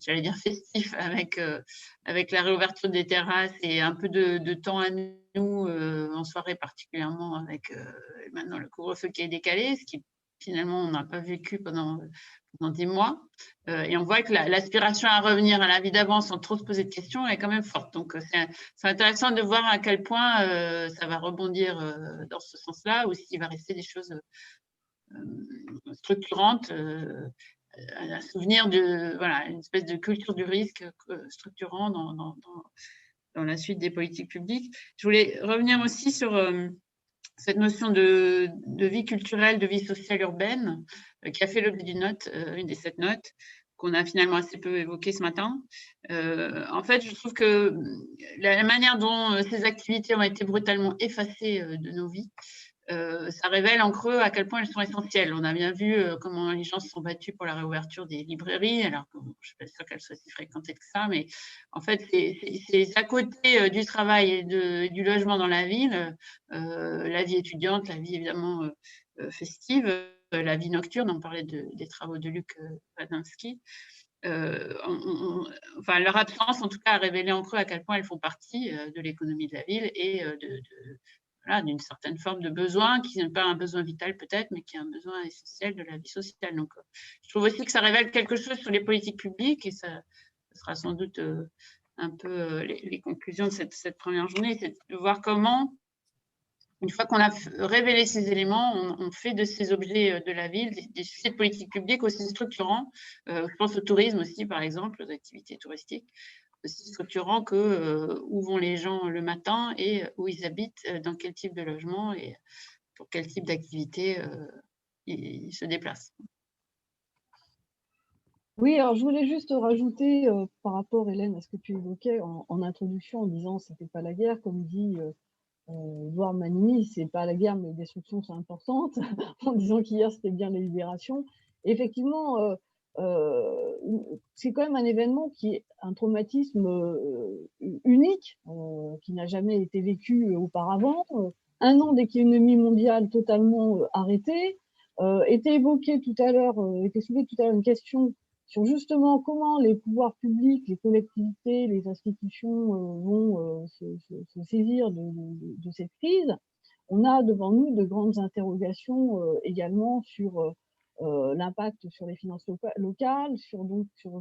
j'allais dire festif, avec la réouverture des terrasses et un peu de temps à nous, en soirée particulièrement, avec maintenant le couvre-feu qui est décalé, ce qui finalement, on n'a pas vécu pendant des mois. Et on voit que l'aspiration à revenir à la vie d'avant sans trop se poser de questions est quand même forte. Donc, c'est intéressant de voir à quel point ça va rebondir dans ce sens-là, ou s'il va rester des choses structurantes, un souvenir de, voilà, une espèce de culture du risque structurant dans la suite des politiques publiques. Je voulais revenir aussi sur cette notion de vie culturelle, de vie sociale urbaine, qui a fait l'objet d'une note, une des 7 notes, qu'on a finalement assez peu évoquée ce matin. En fait, je trouve que la manière dont ces activités ont été brutalement effacées de nos vies, ça révèle en creux à quel point elles sont essentielles. On a bien vu comment les gens se sont battus pour la réouverture des librairies, alors que je ne suis pas sûre qu'elles soient si fréquentées que ça, mais en fait, c'est à côté du travail et du logement dans la ville, la vie étudiante, la vie évidemment festive, la vie nocturne, on parlait des travaux de Luc Wadinski. Enfin, leur absence, en tout cas, a révélé en creux à quel point elles font partie de l'économie de la ville et voilà, d'une certaine forme de besoin, qui n'est pas un besoin vital peut-être, mais qui est un besoin essentiel de la vie sociale. Donc, je trouve aussi que ça révèle quelque chose sur les politiques publiques, et ça sera sans doute un peu les conclusions de cette première journée, c'est de voir comment, une fois qu'on a révélé ces éléments, on fait de ces objets de la ville des sujets de politique publique aussi structurants. Je pense au tourisme aussi, par exemple, aux activités touristiques, aussi structurants que où vont les gens le matin et où ils habitent, dans quel type de logement et pour quel type d'activité ils se déplacent. Oui, alors je voulais juste rajouter par rapport, Hélène, à ce que tu évoquais en introduction en disant c'était pas la guerre, comme dit Edouard Manini, c'est pas la guerre, mais les destructions sont importantes, en disant qu'hier c'était bien la libération. Et effectivement, c'est quand même un événement qui est un traumatisme unique, qui n'a jamais été vécu auparavant. 1 an d'économie mondiale totalement arrêtée. Était évoquée tout à l'heure, était soulevée tout à l'heure une question sur justement comment les pouvoirs publics, les collectivités, les institutions vont se saisir de cette crise. On a devant nous de grandes interrogations également sur l'impact sur les finances locales, sur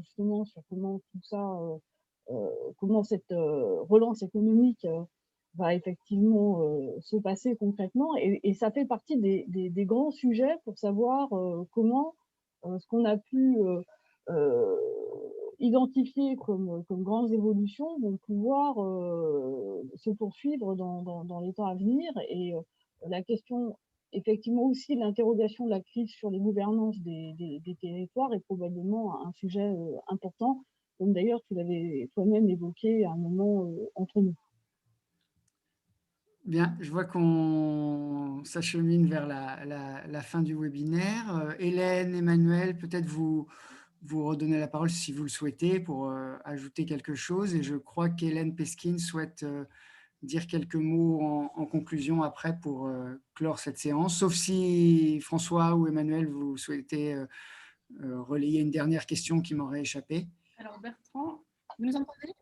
justement sur comment tout ça, comment cette relance économique va effectivement se passer concrètement. Et ça fait partie des grands sujets pour savoir comment ce qu'on a pu identifiés comme grandes évolutions vont pouvoir se poursuivre dans les temps à venir. Et la question, effectivement aussi, l'interrogation de la crise sur les gouvernances des territoires est probablement un sujet important, comme d'ailleurs tu l'avais toi-même évoqué à un moment entre nous. Bien, je vois qu'on s'achemine vers la fin du webinaire. Hélène, Emmanuel, peut-être vous redonnez la parole si vous le souhaitez pour ajouter quelque chose. Et je crois qu'Hélène Peskin souhaite dire quelques mots en conclusion après pour clore cette séance, sauf si François ou Emmanuel, vous souhaitez relayer une dernière question qui m'aurait échappé. Alors Bertrand, vous nous entendez?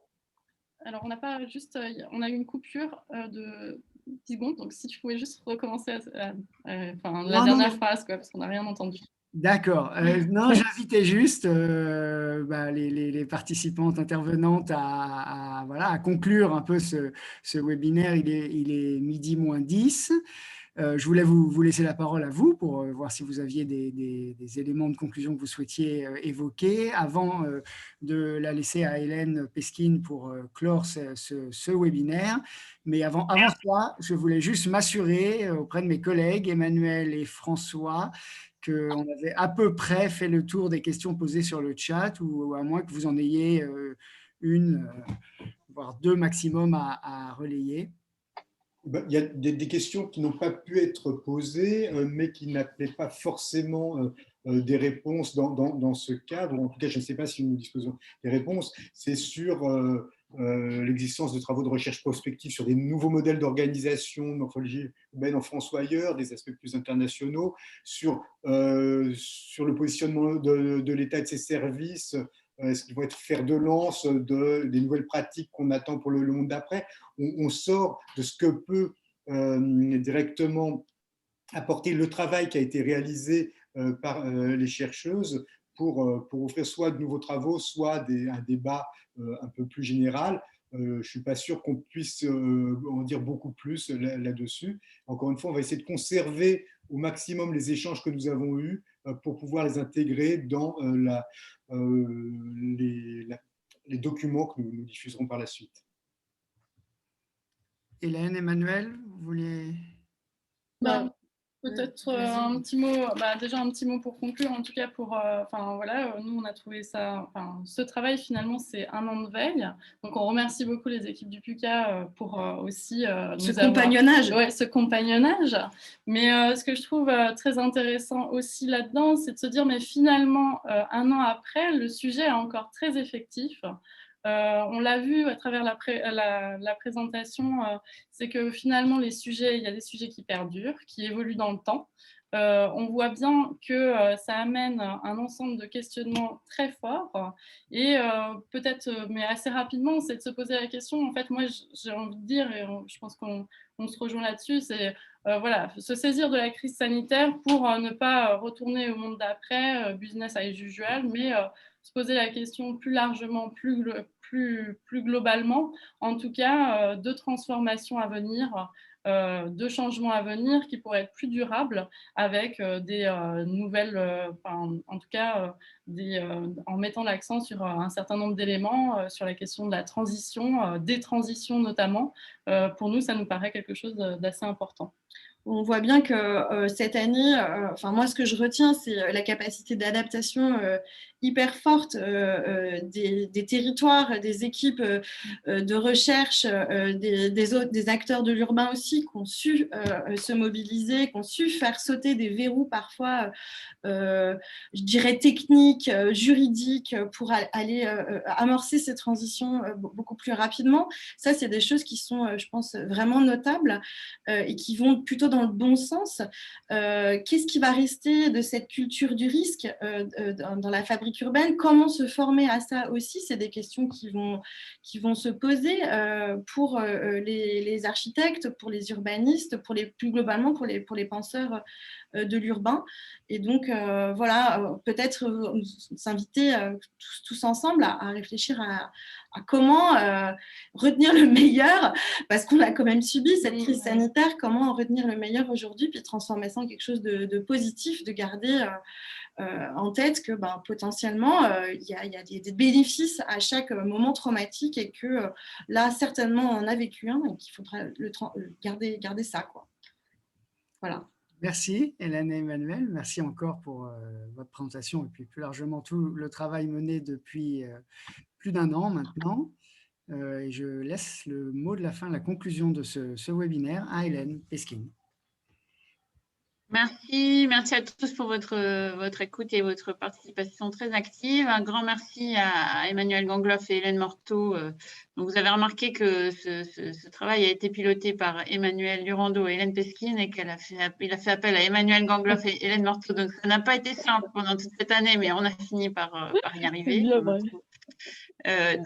Alors on n'a pas juste, on a eu une coupure de 10 secondes, donc si tu pouvais juste recommencer la dernière phrase, quoi, parce qu'on n'a rien entendu. D'accord. Non, j'invitais juste les participantes intervenantes à conclure un peu ce webinaire. Il est midi moins 10. Je voulais vous laisser la parole à vous pour voir si vous aviez des éléments de conclusion que vous souhaitiez évoquer avant de la laisser à Hélène Peskin pour clore ce webinaire. Mais avant ça, je voulais juste m'assurer auprès de mes collègues Emmanuel et François qu'on avait à peu près fait le tour des questions posées sur le chat, ou à moins que vous en ayez une, voire 2 maximum à relayer. Il y a des questions qui n'ont pas pu être posées, mais qui n'appelaient pas forcément des réponses dans ce cadre. En tout cas, je ne sais pas si nous disposons des réponses. C'est sur l'existence de travaux de recherche prospective sur des nouveaux modèles d'organisation de morphologie urbaine en France ou ailleurs, des aspects plus internationaux, sur le positionnement de l'État et de ses services. Est-ce qu'ils vont être fer de lance des nouvelles pratiques qu'on attend pour le monde d'après? On sort de ce que peut directement apporter le travail qui a été réalisé par les chercheuses pour offrir soit de nouveaux travaux, soit un débat un peu plus général. Je ne suis pas sûr qu'on puisse en dire beaucoup plus là-dessus. Encore une fois, on va essayer de conserver au maximum les échanges que nous avons eus pour pouvoir les intégrer dans les documents que nous diffuserons par la suite. Hélène, Emmanuel, vous vouliez… Peut-être un petit mot, déjà un petit mot pour conclure, en tout cas nous on a trouvé ça, ce travail finalement c'est 1 an de veille, donc on remercie beaucoup les équipes du PUCA pour aussi ce compagnonnage, mais ce que je trouve très intéressant aussi là-dedans, c'est de se dire mais finalement 1 an après, le sujet est encore très effectif. On l'a vu à travers la présentation, c'est que finalement, il y a des sujets qui perdurent, qui évoluent dans le temps. On voit bien que ça amène un ensemble de questionnements très forts et peut-être, mais assez rapidement, c'est de se poser la question. En fait, moi, j'ai envie de dire, et je pense qu'on se rejoint là-dessus, c'est se saisir de la crise sanitaire pour ne pas retourner au monde d'après, business as usual, mais se poser la question plus largement, plus globalement, en tout cas, de transformations à venir, de changements à venir qui pourraient être plus durables avec des nouvelles, en tout cas, en mettant l'accent sur un certain nombre d'éléments, sur la question de la transition, des transitions notamment. Pour nous, ça nous paraît quelque chose d'assez important. On voit bien que cette année, moi, ce que je retiens, c'est la capacité d'adaptation hyper forte des territoires, des équipes de recherche, des acteurs de l'urbain aussi, qui ont su se mobiliser, qui ont su faire sauter des verrous parfois, je dirais, techniques, juridiques, pour aller amorcer ces transitions beaucoup plus rapidement. Ça, c'est des choses qui sont, je pense, vraiment notables et qui vont plutôt dans le bon sens. Qu'est-ce qui va rester de cette culture du risque dans la fabrique urbaine? Comment se former à ça aussi? C'est des questions qui vont se poser pour les architectes, pour les urbanistes, plus globalement pour les penseurs de l'urbain. Et donc, peut-être s'inviter tous ensemble à réfléchir à comment retenir le meilleur, parce qu'on a quand même subi cette crise sanitaire, comment en retenir le meilleur aujourd'hui, puis transformer ça en quelque chose de positif, de garder en tête que potentiellement, il y a des bénéfices à chaque moment traumatique et que là, certainement, on en a vécu un et qu'il faudra garder ça, quoi. Voilà. Merci Hélène et Emmanuel, merci encore pour votre présentation et puis plus largement tout le travail mené depuis plus d'1 an maintenant. Et je laisse le mot de la fin, la conclusion de ce webinaire à Hélène Pesquine. Merci à tous pour votre écoute et votre participation très active. Un grand merci à Emmanuel Gangloff et Hélène Morteau. Donc vous avez remarqué que ce travail a été piloté par Emmanuel Durando et Hélène Pesquine et il a fait appel à Emmanuel Gangloff et Hélène Morteau. Donc ça n'a pas été simple pendant toute cette année, mais on a fini par y arriver.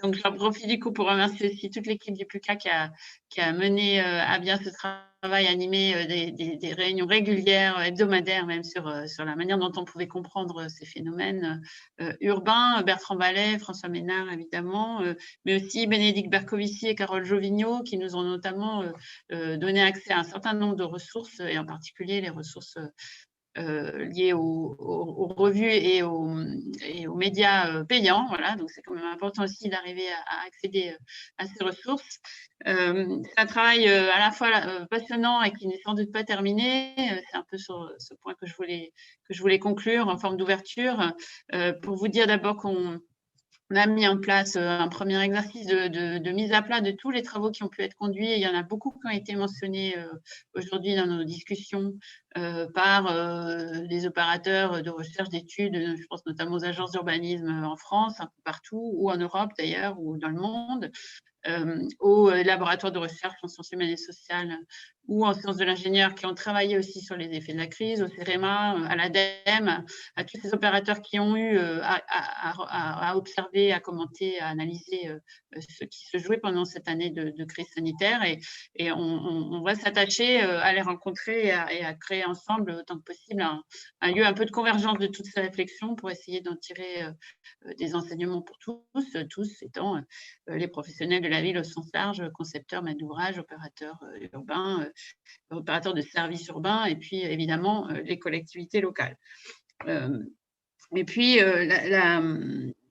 Donc, j'en profite du coup pour remercier aussi toute l'équipe du PUCA qui a mené à bien ce travail, animé des réunions régulières, hebdomadaires même, sur la manière dont on pouvait comprendre ces phénomènes urbains. Bertrand Ballet, François Ménard évidemment, mais aussi Bénédicte Bercovici et Carole Jovignot qui nous ont notamment donné accès à un certain nombre de ressources et en particulier les ressources liées aux revues et aux médias payants. Voilà, donc c'est quand même important aussi d'arriver à accéder à ces ressources. C'est un travail à la fois passionnant et qui n'est sans doute pas terminé. C'est un peu sur ce point que je voulais conclure en forme d'ouverture, pour vous dire d'abord qu'on a mis en place un premier exercice de mise à plat de tous les travaux qui ont pu être conduits. Il y en a beaucoup qui ont été mentionnés aujourd'hui dans nos discussions par des opérateurs de recherche, d'études, je pense notamment aux agences d'urbanisme en France, un peu partout, ou en Europe d'ailleurs, ou dans le monde, aux laboratoires de recherche en sciences humaines et sociales ou en sciences de l'ingénieur qui ont travaillé aussi sur les effets de la crise, au CEREMA, à l'ADEME, à tous ces opérateurs qui ont eu à observer, à commenter, à analyser ce qui se jouait pendant cette année de crise sanitaire. Et on va s'attacher à les rencontrer et à créer ensemble, autant que possible, un lieu un peu de convergence de toutes ces réflexions pour essayer d'en tirer des enseignements pour tous étant les professionnels de la ville au sens large, concepteurs, maîtres d'ouvrage, opérateurs urbains, opérateurs de services urbains, et puis évidemment les collectivités locales. Et puis la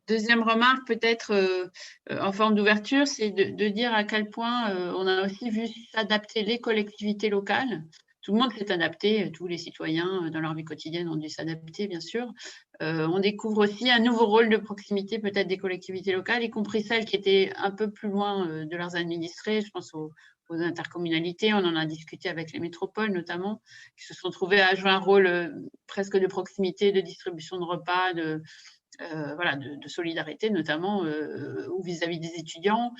deuxième remarque, peut-être en forme d'ouverture, c'est de dire à quel point on a aussi vu s'adapter les collectivités locales. Tout le monde s'est adapté, tous les citoyens dans leur vie quotidienne ont dû s'adapter, bien sûr. On découvre aussi un nouveau rôle de proximité peut-être des collectivités locales, y compris celles qui étaient un peu plus loin de leurs administrés. Je pense aux intercommunalités, on en a discuté avec les métropoles notamment, qui se sont trouvées à jouer un rôle presque de proximité, de distribution de repas, voilà, de solidarité notamment, ou vis-à-vis des étudiants,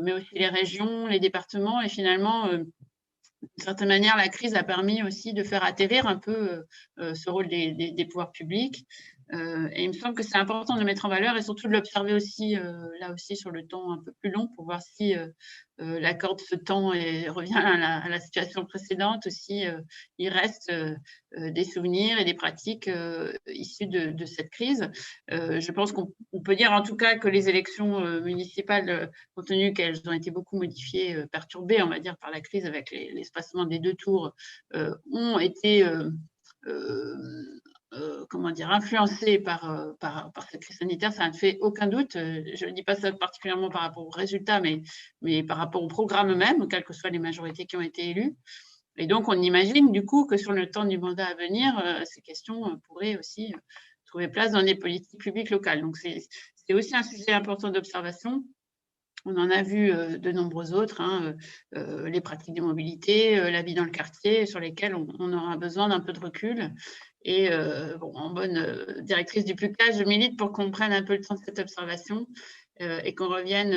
mais aussi les régions, les départements, et finalement, d'une certaine manière, la crise a permis aussi de faire atterrir un peu ce rôle des pouvoirs publics. Et il me semble que c'est important de le mettre en valeur et surtout de l'observer aussi, là aussi, sur le temps un peu plus long pour voir si l'accord de ce temps revient à la situation précédente, aussi il reste des souvenirs et des pratiques issues de cette crise. Je pense qu'on peut dire en tout cas que les élections municipales, compte tenu qu'elles ont été beaucoup modifiées, perturbées, on va dire, par la crise avec l'espacement des 2 tours, ont été comment dire, influencés par cette crise sanitaire, ça ne fait aucun doute. Je ne dis pas ça particulièrement par rapport aux résultats, mais par rapport au programme même, quelles que soient les majorités qui ont été élues. Et donc, on imagine du coup que sur le temps du mandat à venir, ces questions pourraient aussi trouver place dans des politiques publiques locales. Donc, c'est aussi un sujet important d'observation. On en a vu de nombreux autres, hein, les pratiques de mobilité, la vie dans le quartier, sur lesquelles on aura besoin d'un peu de recul. Et bon, en bonne directrice du PUCA, je milite pour qu'on prenne un peu le temps de cette observation et qu'on revienne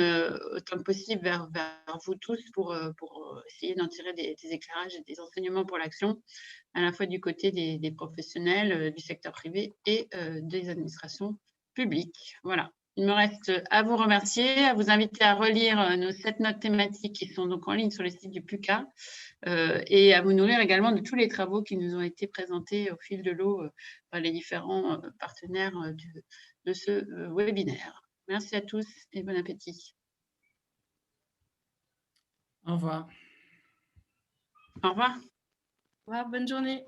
autant que possible vers vous tous pour essayer d'en tirer des éclairages et des enseignements pour l'action, à la fois du côté des professionnels, du secteur privé et des administrations publiques. Voilà. Il me reste à vous remercier, à vous inviter à relire nos 7 notes thématiques qui sont donc en ligne sur le site du PUCA et à vous nourrir également de tous les travaux qui nous ont été présentés au fil de l'eau par les différents partenaires de ce webinaire. Merci à tous et bon appétit. Au revoir. Au revoir. Au revoir, bonne journée.